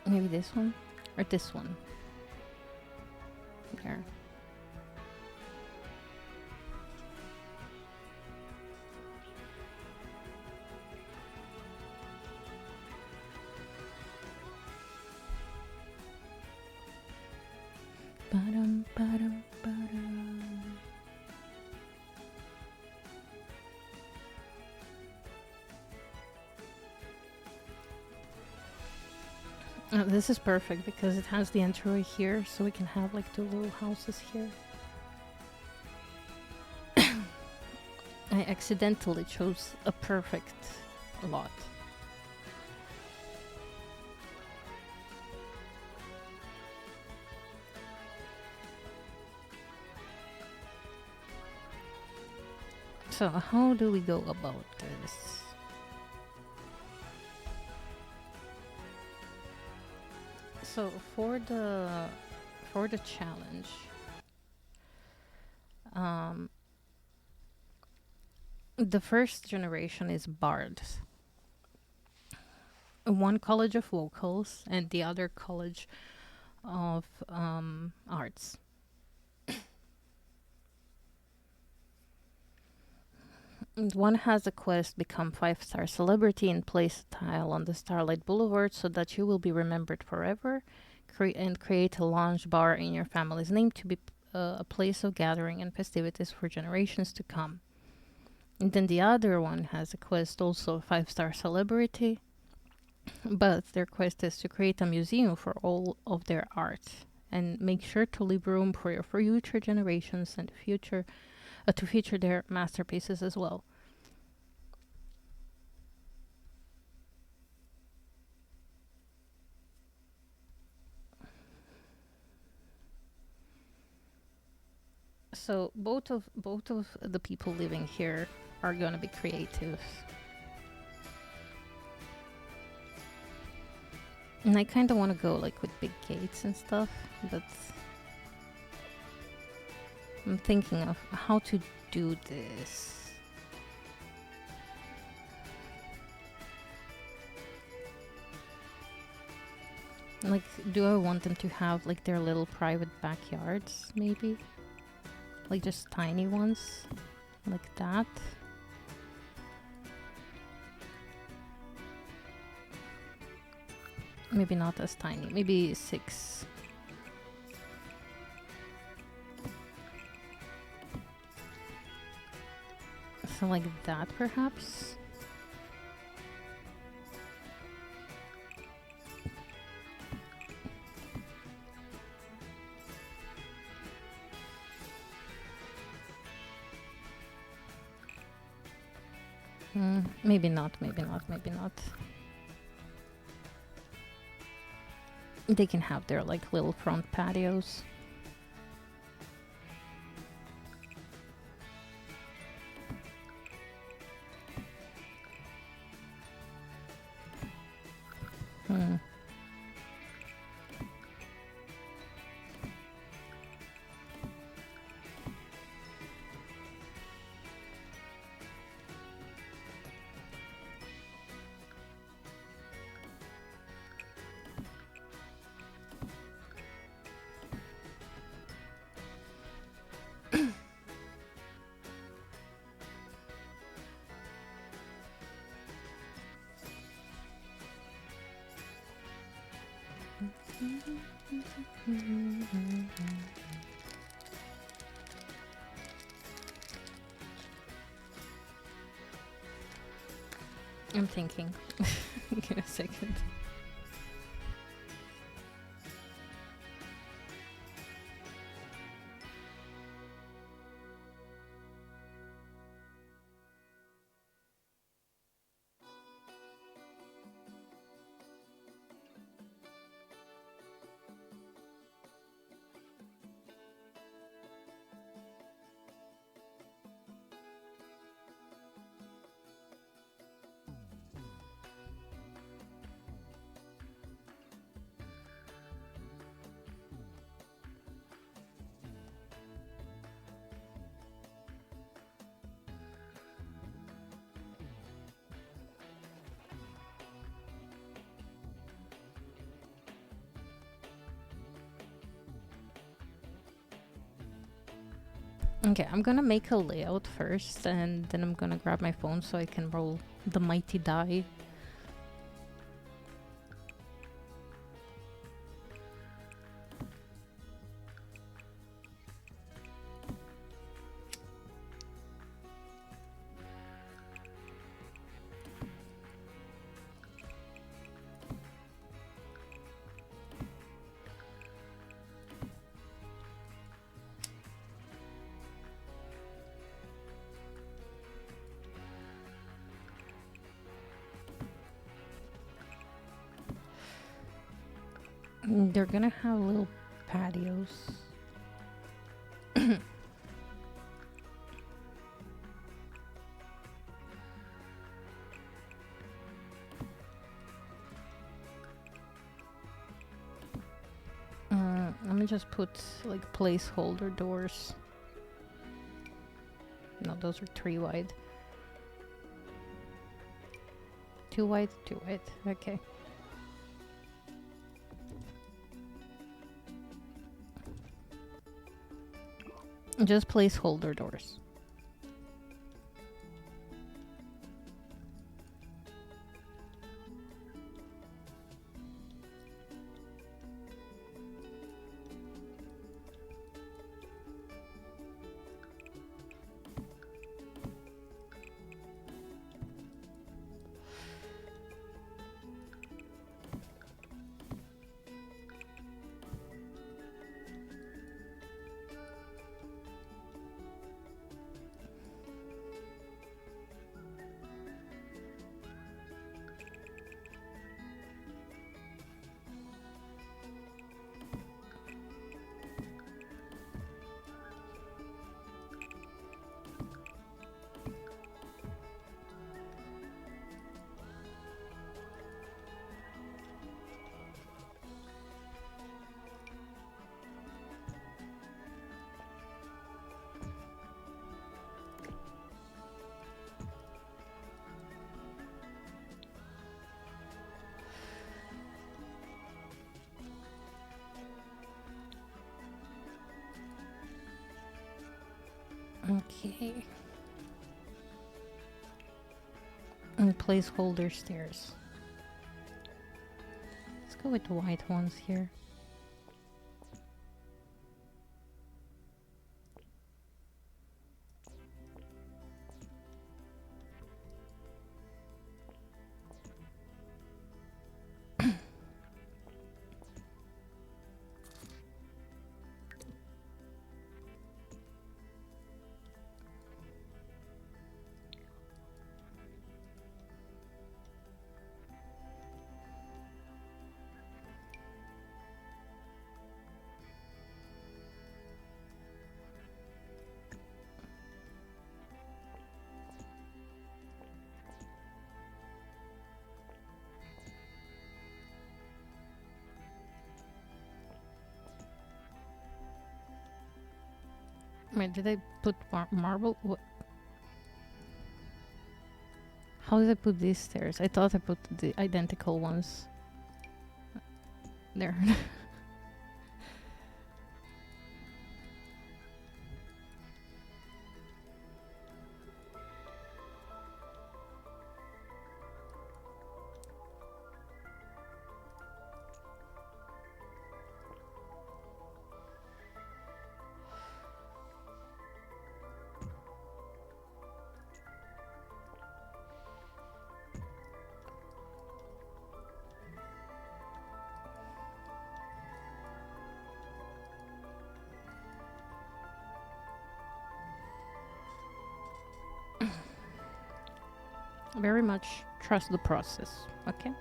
Maybe this one? Or this one? There. Ba-dum, ba-dum, ba-dum. This is perfect because it has the entryway here, so we can have like 2 little houses here. I accidentally chose a perfect lot. So how do we go about this? So for the challenge, the first generation is bards. One college of vocals and the other college of arts. And one has a quest: become 5-star celebrity and place a tile on the Starlight Boulevard so that you will be remembered forever. And create a lounge bar in your family's name to be a place of gathering and festivities for generations to come. And then the other one has a quest, also 5-star celebrity, but their quest is to create a museum for all of their art and make sure to leave room for your future generations and to feature their masterpieces as well. So both of the people living here are gonna be creative. And I kind of want to go like with big gates and stuff, but I'm thinking of how to do this. Like, do I want them to have like their little private backyards, maybe? Like just tiny ones, like that. Maybe not as tiny, maybe 6. So like that, perhaps? Maybe not, maybe not, maybe not. They can have their like little front patios. I'm thinking. Give a second. Okay, I'm gonna make a layout first, and then I'm gonna grab my phone so I can roll the mighty die. They're gonna have little patios. Let me just put like placeholder doors. No, those are 3 wide. 2 wide, 2 wide. Okay. Just placeholder doors. Okay. And placeholder stairs. Let's go with the white ones here. Wait, did I put marble? What? How did I put these stairs? I thought I put the identical ones. There. Very much trust the process, okay?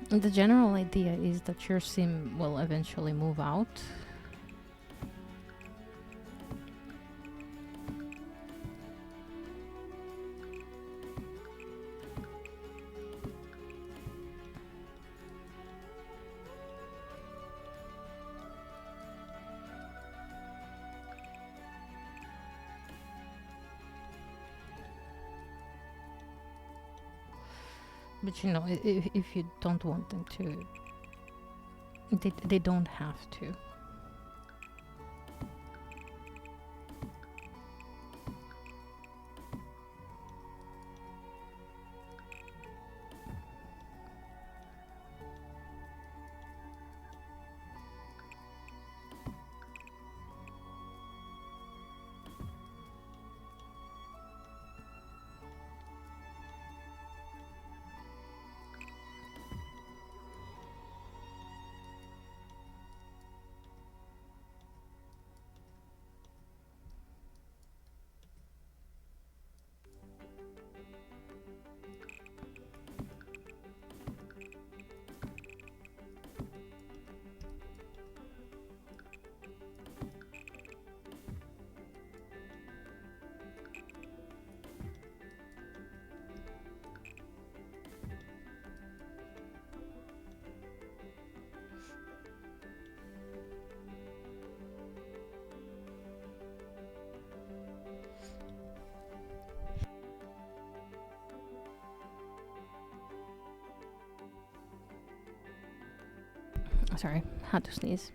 The general idea is that your sim will eventually move out. But you know, if you don't want them to, they don't have to. Sorry, had to sneeze.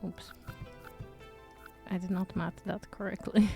Oops. I did not math that correctly.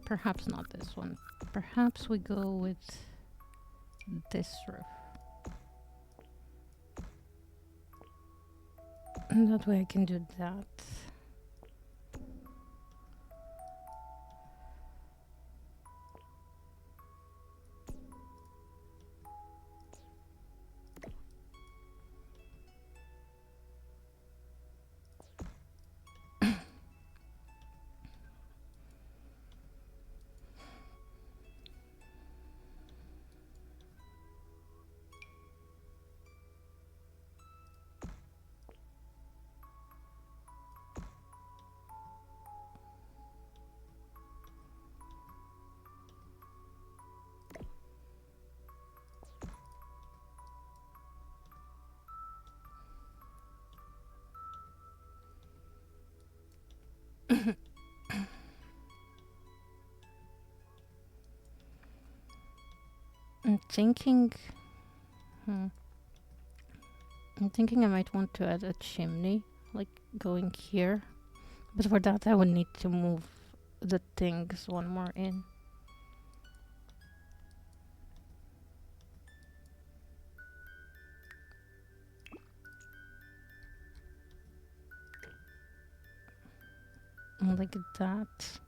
Perhaps not this one. Perhaps we go with this roof. And that way I can do that. I'm thinking. I'm thinking I might want to add a chimney, like going here. But for that, I would need to move the things one more in. Like that.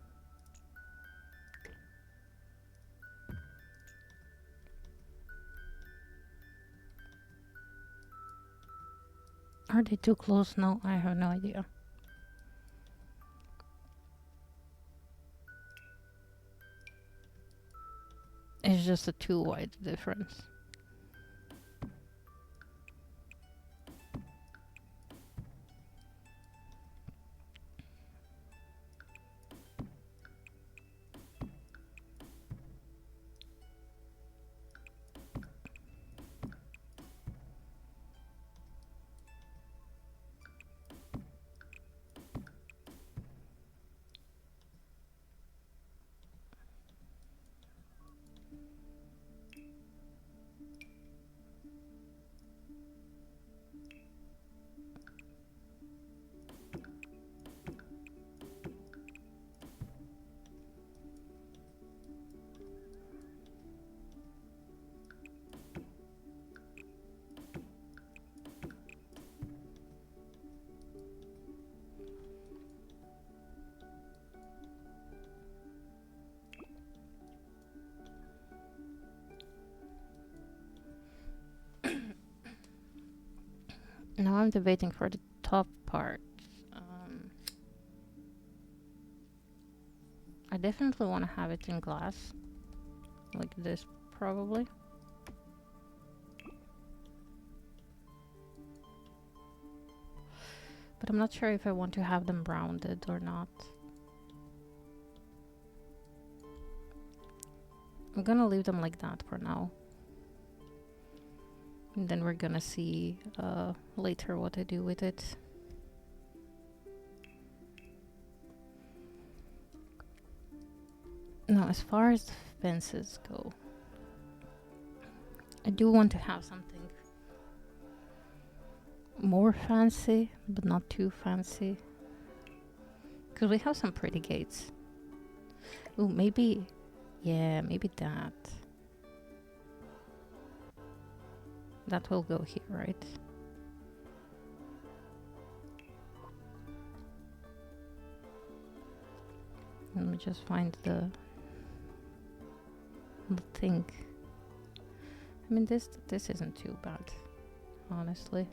Are they too close? No, I have no idea. It's just a 2 wide difference. Now I'm debating for the top part. I definitely want to have it in glass. Like this, probably. But I'm not sure if I want to have them rounded or not. I'm gonna leave them like that for now. And then we're gonna see later what I do with it. Now, as far as the fences go, I do want to have something more fancy, but not too fancy. Because we have some pretty gates. Ooh, maybe... Yeah, maybe that. That will go here, right? Let me just find the thing. I mean, this isn't too bad, honestly.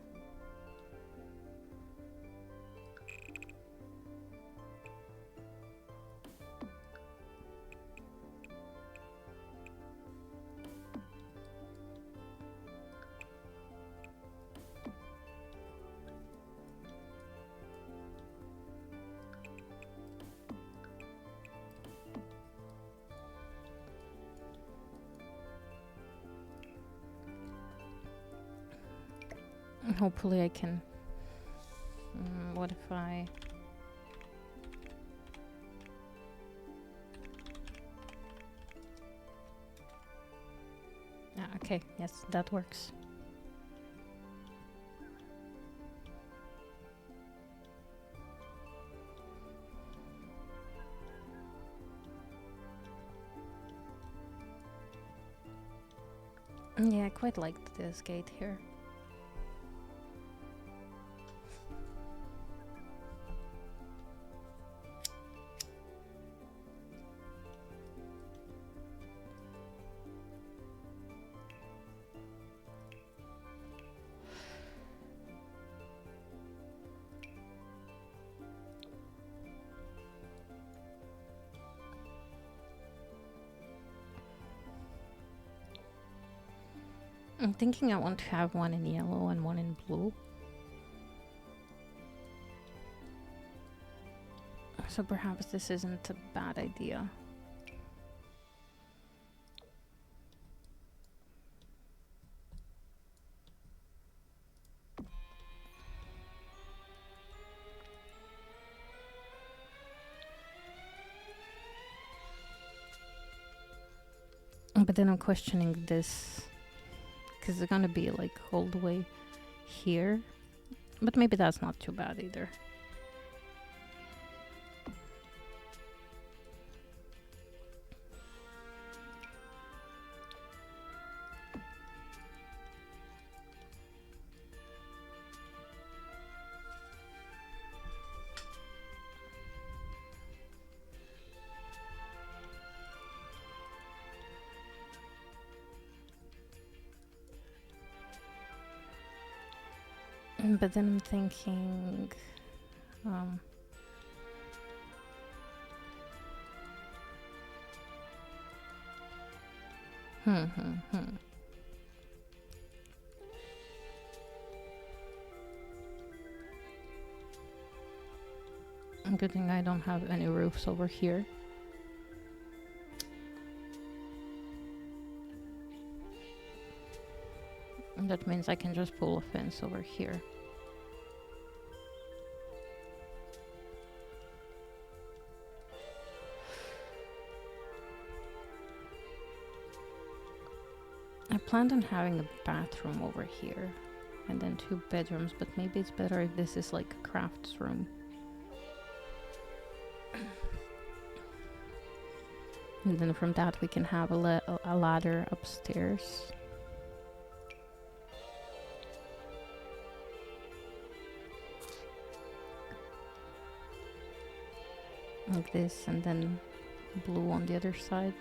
Hopefully I can... what if I... okay, yes, that works. Yeah, I quite liked this gate here. I'm thinking I want to have one in yellow and one in blue. So perhaps this isn't a bad idea. But then I'm questioning this, because it's gonna be like all the way here. But maybe that's not too bad either. But then I'm thinking, um, hmm, hmm, hmm. Good thing I don't have any roofs over here. And that means I can just pull a fence over here. I planned on having a bathroom over here and then 2 bedrooms, but maybe it's better if this is like a crafts room. And then from that we can have a ladder upstairs. Like this, and then blue on the other side.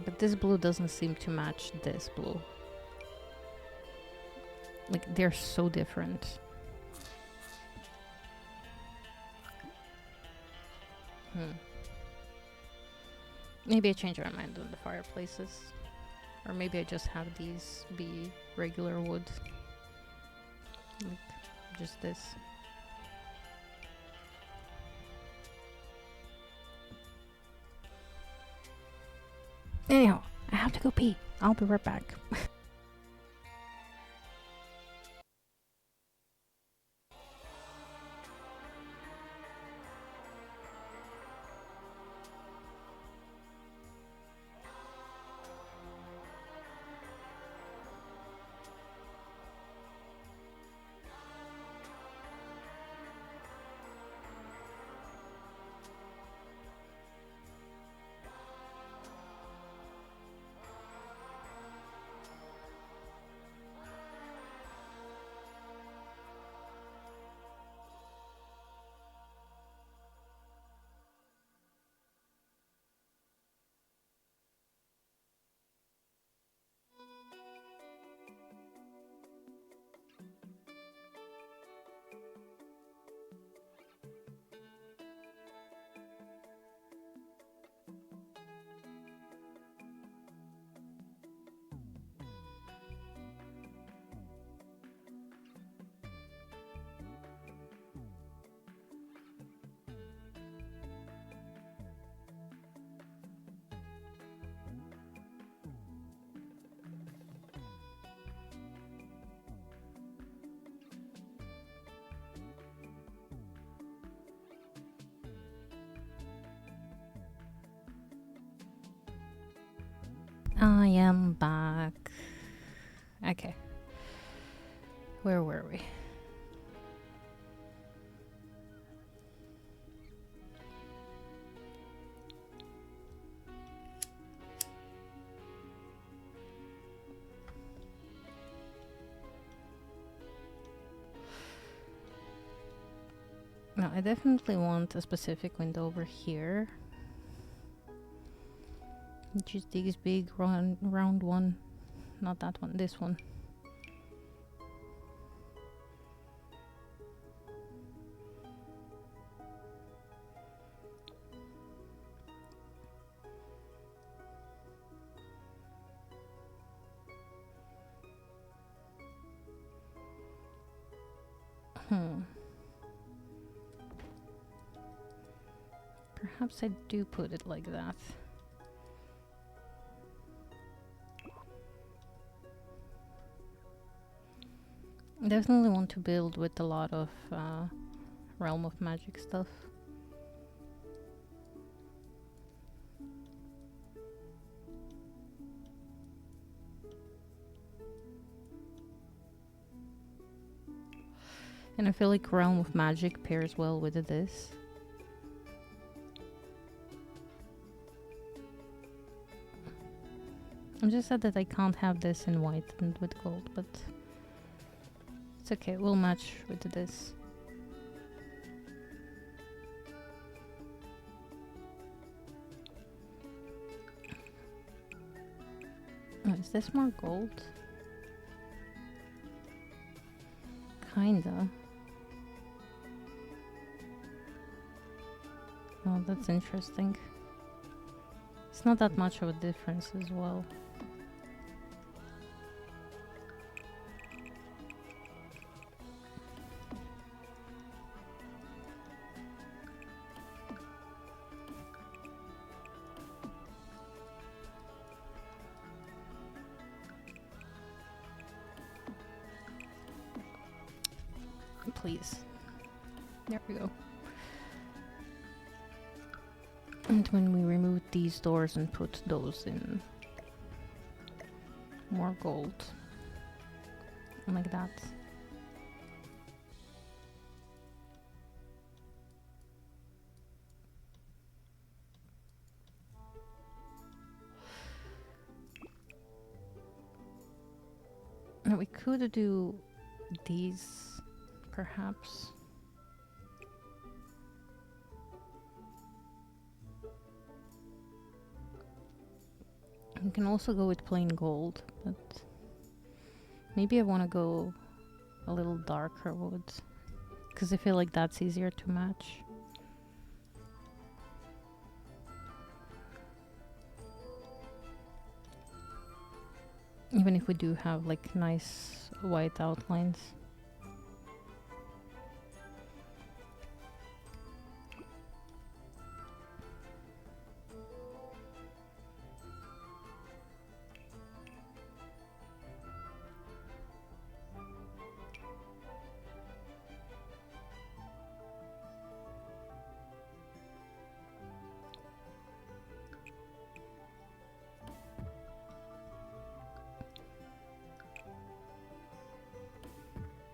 But this blue doesn't seem to match this blue. Like, they're so different. Maybe I change my mind on the fireplaces. Or maybe I just have these be regular wood. Like, just this. Anyhow, I have to go pee. I'll be right back. I am back. Okay. Where were we? No, I definitely want a specific window over here. Which is this big round one. Not that one, this one. Perhaps I do put it like that. Definitely want to build with a lot of Realm of Magic stuff. And I feel like Realm of Magic pairs well with this. I'm just sad that I can't have this in white and with gold, but it's okay, we'll match with this. Oh, is this more gold? Kinda. Oh, that's interesting. It's not that much of a difference as well. Please. There we go. And when we remove these doors and put those in, more gold. Like that. Now we could do these, perhaps. We can also go with plain gold, but maybe I want to go a little darker wood, because I feel like that's easier to match. Even if we do have like nice white outlines.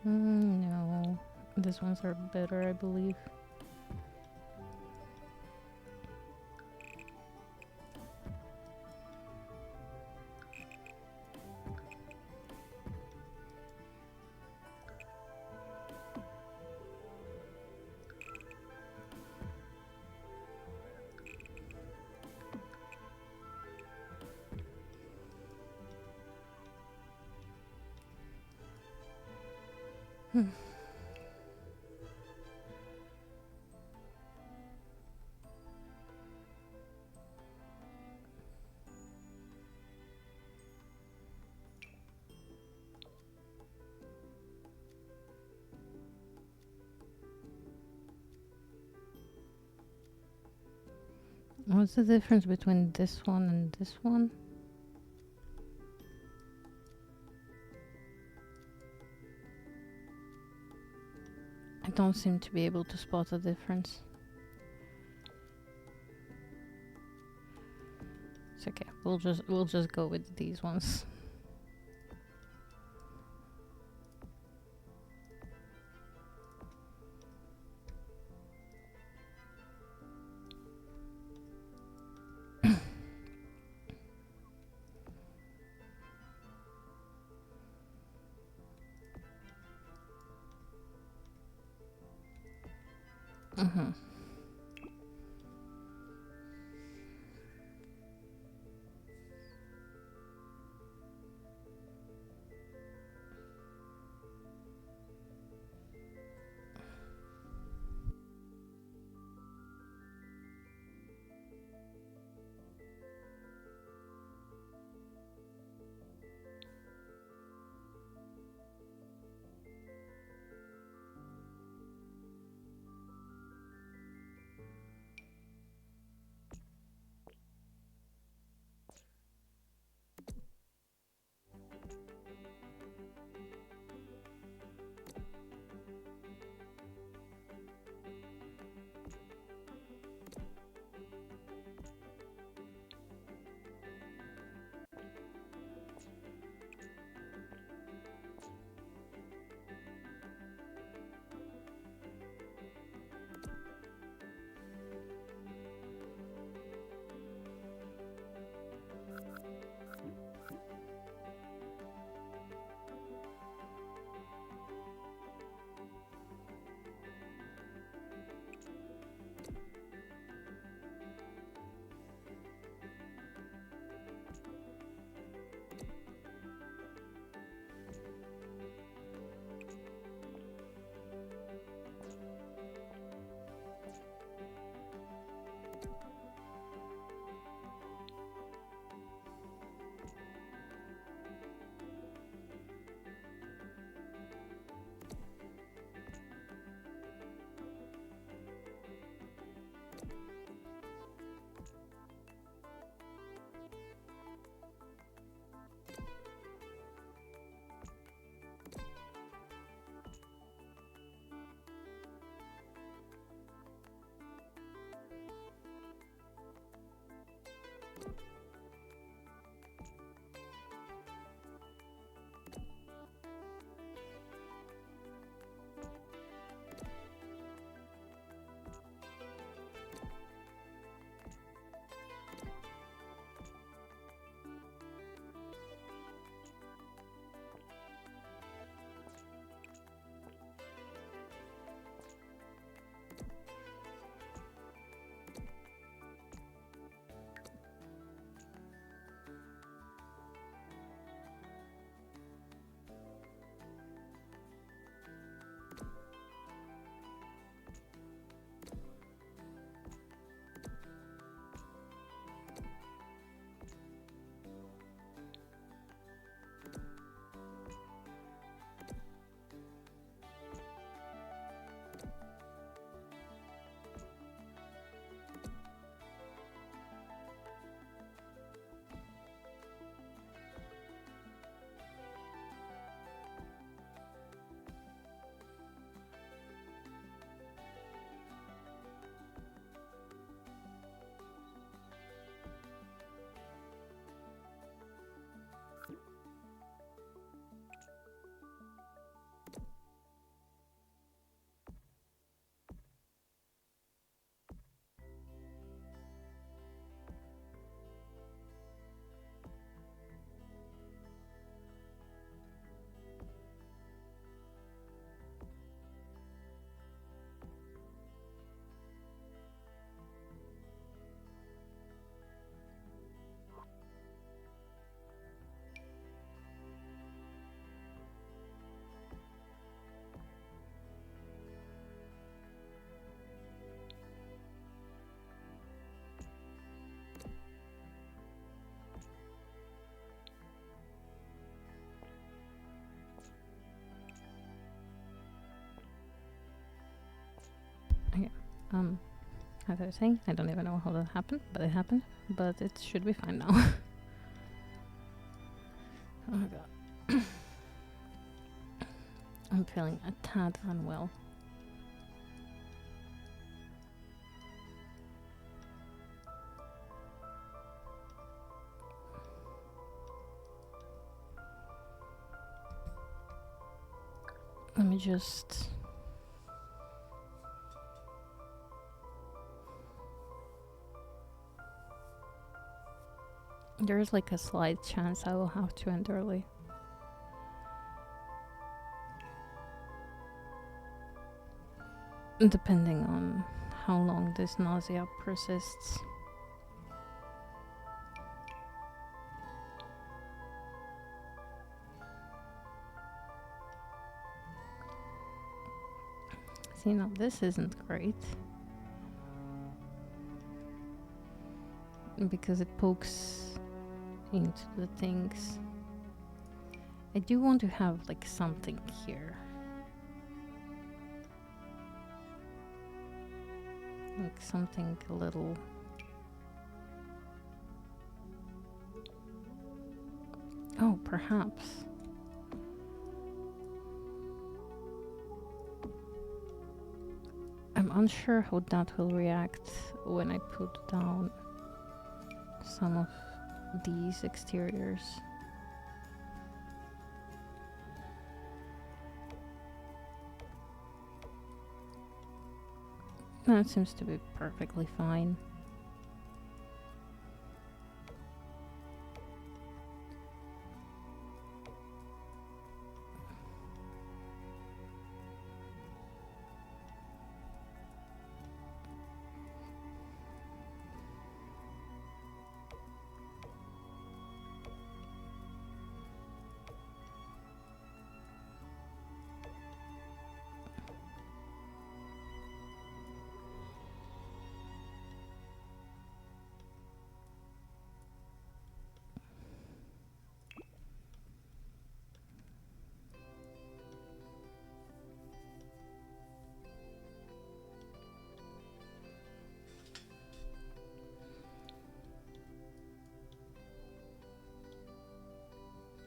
No, these ones are better, I believe. What's the difference between this one and this one? I don't seem to be able to spot a difference. It's okay. We'll just go with these ones. Mm-hmm. Okay. As I was saying, I don't even know how that happened, but it happened. But it should be fine now. Oh my god. I'm feeling a tad unwell. Let me just... There's like a slight chance I will have to end early. depending on how long this nausea persists. See, now this isn't great because it pokes into the things. I do want to have like something here. Like something a little... Oh, perhaps. I'm unsure how that will react when I put down some of these exteriors. No, it seems to be perfectly fine.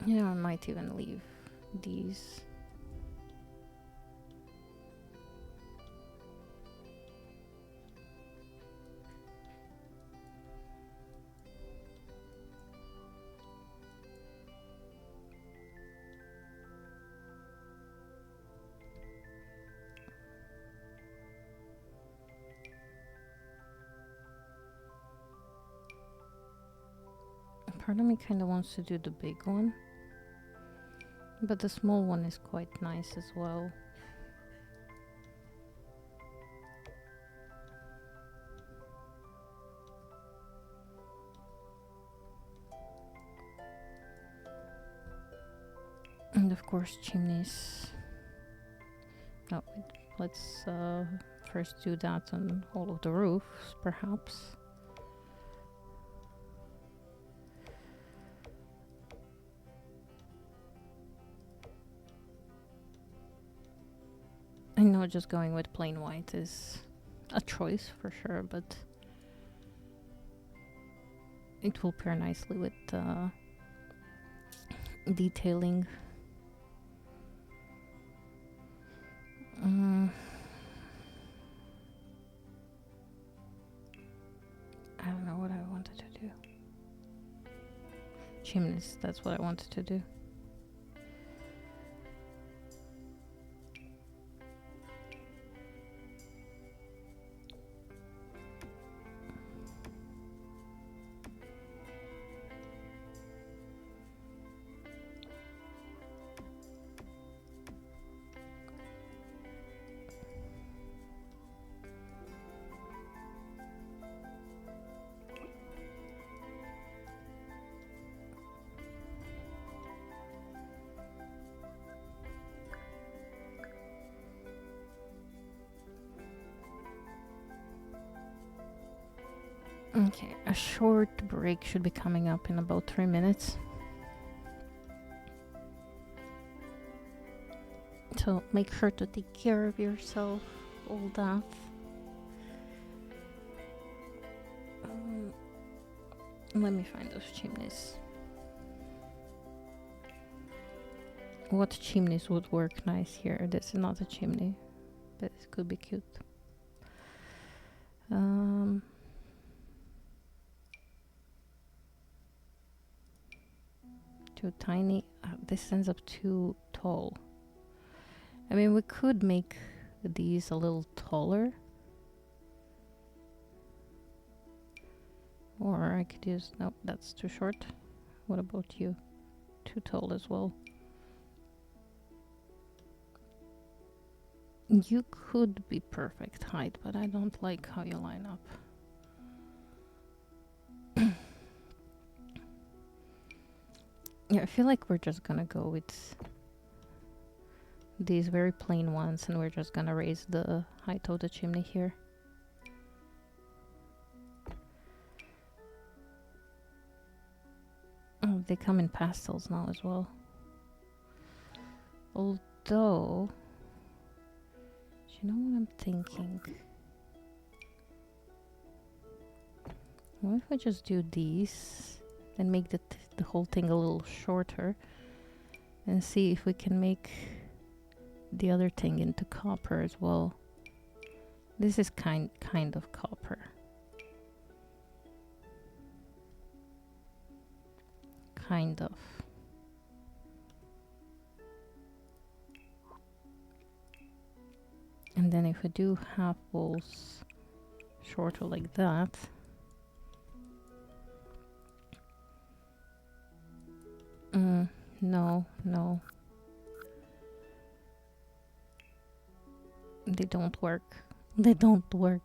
Yeah, I might even leave these. Part of me kind of wants to do the big one, but the small one is quite nice as well. And of course chimneys. Oh, let's first do that on all of the roofs, perhaps. I know just going with plain white is a choice for sure, but it will pair nicely with detailing. I don't know what I wanted to do. Chimneys, that's what I wanted to do. Okay, a short break should be coming up in about 3 minutes. So make sure to take care of yourself, all that. Let me find those chimneys. What chimneys would work nice here? This is not a chimney, but it could be cute. Too tiny. This ends up too tall. I mean, we could make these a little taller. Or I could use... No, that's too short. What about you? Too tall as well. You could be perfect height, but I don't like how you line up. Yeah, I feel like we're just gonna go with these very plain ones and we're just gonna raise the height of the chimney here. Oh, they come in pastels now as well. Although, do you know what I'm thinking? What if I just do these and make the whole thing a little shorter and see if we can make the other thing into copper as well. This is kind of copper. Kind of. And then if we do half balls shorter like that, no, no. They don't work. They don't work.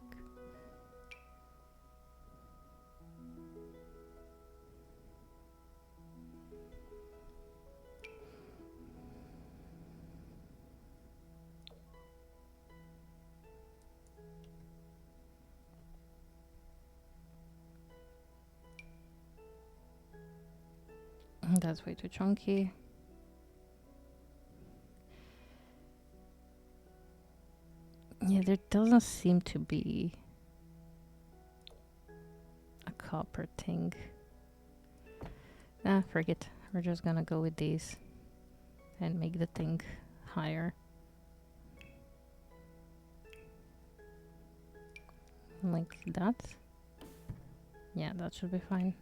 That's way too chunky. Yeah, there doesn't seem to be a copper thing. Ah, forget. We're just gonna go with these and make the thing higher. Like that. Yeah, that should be fine.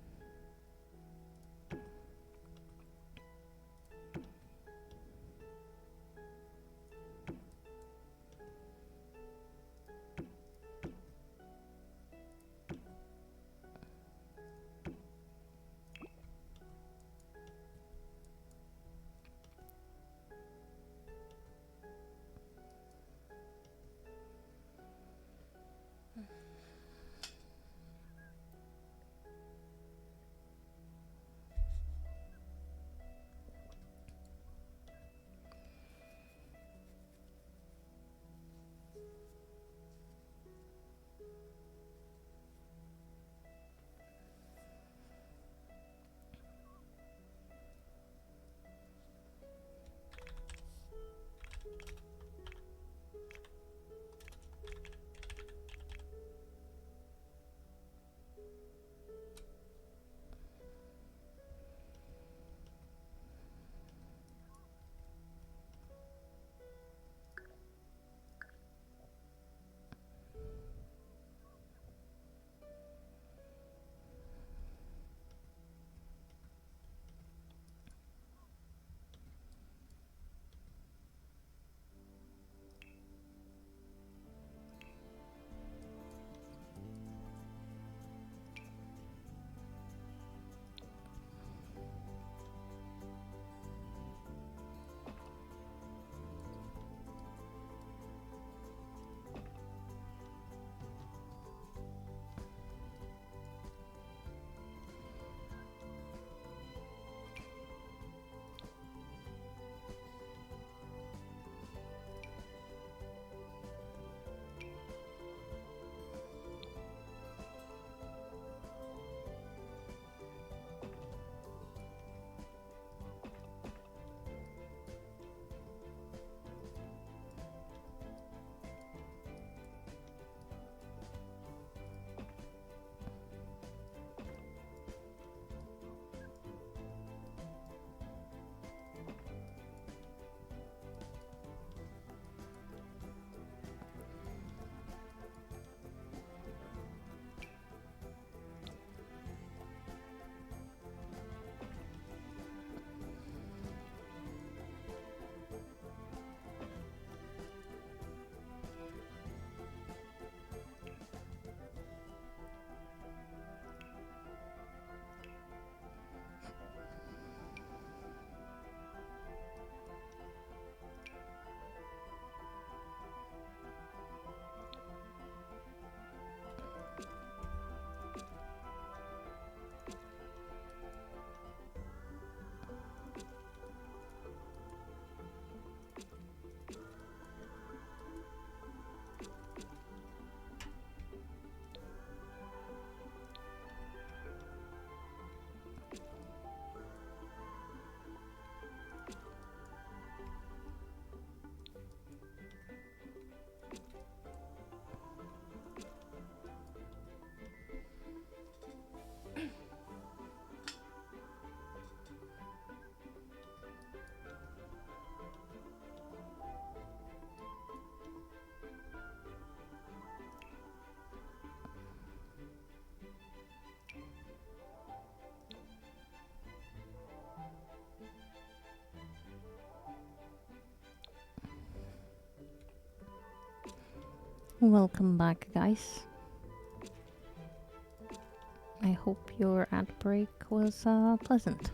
Welcome back, guys. I hope your ad break was pleasant.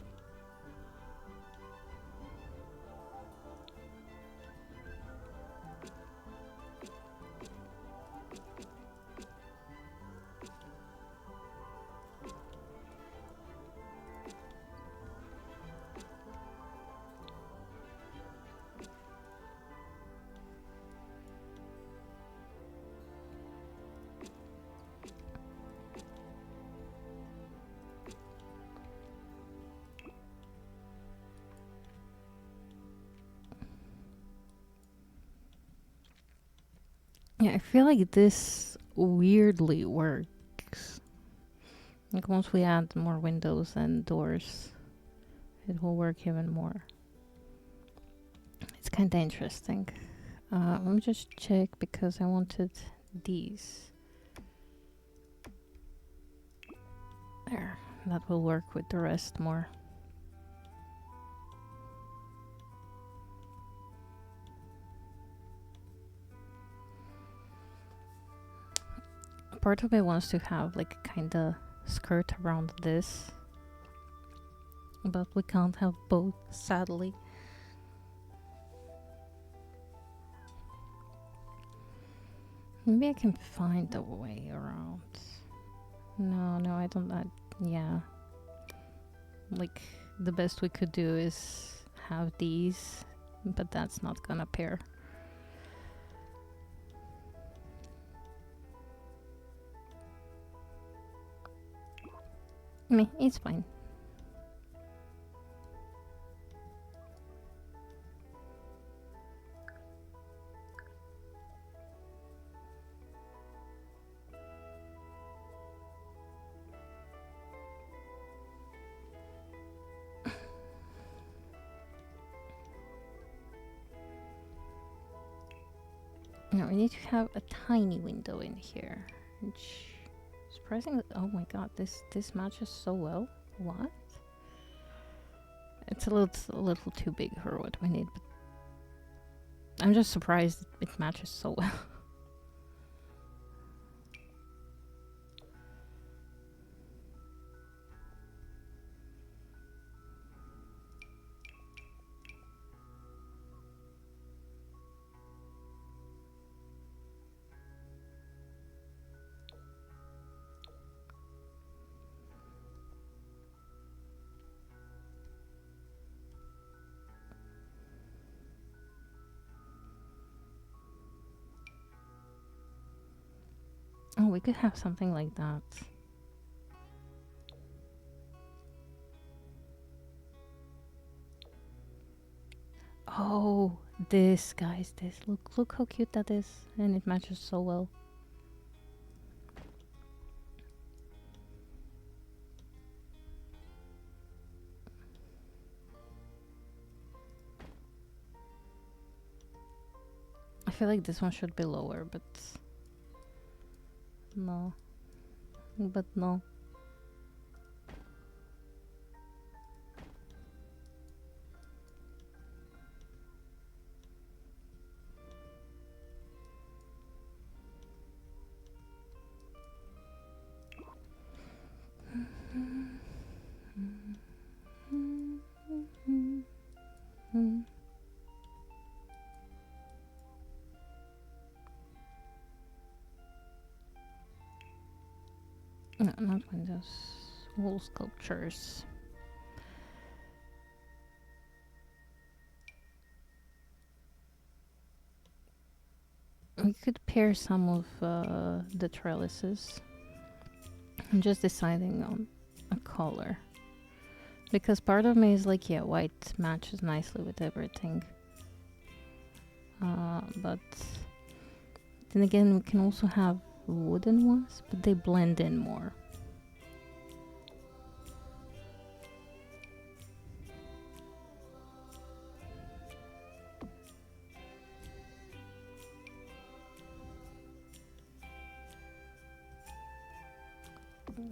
Yeah, I feel like this weirdly works. Like once we add more windows and doors, it will work even more. It's kind of interesting. Let me just check because I wanted these. There, that will work with the rest more. Part of it wants to have like a kind of skirt around this, but we can't have both, sadly. Maybe I can find a way around. No, I don't. Yeah. Like, the best we could do is have these, but that's not gonna pair. Me, it's fine. Now we need to have a tiny window in here, which surprisingly, oh my god, this matches so well. What? It's a little too big for what we need, but I'm just surprised it matches so well. Oh, we could have something like that. Oh, this, guys, this. Look how cute that is. And it matches so well. I feel like this one should be lower, but no. But no. No, not windows. Wall sculptures. We could pair some of the trellises. I'm just deciding on a color. Because part of me is like, yeah, white matches nicely with everything. But then again, we can also have wooden ones, but they blend in more.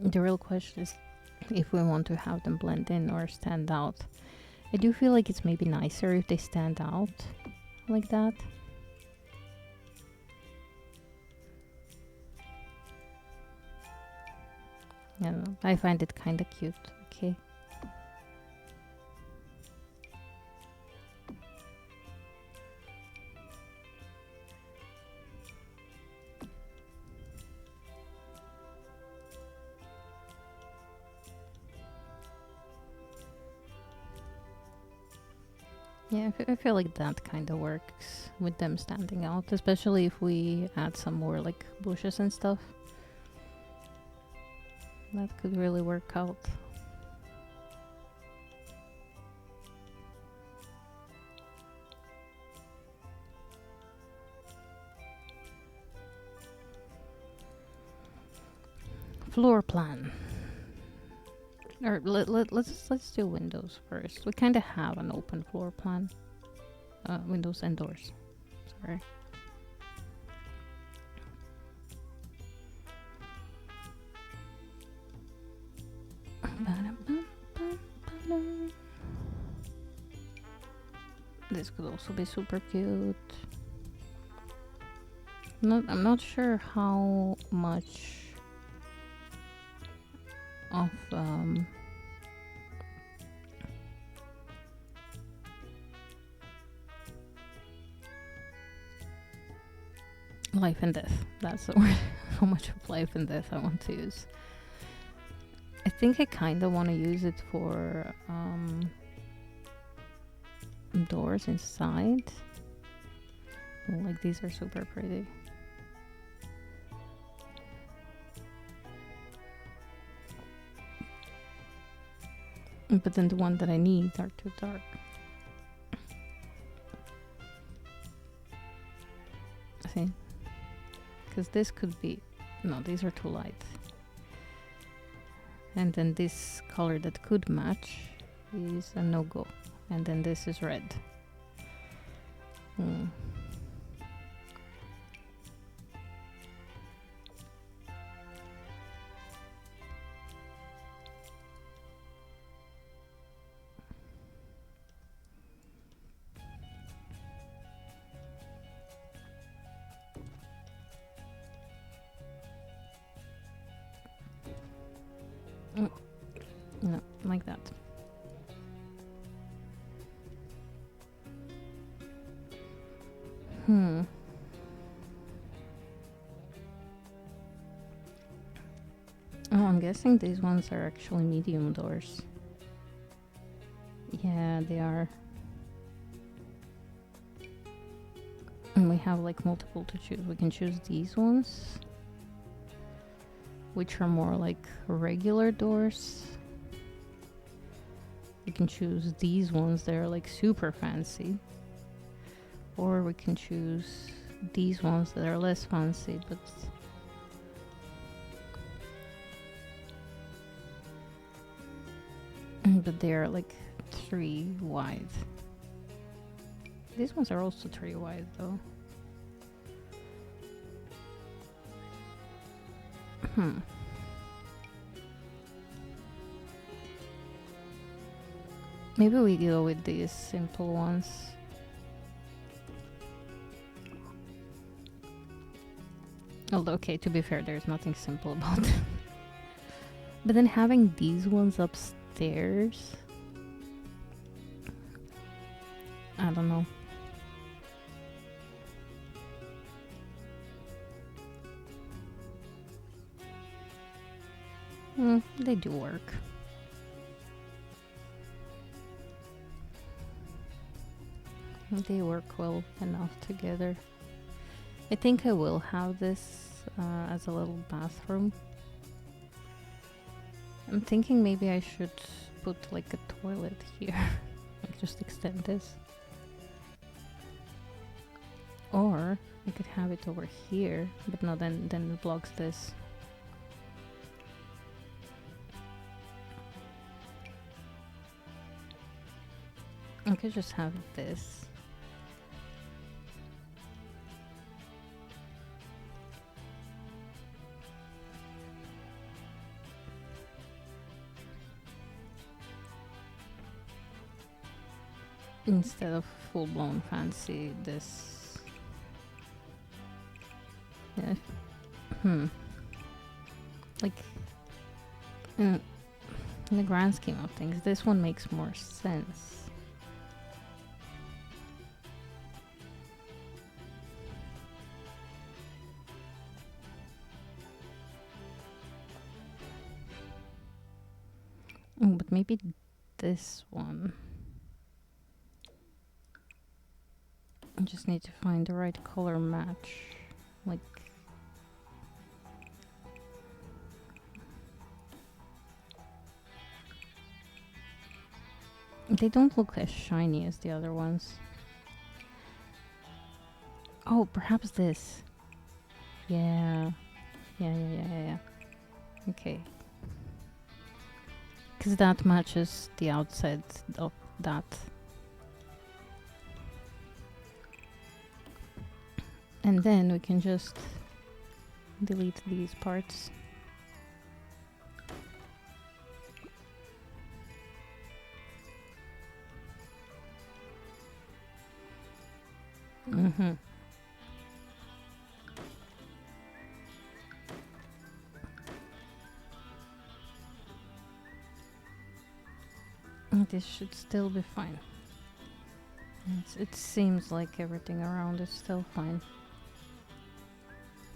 The real question is if we want to have them blend in or stand out. I do feel like it's maybe nicer if they stand out like that. Yeah, I find it kind of cute. Okay. Yeah, I feel like that kind of works with them standing out, especially if we add some more like bushes and stuff. That could really work out. Floor plan. Or let's do windows first. We kind of have an open floor plan. Windows and doors. Sorry. This could also be super cute. I'm not sure how much of life and death. That's the word. How much of life and death I want to use. I think I kind of want to use it for doors inside. Like these are super pretty. But then the one that I need are too dark. See? Because this could be... No, these are too light. And then this color that could match is a no-go. And then this is red. Hmm. No, like that. Oh, I'm guessing these ones are actually medium doors. Yeah, they are. And we have like multiple to choose. We can choose these ones, which are more like regular doors. We can choose these ones that are like super fancy. Or we can choose these ones that are less fancy, but they are like 3 wide. These ones are also 3 wide though. Maybe we go with these simple ones. Although, okay, to be fair, there's nothing simple about them. But then having these ones upstairs... I don't know. They do work. They work well enough together. I think I will have this as a little bathroom. I'm thinking maybe I should put like a toilet here. Like just extend this. Or I could have it over here, but no, then it blocks this. I could just have this. Instead of full-blown fancy, this... Yeah. Like... in the grand scheme of things, this one makes more sense. Oh, but maybe this one. I just need to find the right color match. Like, they don't look as shiny as the other ones. Oh, perhaps this. Yeah. Yeah. Okay. Because that matches the outside of that. And then we can just delete these parts. Mm-hmm. This should still be fine. It seems like everything around is still fine.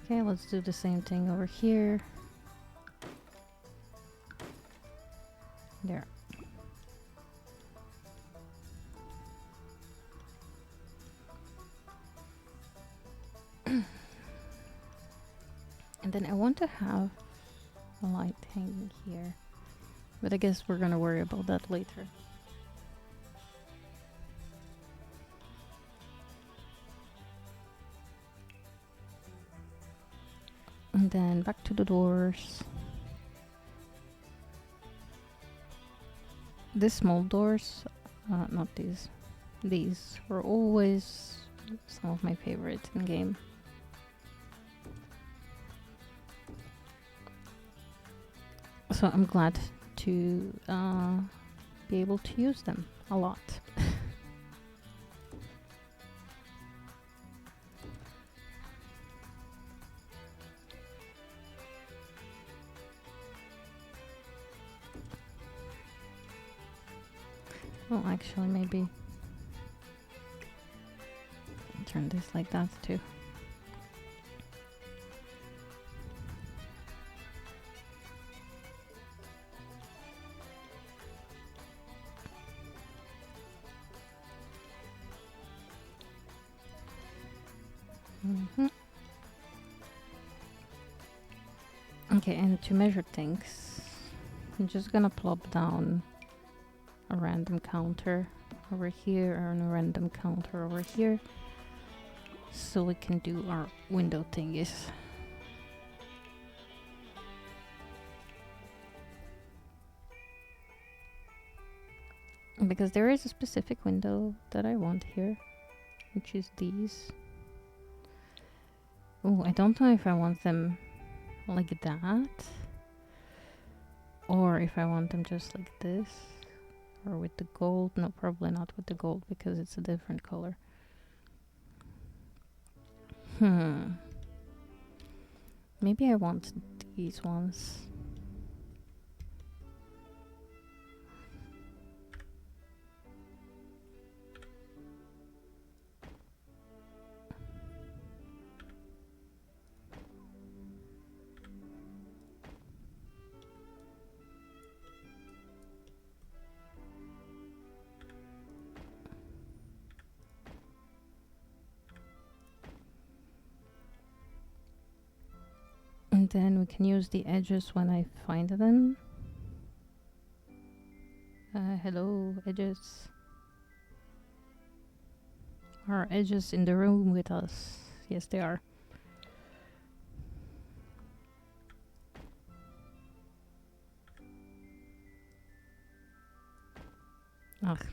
Okay, let's do the same thing over here. There. And then I want to have a light hanging here. But I guess we're gonna worry about that later. And then back to the doors. These small doors, not these. These were always some of my favorites in game. So I'm glad to be able to use them a lot. Well, actually, maybe turn this like that too. Okay, and to measure things, I'm just gonna plop down a random counter over here and a random counter over here so we can do our window thingies. Because there is a specific window that I want here, which is these. Oh, I don't know if I want them like that or if I want them just like this. Or with the gold. No, probably not with the gold because it's a different color. Maybe I want these ones. And then we can use the edges when I find them. Hello, edges. Are edges in the room with us? Yes, they are. Ugh.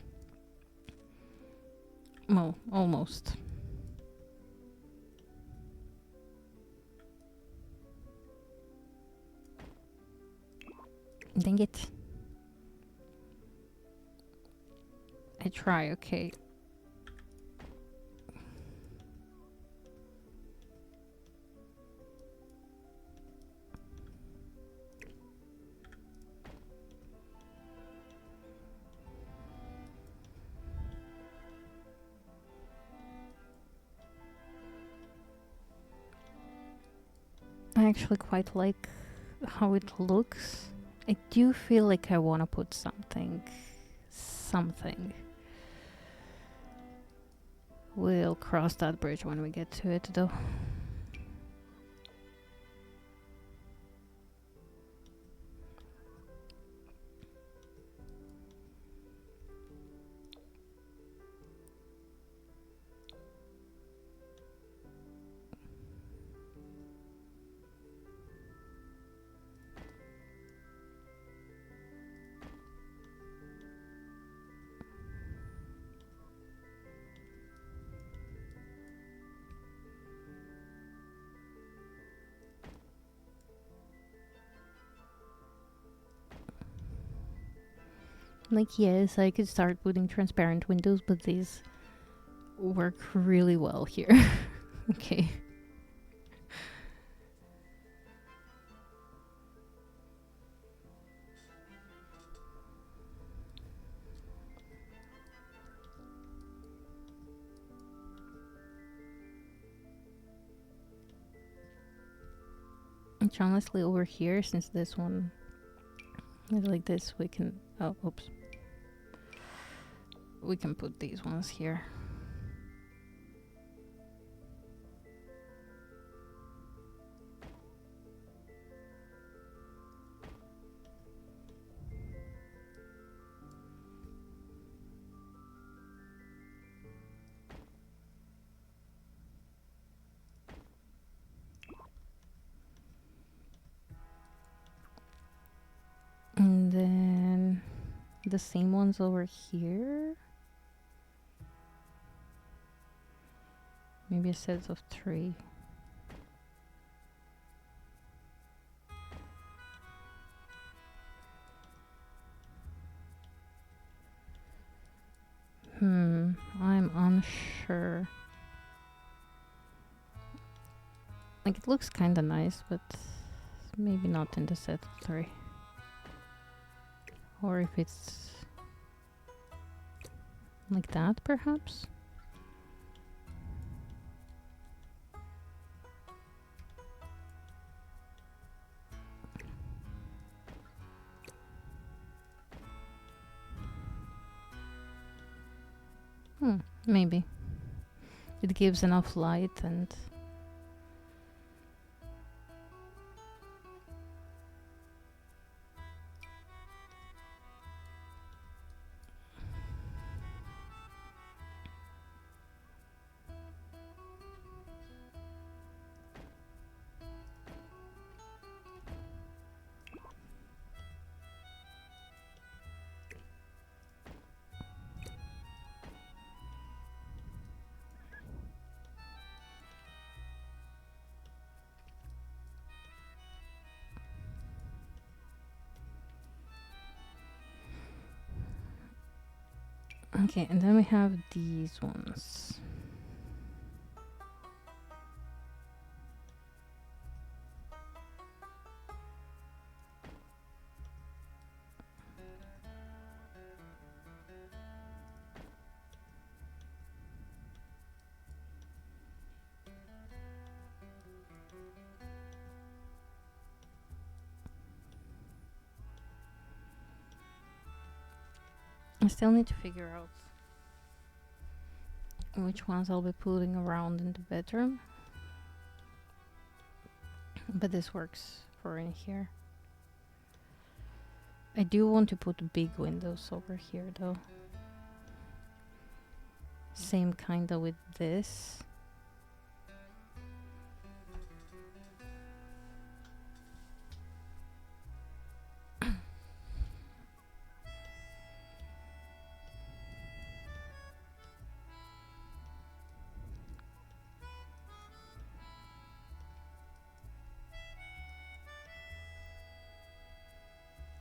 Well, almost. Dang it. I try, okay. I actually quite like how it looks. I do feel like I want to put something. We'll cross that bridge when we get to it, though. Like, yes, I could start putting transparent windows, but these work really well here. Okay. And honestly, over here, since this one is like this, we can... Oh, oops. We can put these ones here. And then the same ones over here. Maybe a set of 3. I'm unsure. Like, it looks kind of nice, but maybe not in the set of 3. Or if it's like that, perhaps? Maybe. It gives enough light and... Okay, and then we have these ones. I still need to figure out which ones I'll be putting around in the bedroom. But this works for in here. I do want to put big windows over here though. Same kinda with this.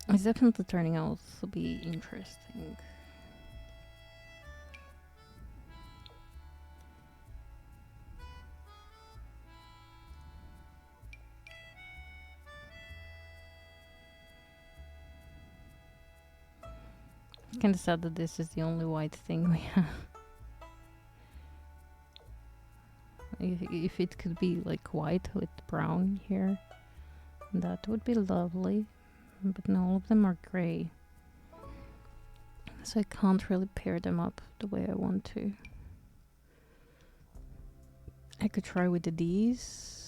It's definitely turning out to be interesting. Kinda sad that this is the only white thing we have. If it could be like white with brown here, that would be lovely. But no, all of them are gray. So I can't really pair them up the way I want to. I could try with these.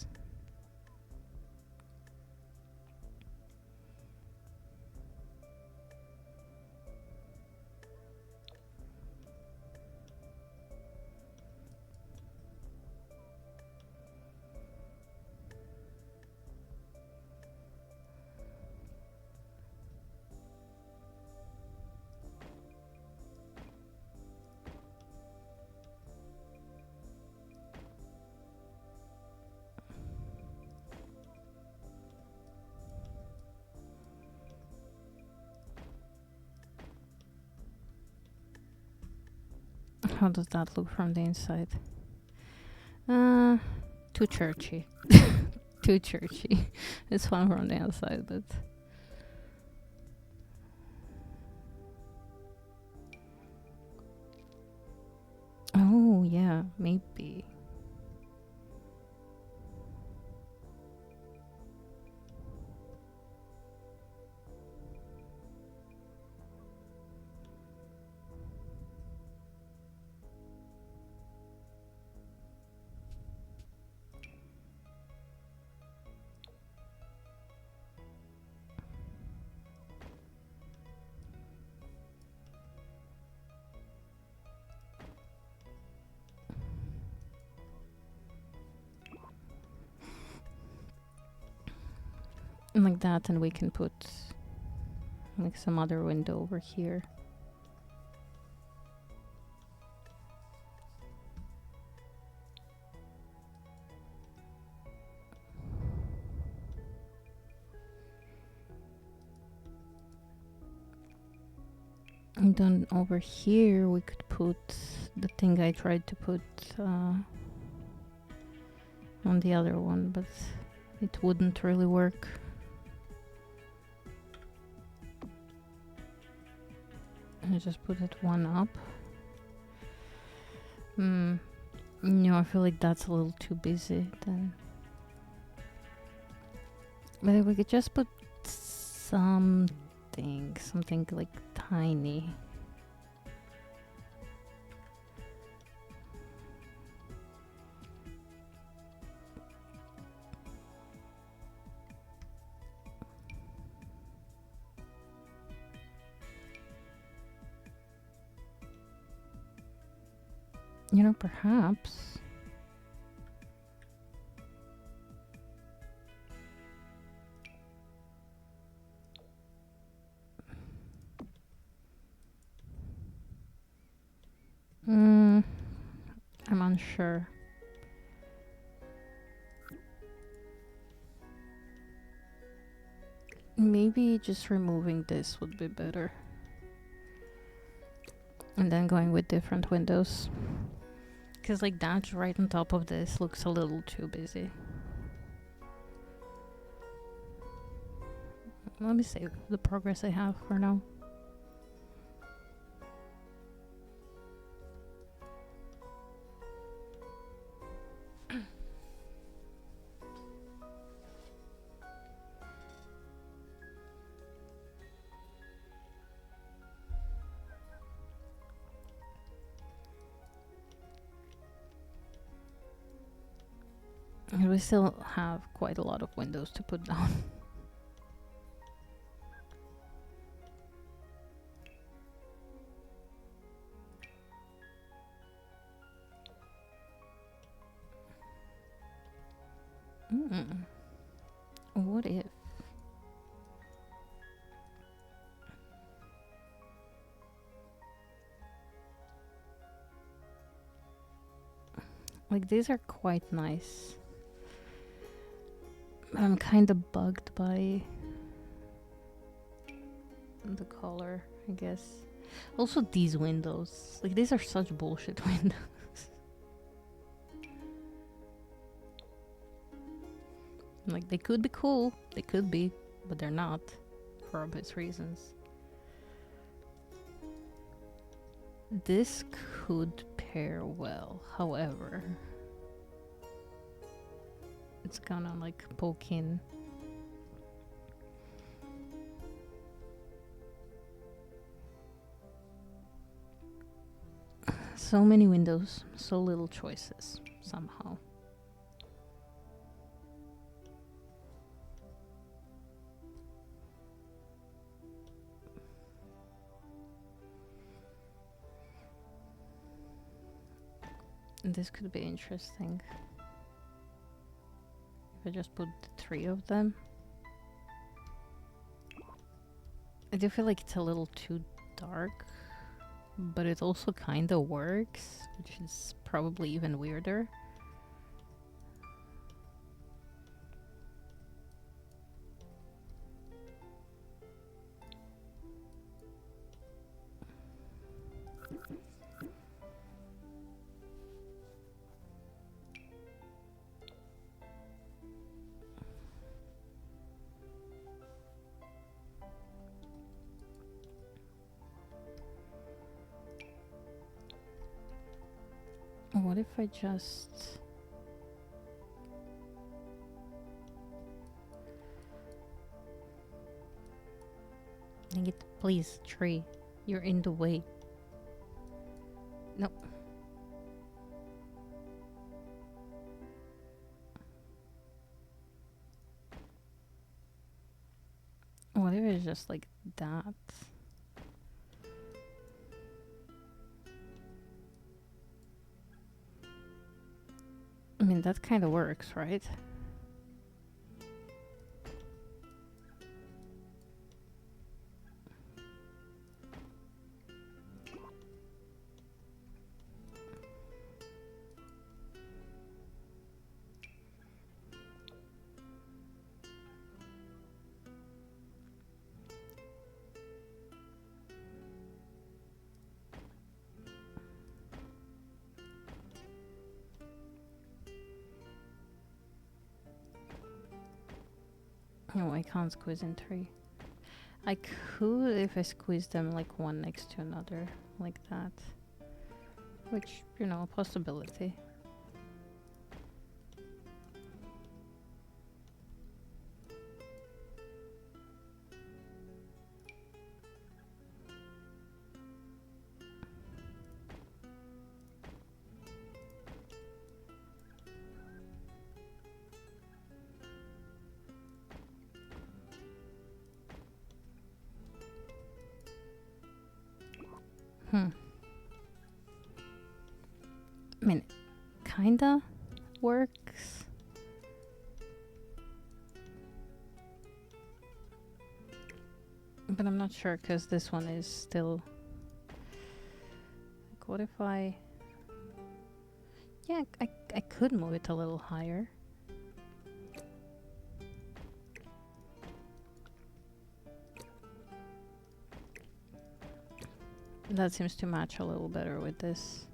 How does that look from the inside? Too churchy. Too churchy. It's fun from the outside, but... Oh, yeah, maybe. Like that, and we can put like some other window over here. And then over here we could put the thing I tried to put on the other one, but it wouldn't really work. I just put it one up. No, I feel like that's a little too busy then. But if we could just put something like tiny. You know, perhaps. I'm unsure. Maybe just removing this would be better. And then going with different windows. Because like that right on top of this looks a little too busy. Let me save the progress I have for now. And we still have quite a lot of windows to put down. What if? Like, these are quite nice. I'm kind of bugged by the color, I guess. Also, these windows. Like, these are such bullshit windows. Like, they could be cool. They could be, but they're not. For obvious reasons. This could pair well, however. it's gonna like poke in. So many windows, so little choices somehow. This could be interesting. If I just put 3 of them. I do feel like it's a little too dark, but it also kind of works, which is probably even weirder. What if I just... Dang it, please, tree. You're in the way. No. What if it's just like that? I mean, that kind of works, right? No, I can't squeeze in 3. I could if I squeeze them like one next to another, like that. Which, you know, a possibility. I mean, kinda works. But I'm not sure because this one is still... Like, what if I... Yeah, I could move it a little higher. That seems to match a little better with this.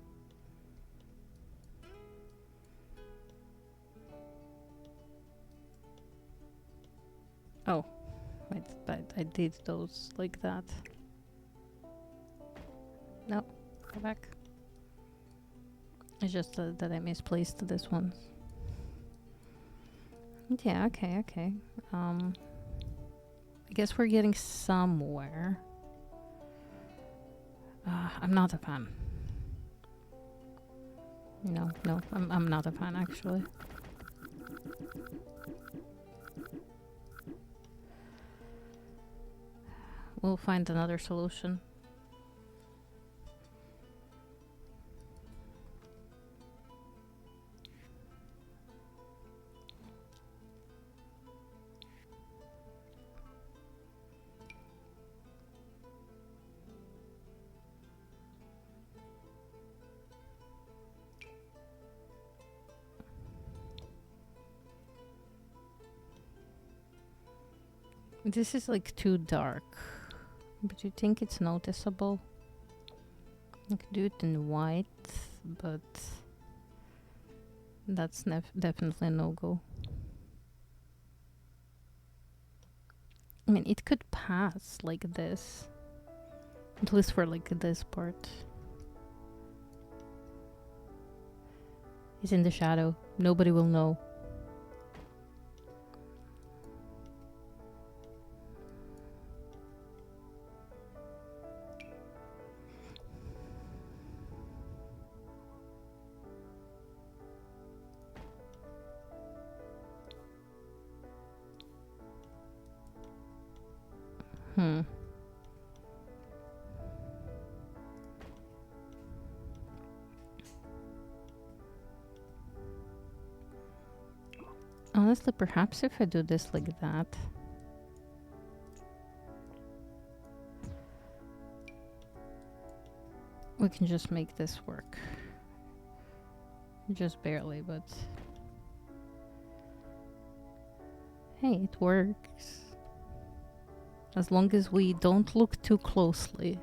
Oh, wait, I did those like that. No, go back. It's just that I misplaced this one. Yeah, okay. I guess we're getting somewhere. I'm not a fan. No, I'm not a fan actually. We'll find another solution. This is like too dark. But you think it's noticeable? I could do it in white, but that's definitely a no-go. I mean, it could pass like this. At least for like this part. He's in the shadow. Nobody will know. Hmm. Honestly, perhaps if I do this like that. We can just make this work. Just barely, but... Hey, it works. As long as we don't look too closely.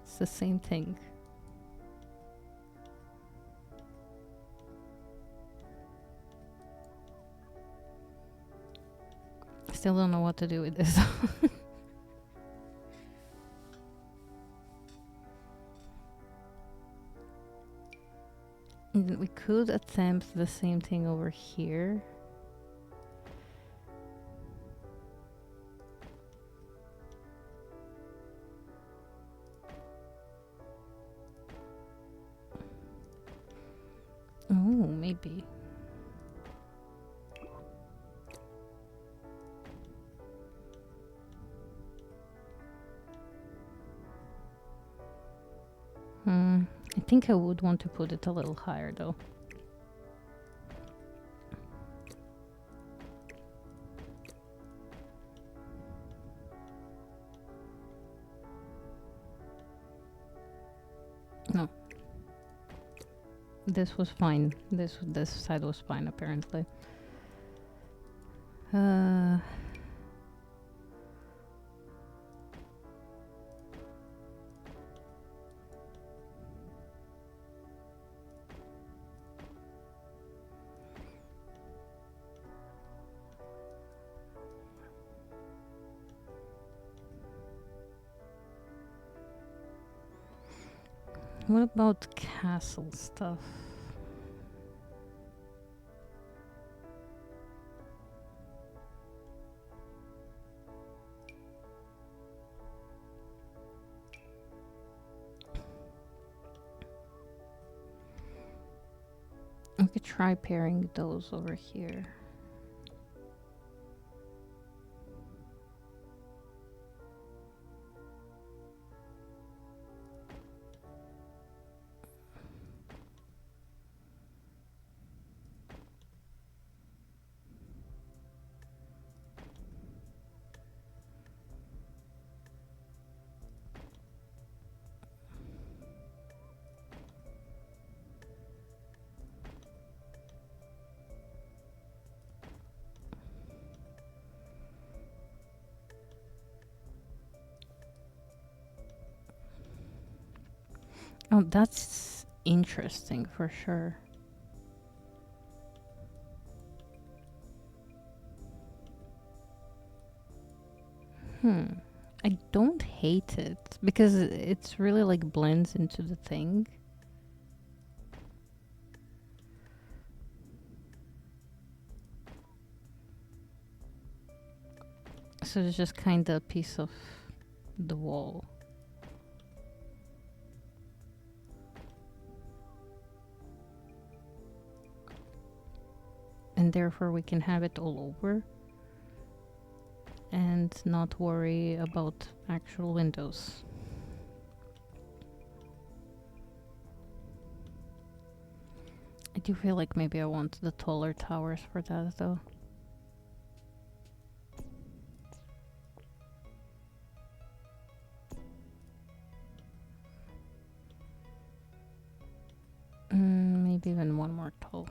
It's the same thing. Still don't know what to do with this. We could attempt the same thing over here. Oh, maybe. I think I would want to put it a little higher though. No. This was fine. This side was fine apparently. What about castle stuff? We could try pairing those over here. Oh, that's interesting for sure. I don't hate it because it's really like blends into the thing. So it's just kind of a piece of the wall. And therefore we can have it all over and not worry about actual windows. I do feel like maybe I want the taller towers for that though. Maybe even one more tall.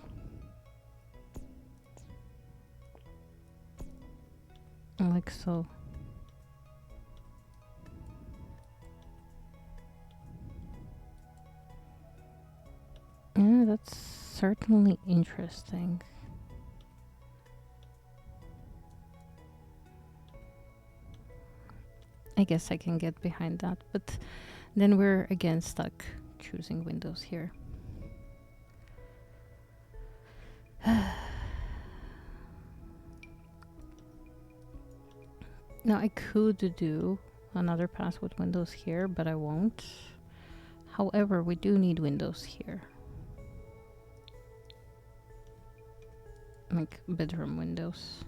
Like so. Yeah, that's certainly interesting. I guess I can get behind that, but then we're again stuck choosing windows here. Now I could do another pass with windows here, but I won't. However, we do need windows here. Like bedroom windows.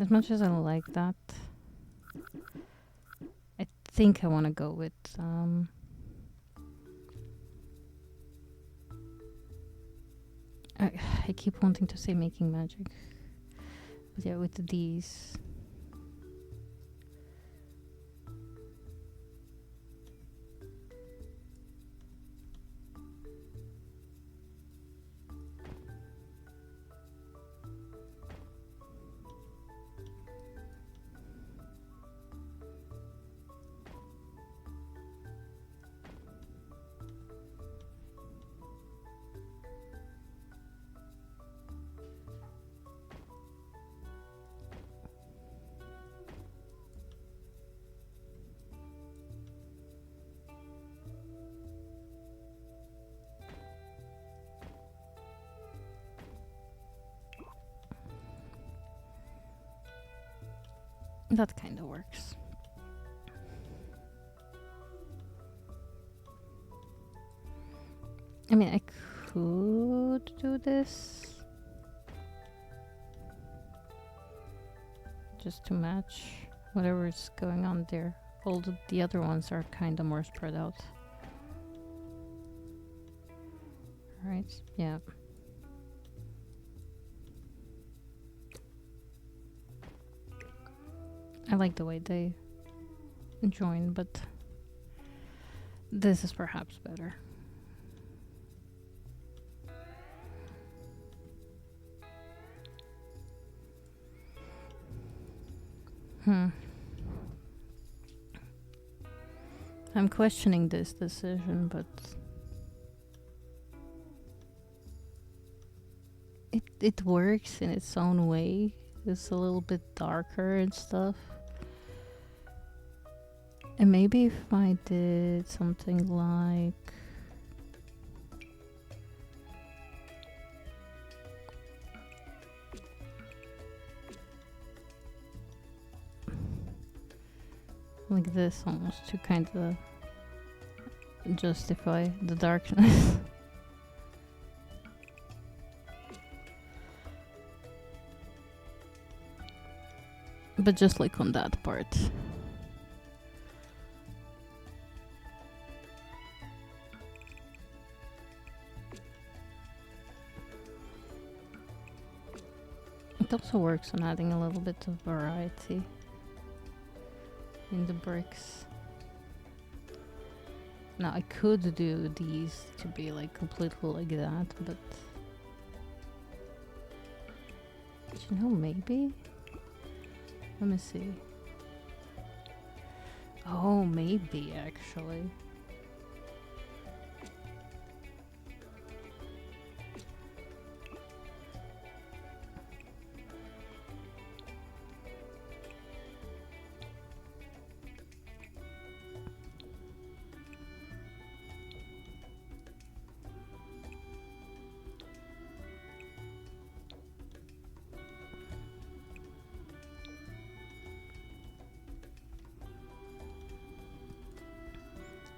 As much as I like that, I think I want to go with I keep wanting to say making magic, but yeah, with these. That kind of works. I mean, I could do this just to match whatever is going on there. All the other ones are kind of more spread out. Right? Yeah. I like the way they join, but this is perhaps better. I'm questioning this decision, but it works in its own way. It's a little bit darker and stuff. And maybe if I did something like this, almost, to kind of justify the darkness. But just like on that part. It also works on adding a little bit of variety in the bricks. Now I could do these to be like completely like that, but you know, maybe? Let me see. Oh, maybe actually.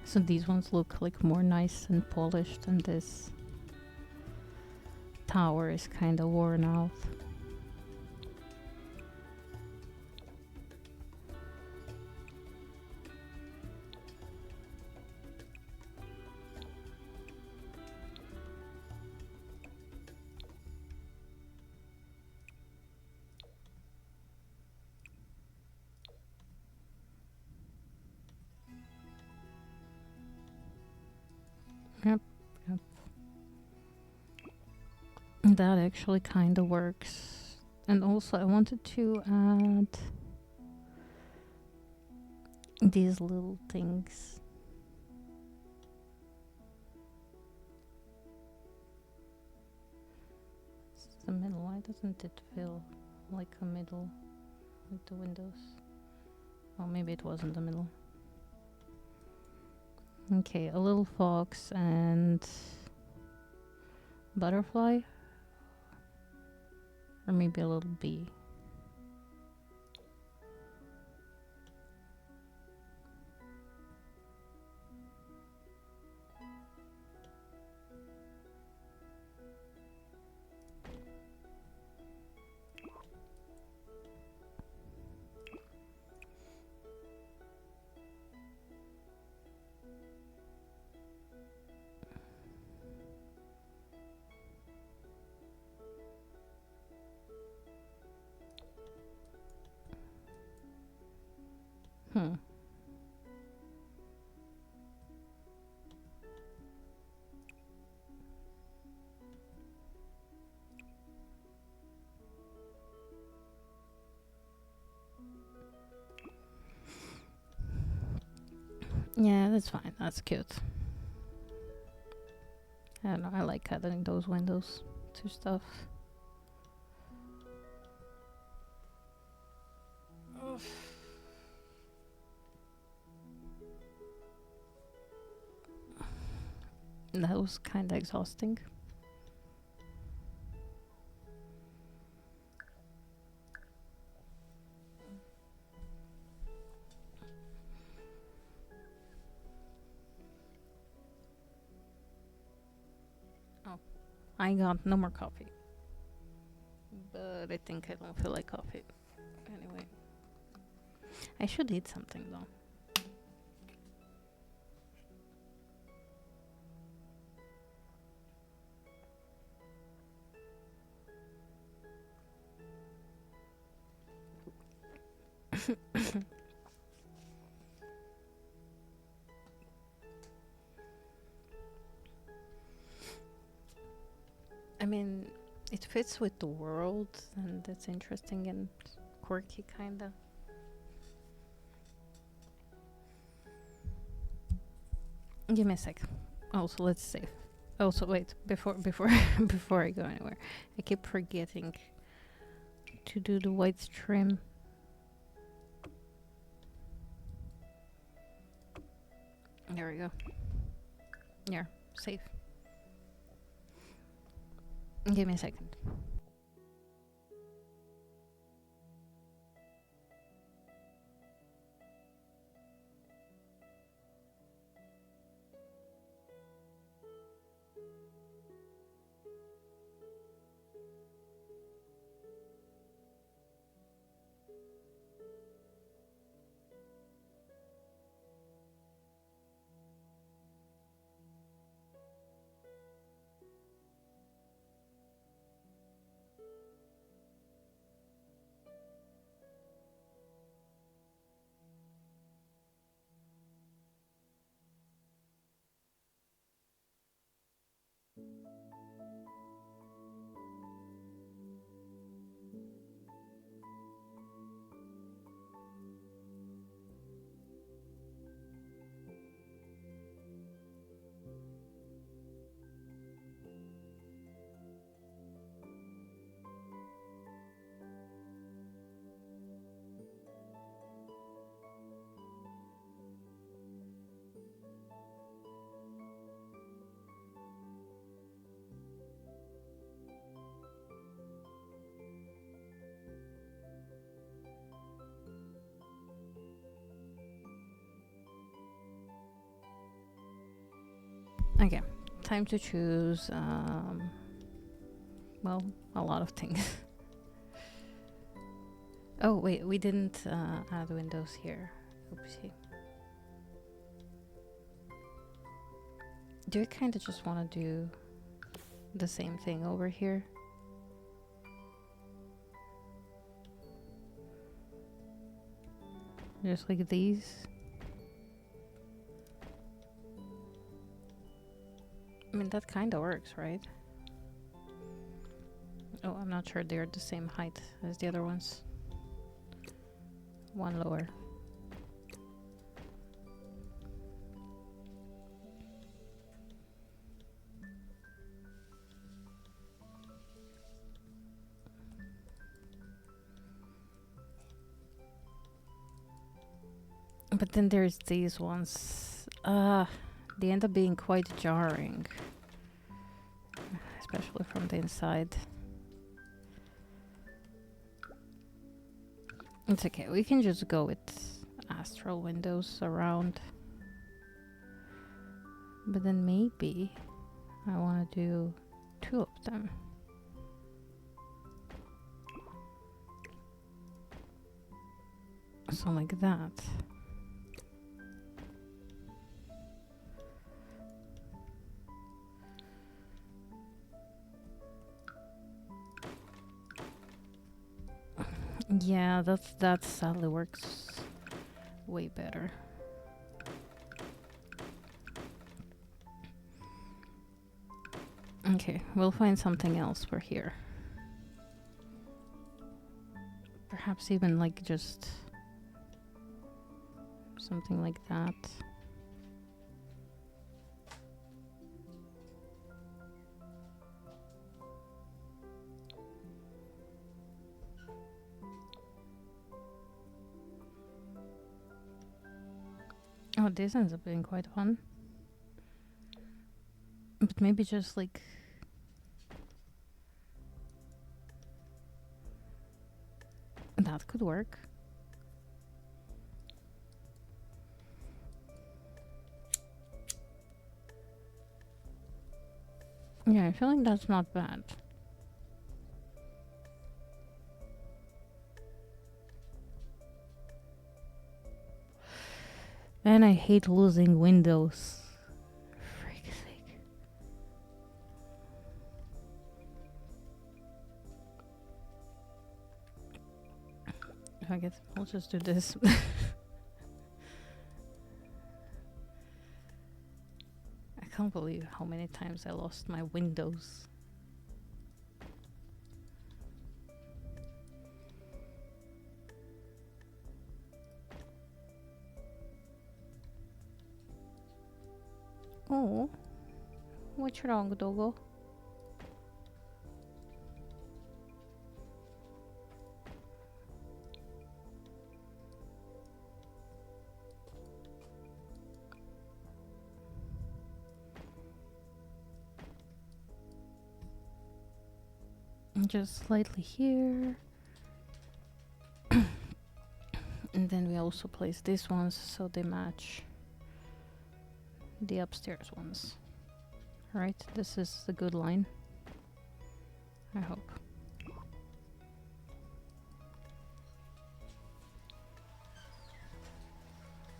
So these ones look like more nice and polished, and this tower is kind of worn out. Yep. That actually kind of works. And also I wanted to add these little things. It's the middle. Why doesn't it feel like a middle with the windows? Oh, maybe it wasn't the middle. Okay, a little fox and butterfly, or maybe a little bee. Yeah, that's fine. That's cute. I don't know. I like adding those windows to stuff. That was kind of exhausting. Oh, I got no more coffee. But I think I don't feel like coffee. Anyway. I should eat something though. I mean, it fits with the world and it's interesting and quirky kinda. Give me a sec. Also, let's save. Also, wait, before before I go anywhere, I keep forgetting to do the white trim. There we go. Here, save. Give me a second. Okay, time to choose, well, a lot of things. Oh, wait, we didn't add windows here. Oopsie. Do I kind of just want to do the same thing over here? Just like these? I mean, that kind of works, right? Oh, I'm not sure they're the same height as the other ones. One lower. But then there's these ones. They end up being quite jarring. Especially from the inside. It's okay, we can just go with astral windows around. But then maybe I want to do 2 of them. So like that. Yeah, that sadly works way better. Okay, we'll find something else for here. Perhaps even like just something like that. this ends up being quite fun. But maybe just like... that could work. Yeah, I feel like that's not bad. Man, I hate losing windows. Freak's sake. I guess I'll just do this. I can't believe how many times I lost my windows. Oh, what's wrong, doggo? Just slightly here. And then we also place these ones so they match the upstairs ones. Right, this is a good line. I hope.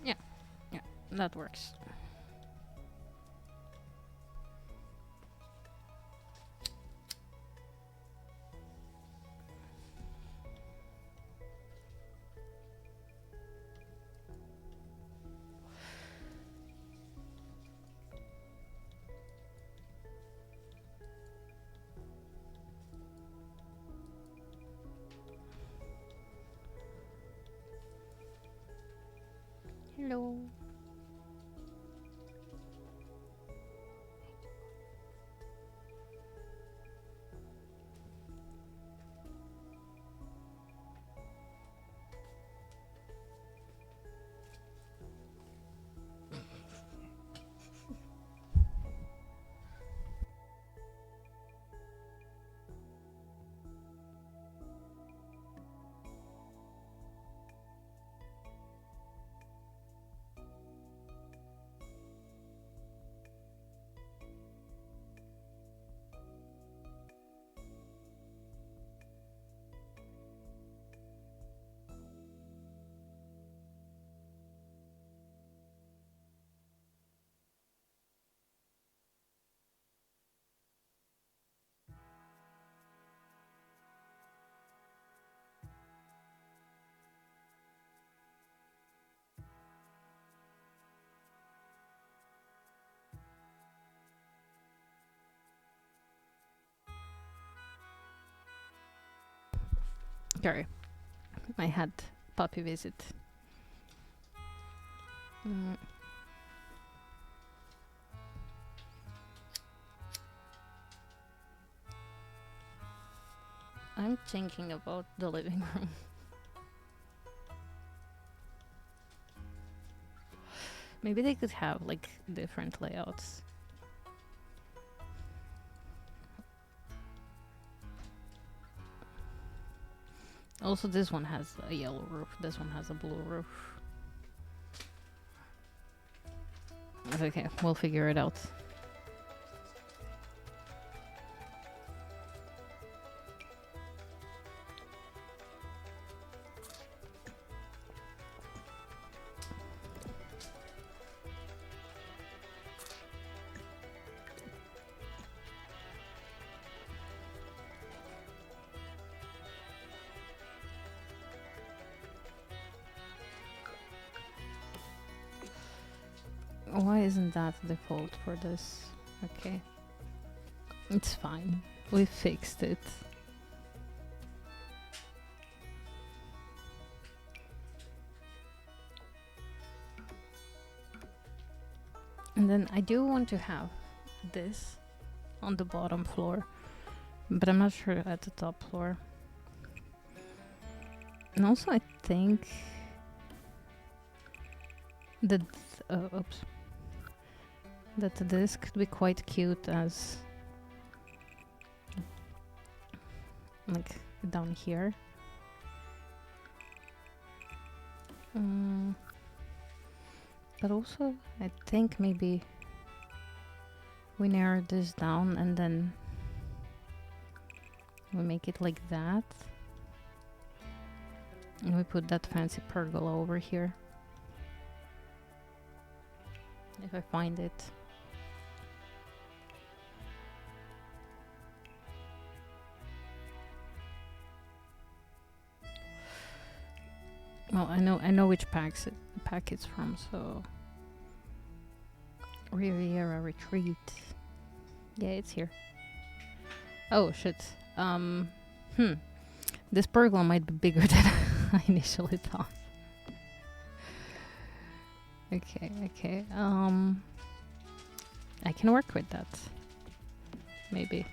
Yeah, that works. Hello. Sorry, I had puppy visit. I'm thinking about the living room. Maybe they could have like different layouts. Also, this one has a yellow roof, this one has a blue roof. It's okay, we'll figure it out. Why isn't that default for this? Okay. It's fine. We fixed it. And then I do want to have this on the bottom floor, but I'm not sure at the top floor. And also I think that oops, that this could be quite cute as like down here. But also I think maybe we narrow this down and then we make it like that, and we put that fancy pergola over here if I find it. Well, I know which pack it's from, so Riviera Retreat. Yeah, it's here. Oh shit. This pergola might be bigger than I initially thought. Okay. I can work with that. Maybe.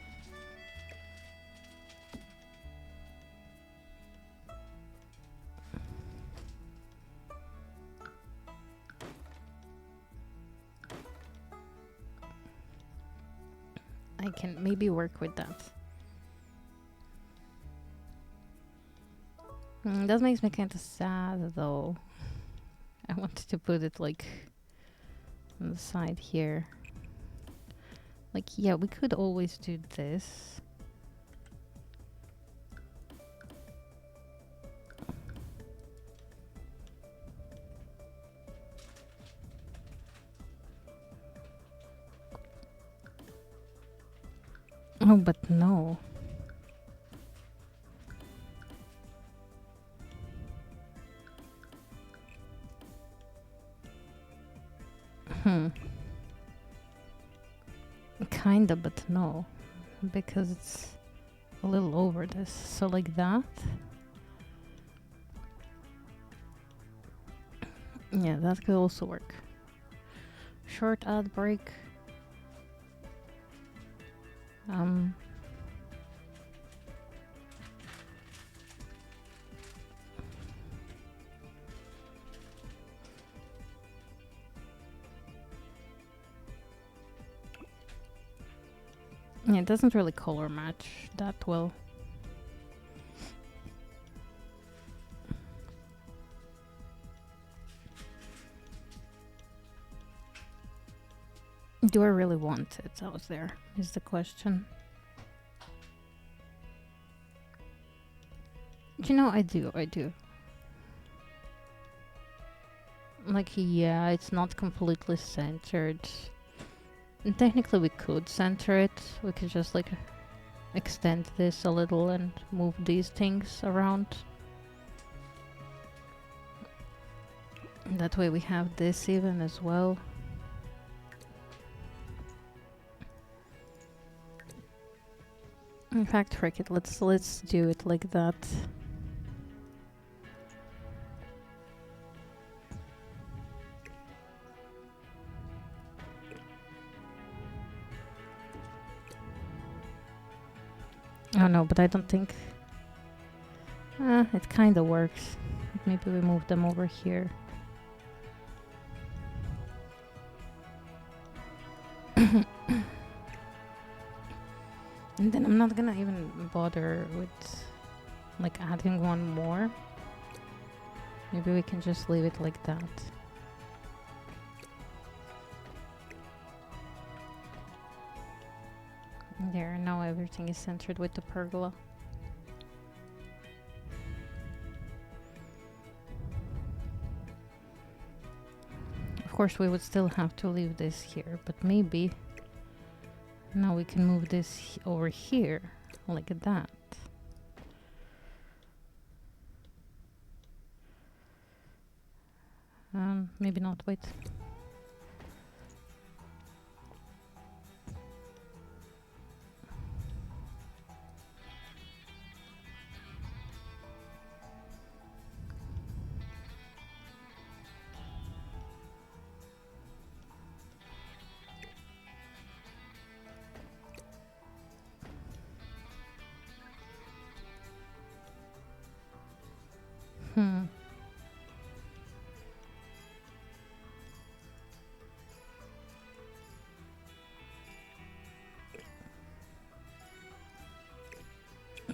I can maybe work with that. That makes me kind of sad though. I wanted to put it like on the side here. Like, yeah, we could always do this. Oh, but no. Kinda, but no. Because it's a little over this. So like that. Yeah, that could also work. Short ad break. Yeah, it doesn't really color match that well. Do I really want it out there, is the question. You know, I do. Like, yeah, it's not completely centered. And technically we could center it. We could just like extend this a little and move these things around. That way we have this even as well. In fact, frick it, let's do it like that. Oh no, but I don't think... it kinda works. Maybe we move them over here. And then I'm not gonna even bother with like adding one more. Maybe we can just leave it like that. There, now everything is centered with the pergola. Of course, we would still have to leave this here, but maybe now we can move this over here, like that. Maybe not, wait.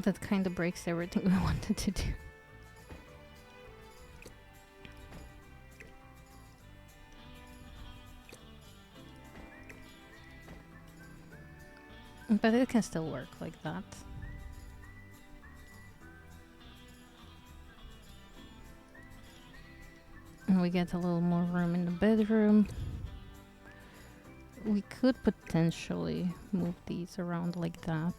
That kind of breaks everything we wanted to do. But it can still work like that. And we get a little more room in the bedroom. We could potentially move these around like that.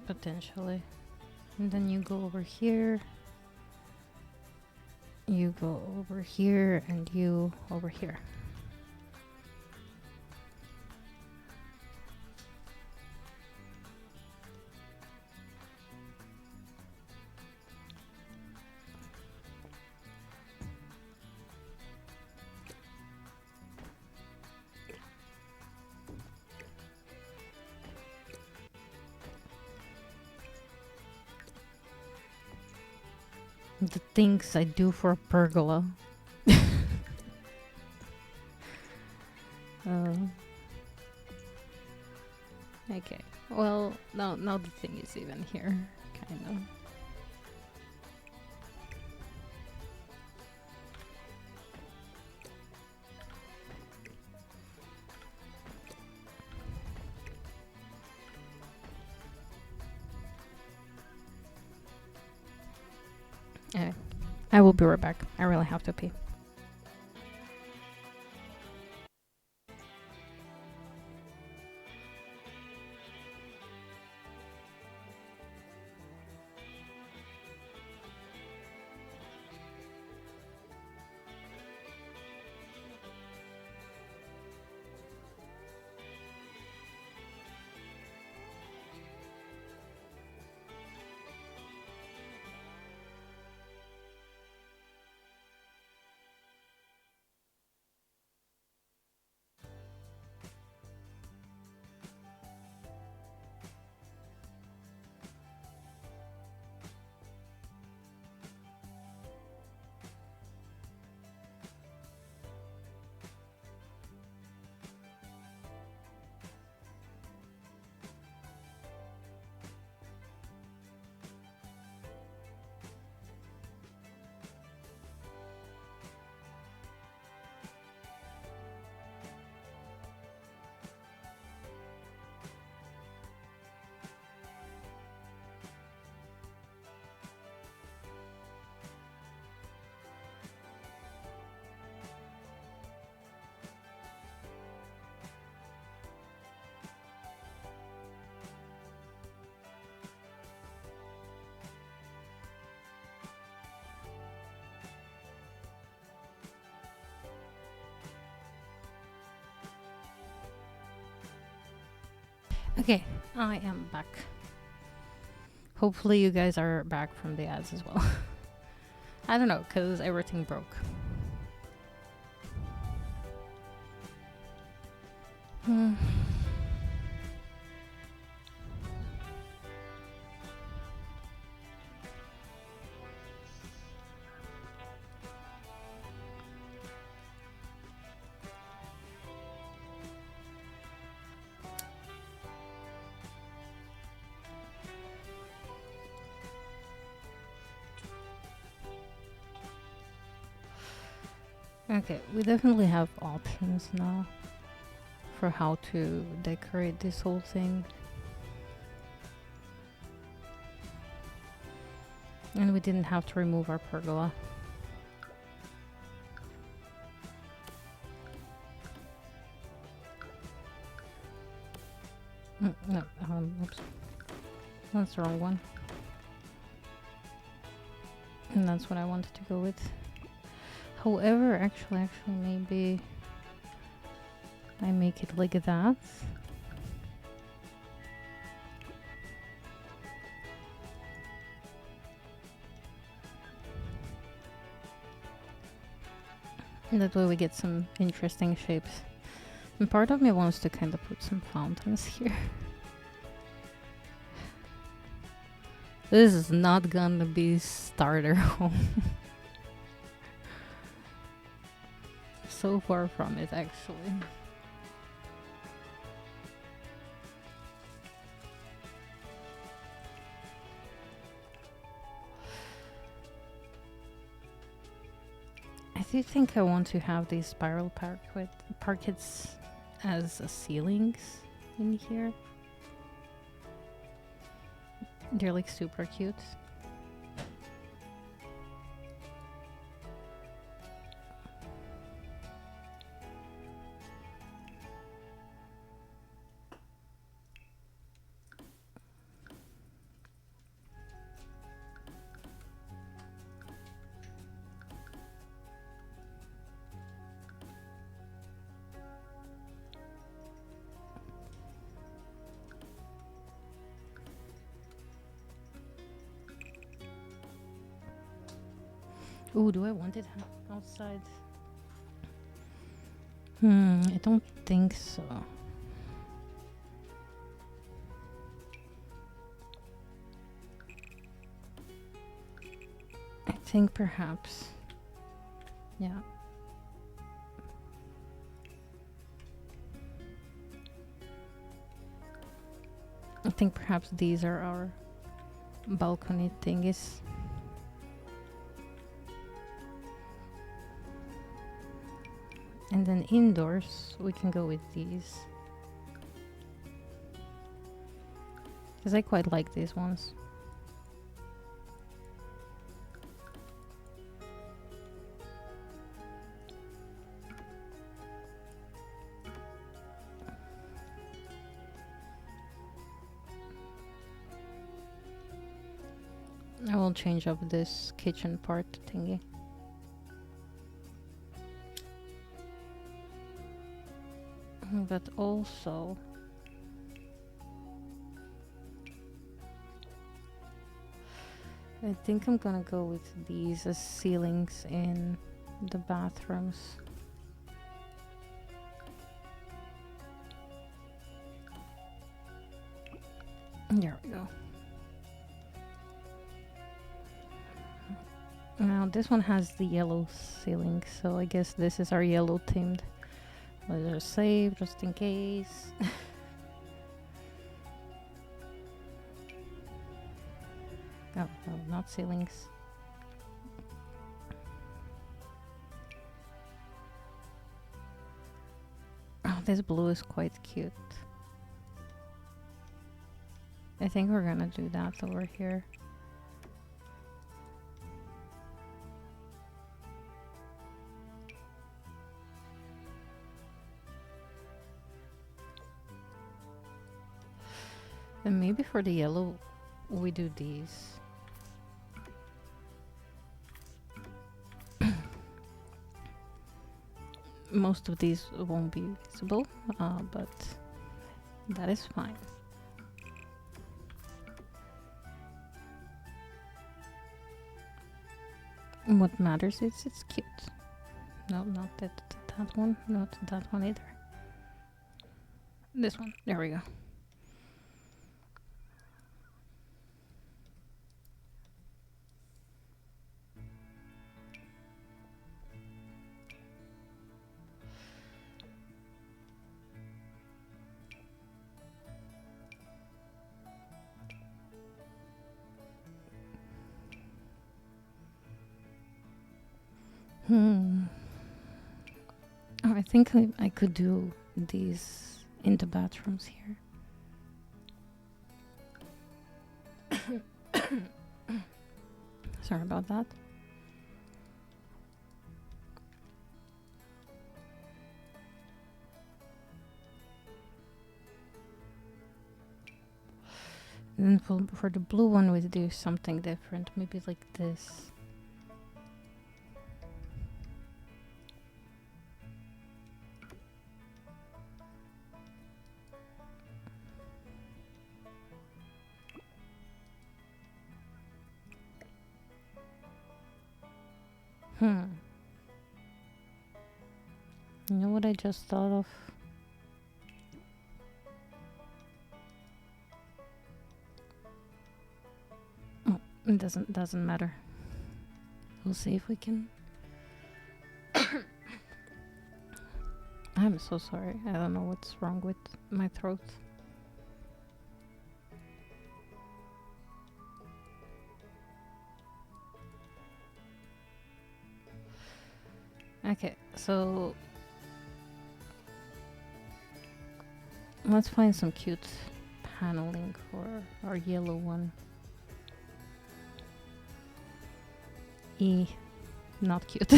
Potentially. And then you go over here. You go over here and you over here. The things I do for a pergola. Okay. Well, now the thing is even here, kind of. Okay. I will be right back. I really have to pee. Okay, I am back. Hopefully you guys are back from the ads as well. I don't know, because everything broke. Okay, we definitely have options now for how to decorate this whole thing. And we didn't have to remove our pergola. No, oops. That's the wrong one. And that's what I wanted to go with. However, actually, maybe I make it like that. And that way we get some interesting shapes. And part of me wants to kind of put some fountains here. This is not gonna be starter home. So far from it, actually. I do think I want to have these spiral parquets as ceilings in here. They're like super cute. Ooh, do I want it outside? I don't think so. I think perhaps. Yeah. I think perhaps these are our balcony thingies. And then indoors, we can go with these. Because I quite like these ones. I will change up this kitchen part thingy. But also I think I'm gonna go with these as ceilings in the bathrooms. There we go. Now this one has the yellow ceiling, so I guess this is our yellow themed. Let's just save just in case. Oh, no, not ceilings. Oh, this blue is quite cute. I think we're gonna do that over here. And maybe for the yellow, we do these. Most of these won't be visible, but that is fine. What matters is it's cute. No, not that one, not that one either. This one, there we go. Oh, I think I could do these in the bathrooms here. Sorry about that. And then for the blue one, we do something different. Maybe like this. what I just thought of. Oh, it doesn't matter. We'll see if we can. I'm so sorry. I don't know what's wrong with my throat. Okay, so let's find some cute paneling for our yellow one. Not cute.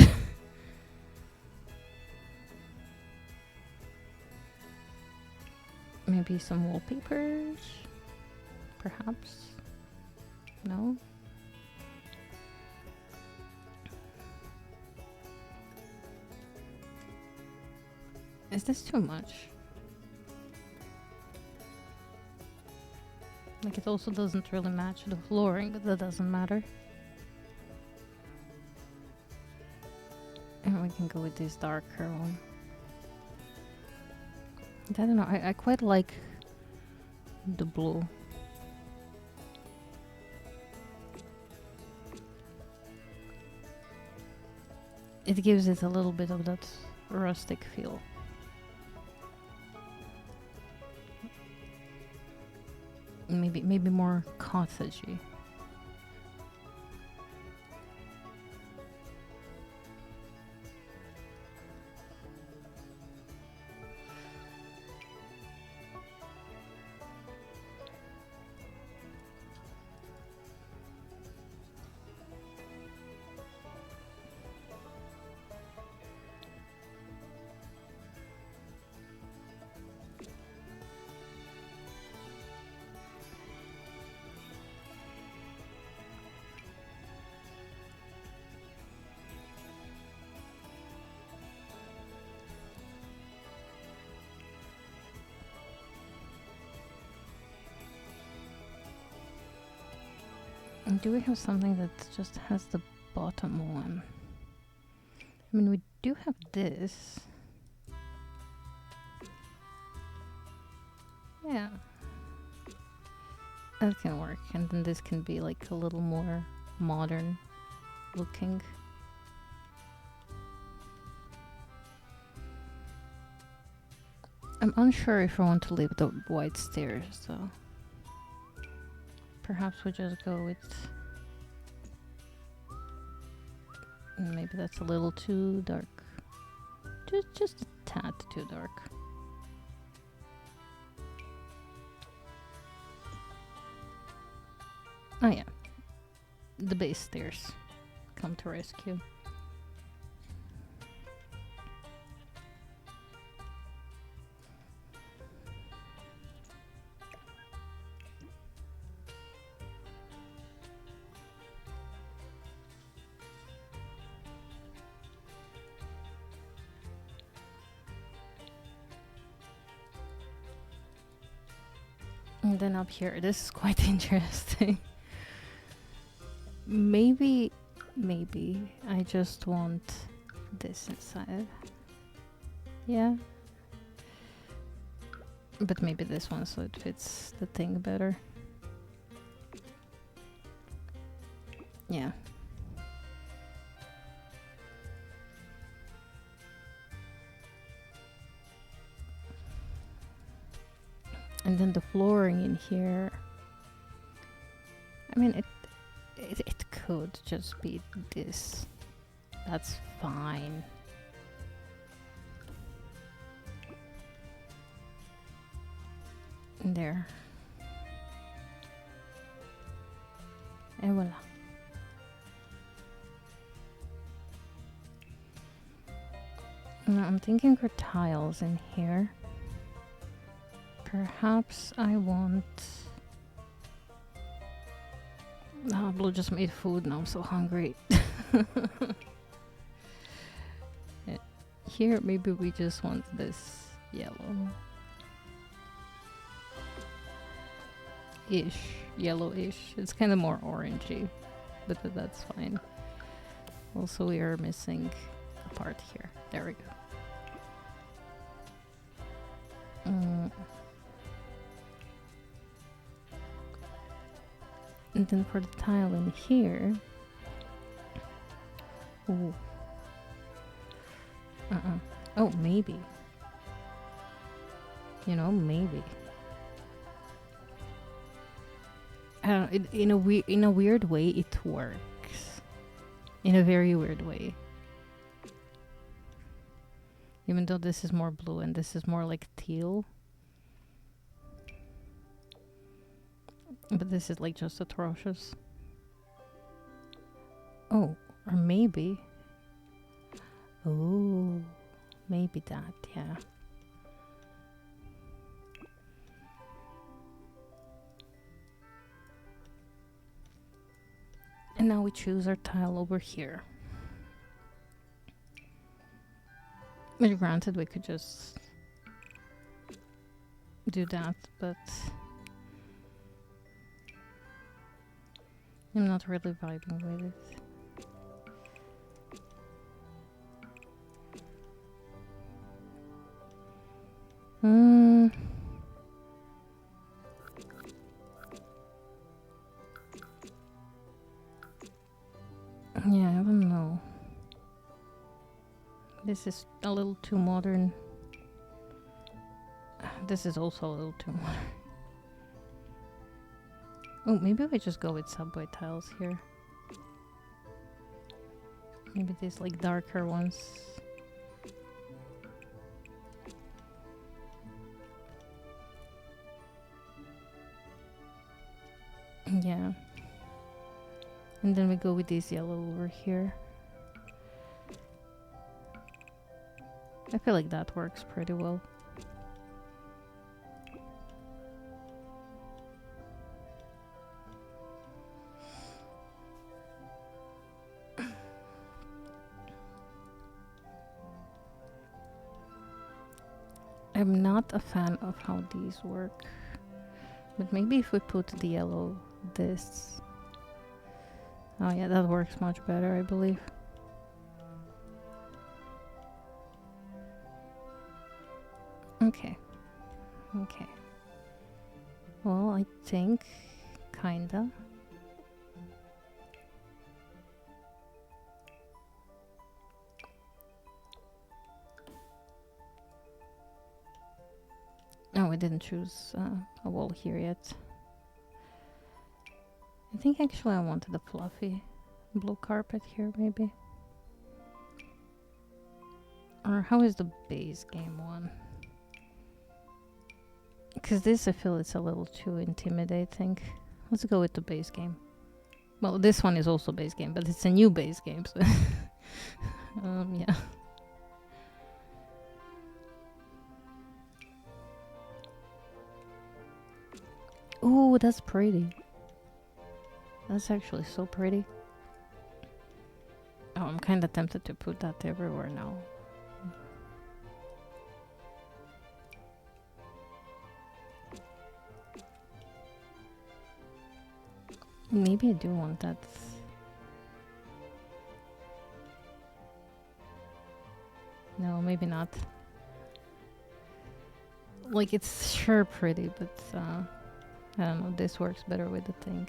Maybe some wallpapers? Perhaps? No? Is this too much? Like, it also doesn't really match the flooring, but that doesn't matter. And we can go with this darker one. I don't know, I quite like the blue. It gives it a little bit of that rustic feel. Maybe more cottagey. And do we have something that just has the bottom one? I mean, we do have this. Yeah. That can work. And then this can be like a little more modern looking. I'm unsure if I want to leave the white stairs though. Perhaps we just go with... Maybe that's a little too dark. Just a tad too dark. Oh yeah. The base stairs come to rescue. And then up here, this is quite interesting. Maybe I just want this inside. Yeah. But maybe this one so it fits the thing better. Yeah. And then the flooring in here, I mean, it could just be this. That's fine. There. And voila. Now I'm thinking for tiles in here. Perhaps I want... Oh, Blue just made food, now I'm so hungry. Yeah. Here, maybe we just want this yellow. Yellowish. It's kind of more orangey, but that's fine. Also, we are missing a part here. There we go. Mm. And then for the tile in here. Ooh. Oh, maybe. You know, maybe. I don't know, in a weird way it works. In a very weird way. Even though this is more blue and this is more like teal. But this is like just atrocious. Oh, or maybe. Oh, maybe that, yeah. And now we choose our tile over here. Which granted we could just do that, but I'm not really vibing with it. Yeah, I don't know. This is a little too modern. This is also a little too modern. Oh, maybe we just go with subway tiles here. Maybe these like darker ones. Yeah. And then we go with this yellow over here. I feel like that works pretty well. I'm not a fan of how these work. But maybe if we put the yellow this. Oh yeah, that works much better, I believe. Okay. Okay. Well, I think kinda. Oh, we didn't choose a wall here yet. I think actually I wanted a fluffy blue carpet here, maybe. Or how is the base game one? Because this I feel it's a little too intimidating. Let's go with the base game. Well, this one is also base game, but it's a new base game, so yeah. Ooh, that's pretty. That's actually so pretty. Oh, I'm kind of tempted to put that everywhere now. Maybe I do want that. No, maybe not. Like, it's sure pretty, but I don't know, this works better with the thing.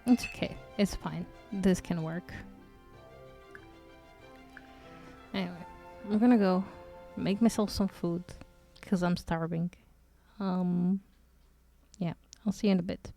It's okay, it's fine. This can work. Anyway, I'm gonna go make myself some food because I'm starving. Yeah, I'll see you in a bit.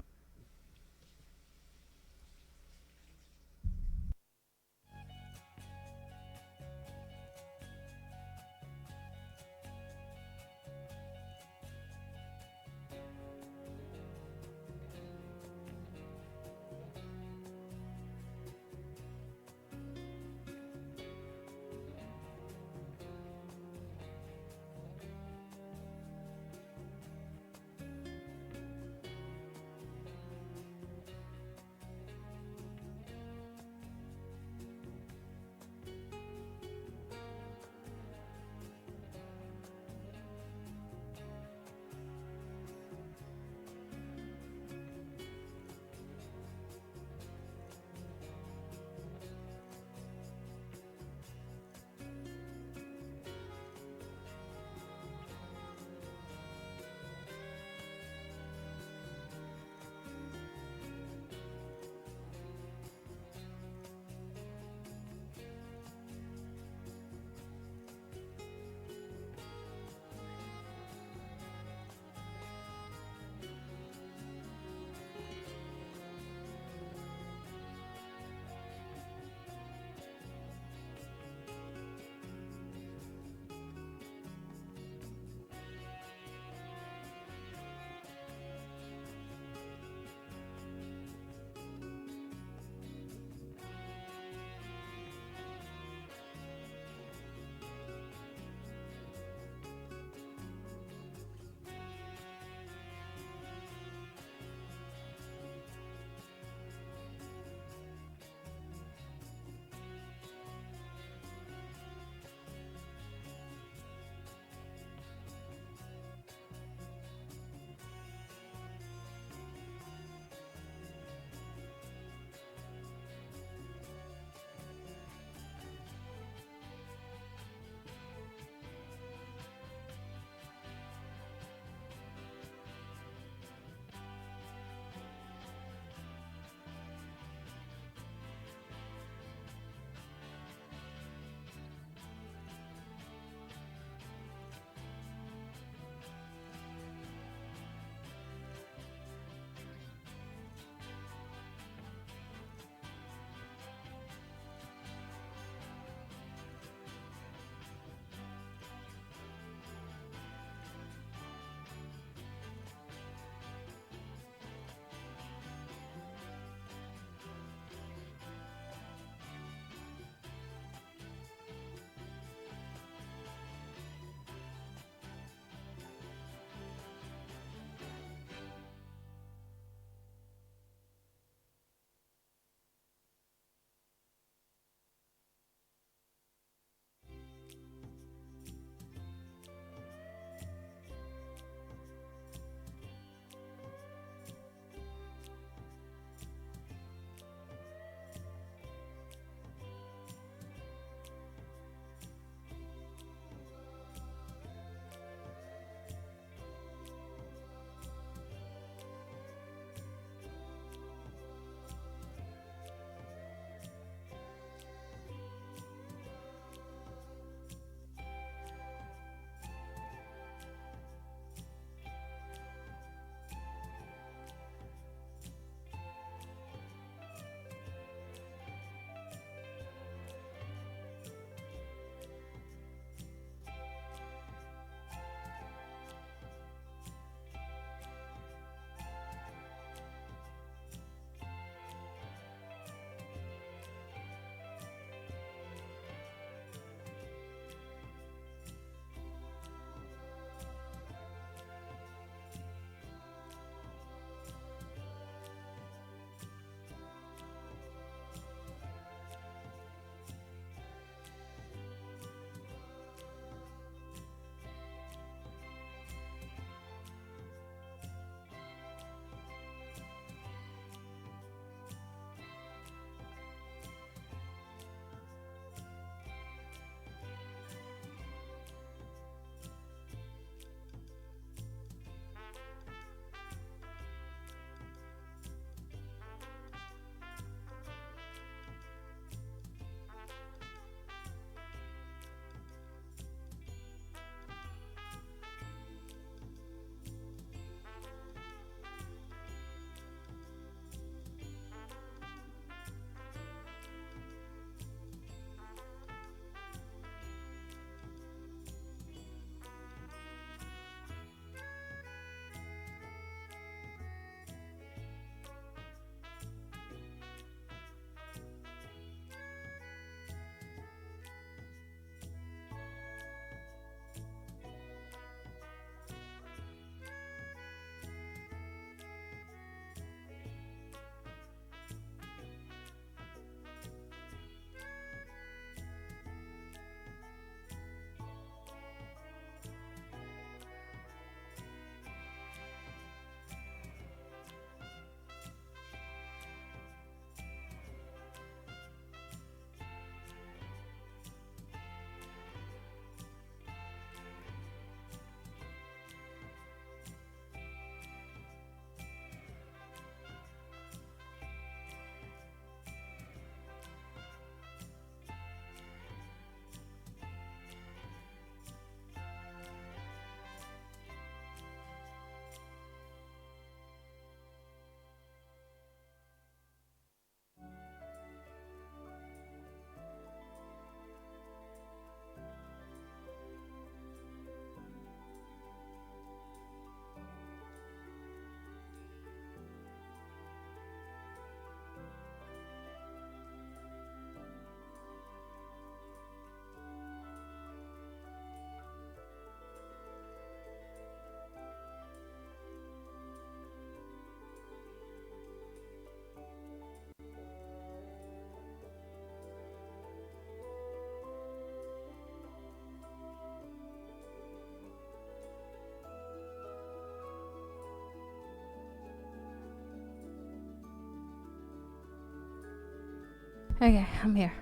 Okay, I'm here.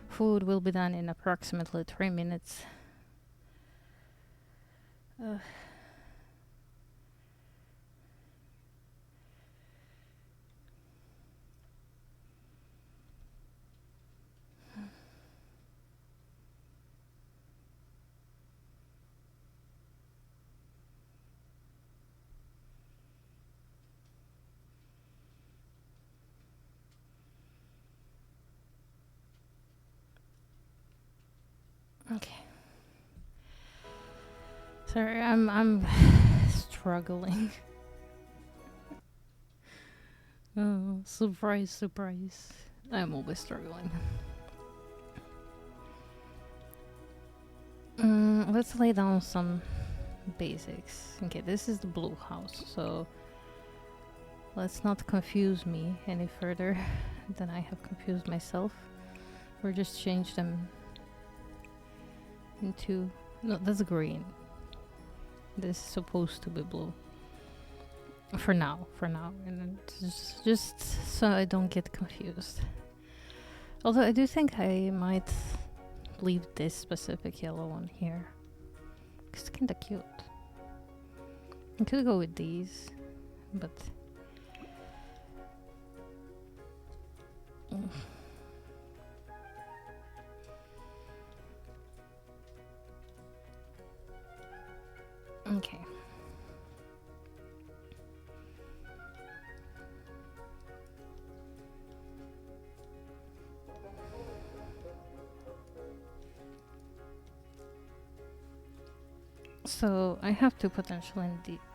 Food will be done in approximately 3 minutes. Okay. Sorry, I'm struggling. Oh, surprise, surprise. I'm always struggling. Let's lay down some basics. Okay, this is the blue house, so let's not confuse me any further than I have confused myself. Or just change them into... No, that's green. This is supposed to be blue. For now. And then just so I don't get confused. Although I do think I might leave this specific yellow one here. It's kinda cute. I could go with these, but... Okay. So I have two potential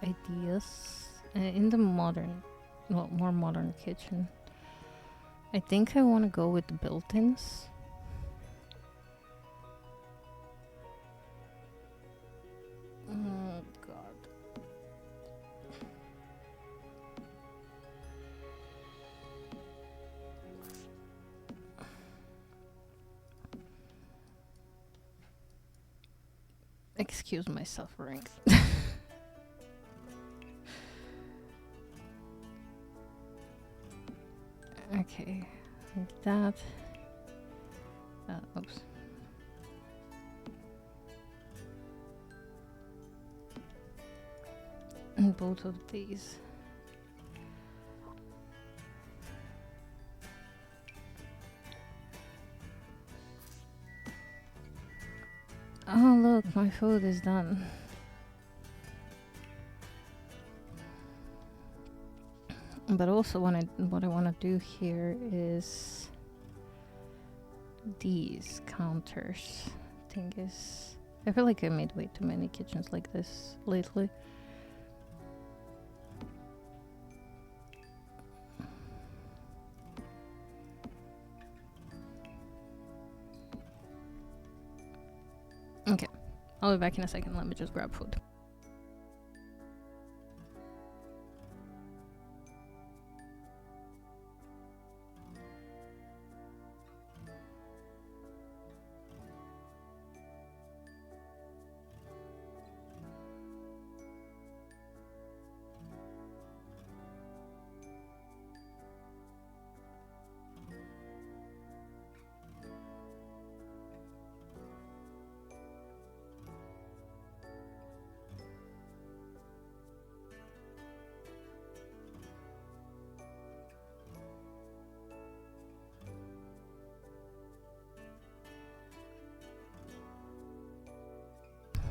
ideas in the modern, well, more modern kitchen. I think I want to go with the built-ins. Oh god. Excuse my suffering. Okay, like that. Oops. And both of these. Oh look, my food is done. But also what I want to do here is these counters. Thing is, I feel like I made way too many kitchens like this lately. Okay, I'll be back in a second. Let me just grab food.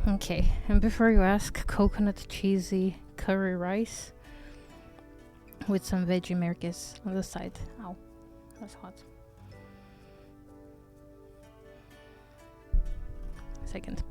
Okay, and before you ask, coconut cheesy curry rice with some veggie merguez on the side. Ow, that's hot. Second.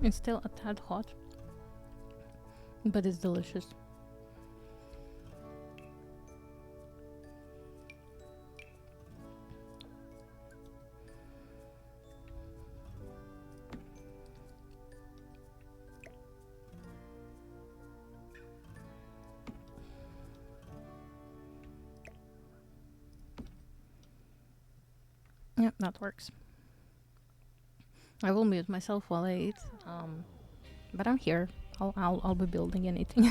It's still a tad hot, but it's delicious. Yeah, that works. I will mute myself while I eat, but I'm here. I'll be building anything.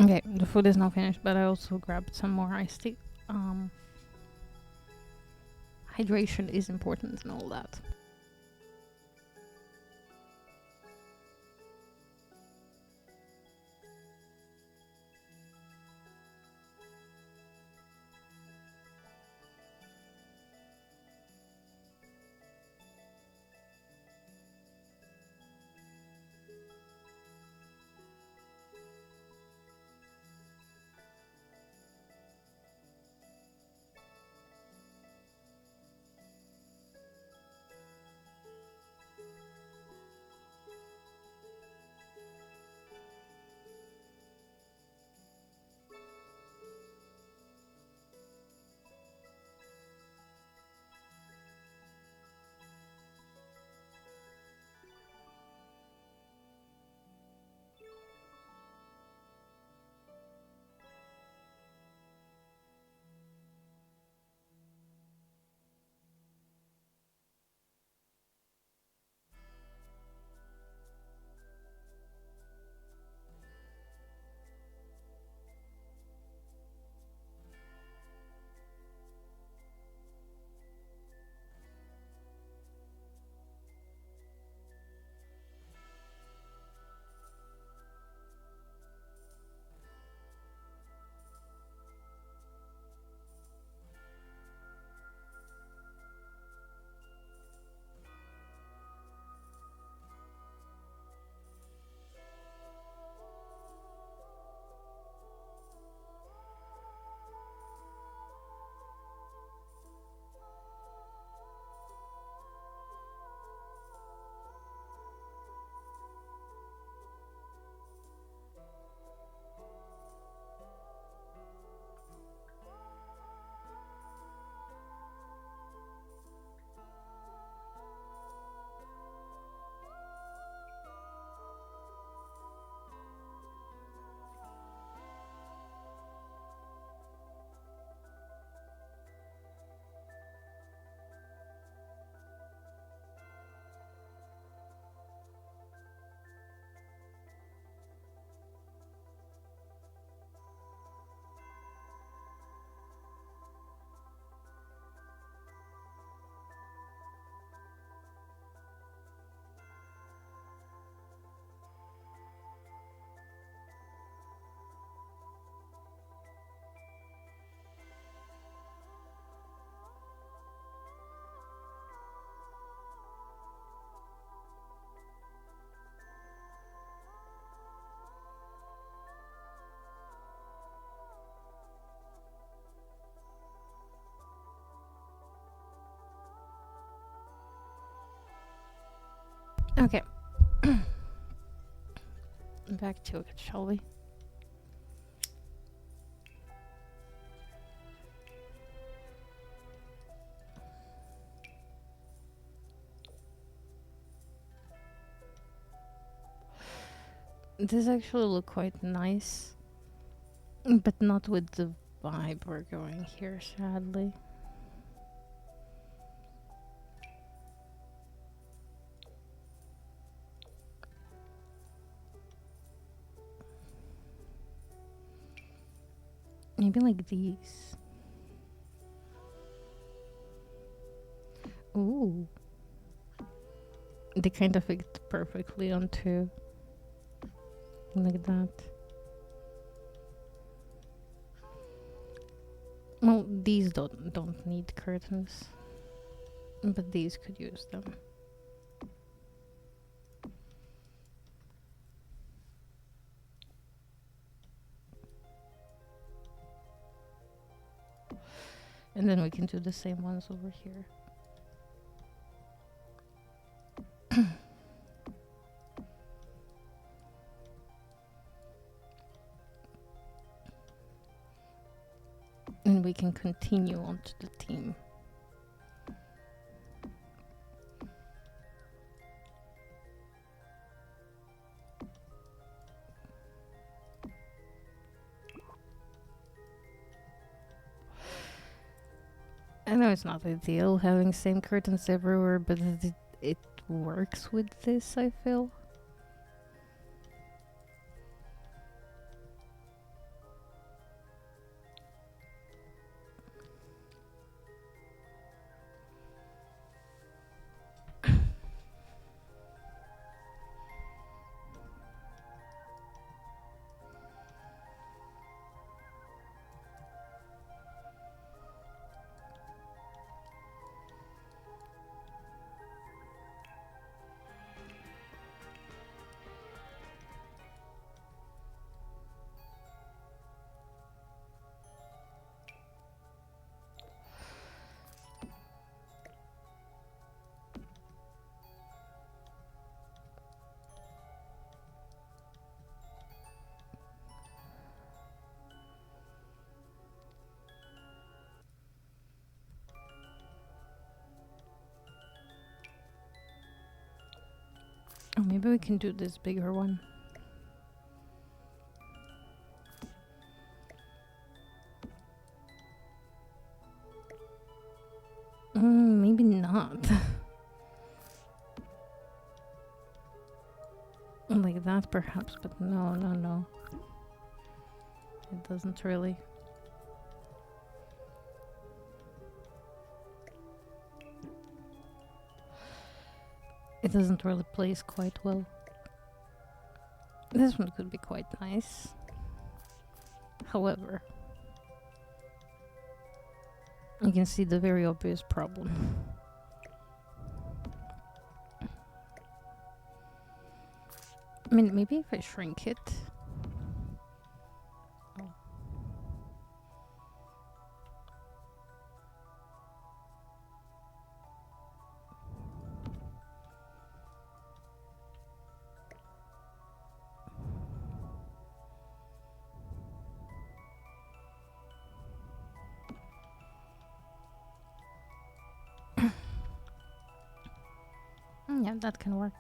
Okay, the food is now finished, but I also grabbed some more iced tea. Hydration is important and all that. Okay. Back to it, shall we? This actually look quite nice, but not with the vibe we're going here, sadly. Maybe like these. Ooh. They kind of fit perfectly onto like that. Well, these don't need curtains, but these could use them. And then we can do the same ones over here. And we can continue on to the theme. I know it's not ideal having same curtains everywhere, but it works with this, I feel. Maybe we can do this bigger one. Maybe not. Like that perhaps, but no, no, no. It doesn't really. It doesn't really place quite well. This one could be quite nice. However, you can see the very obvious problem. I mean, maybe if I shrink it. Oh. Yeah, that can work.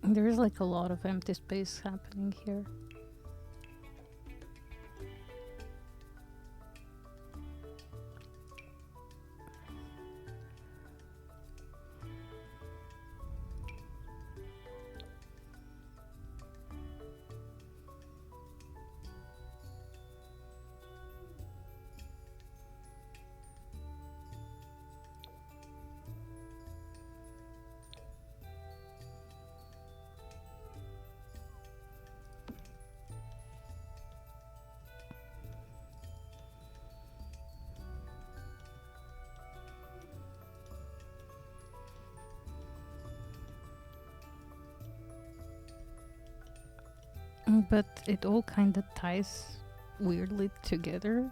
There is like a lot of empty space happening here. But it all kind of ties weirdly together.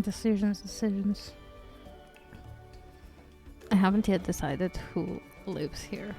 Decisions. I haven't yet decided who lives here.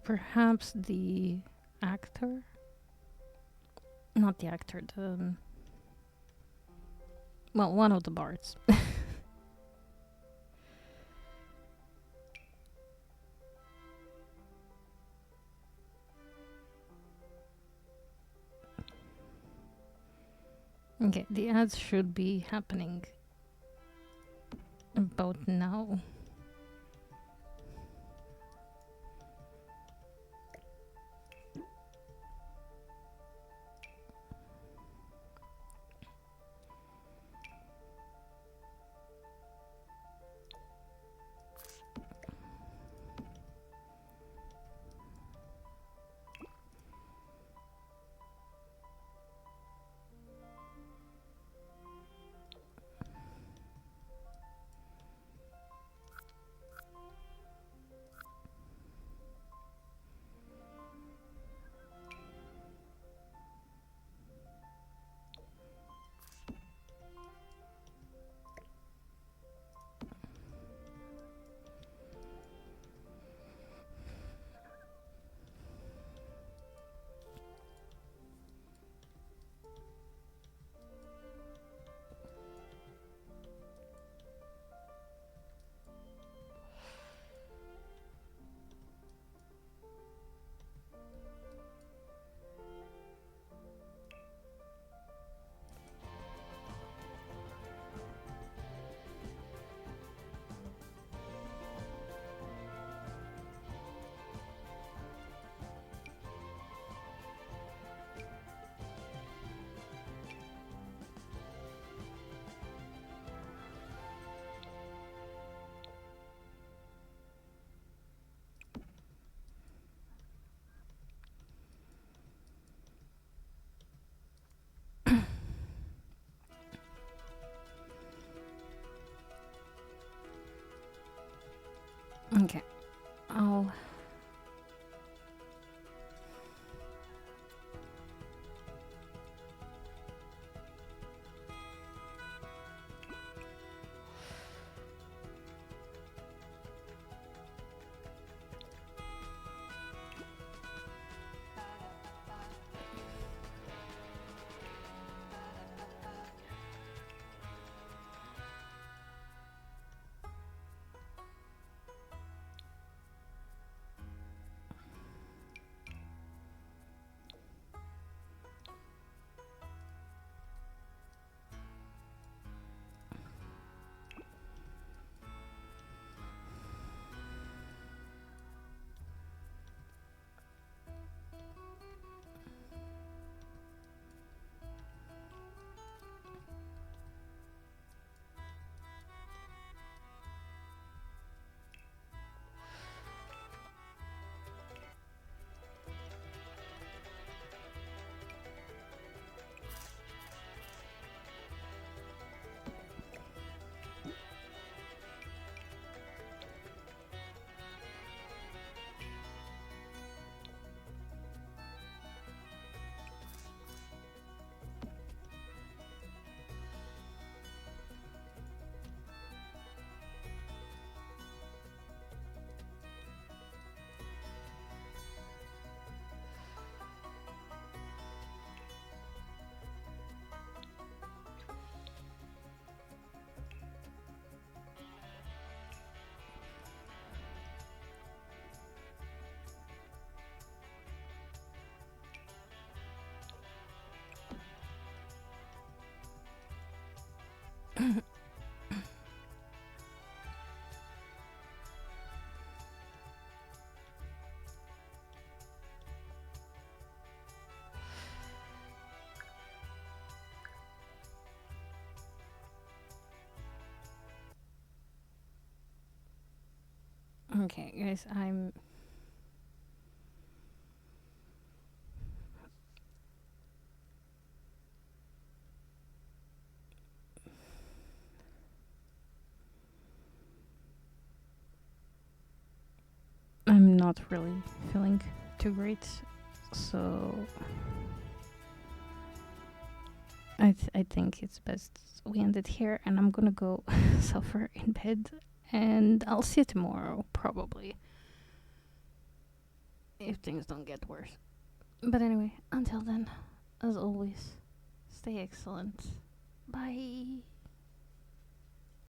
Perhaps the actor? Not the actor, the... Well, one of the bards. Okay, the ads should be happening about now. Okay. I'll... Okay, guys, I'm not really feeling too great, so I think it's best we end it here, and I'm gonna go suffer in bed, and I'll see you tomorrow, probably. if things don't get worse. But anyway, until then, as always, stay excellent. Bye.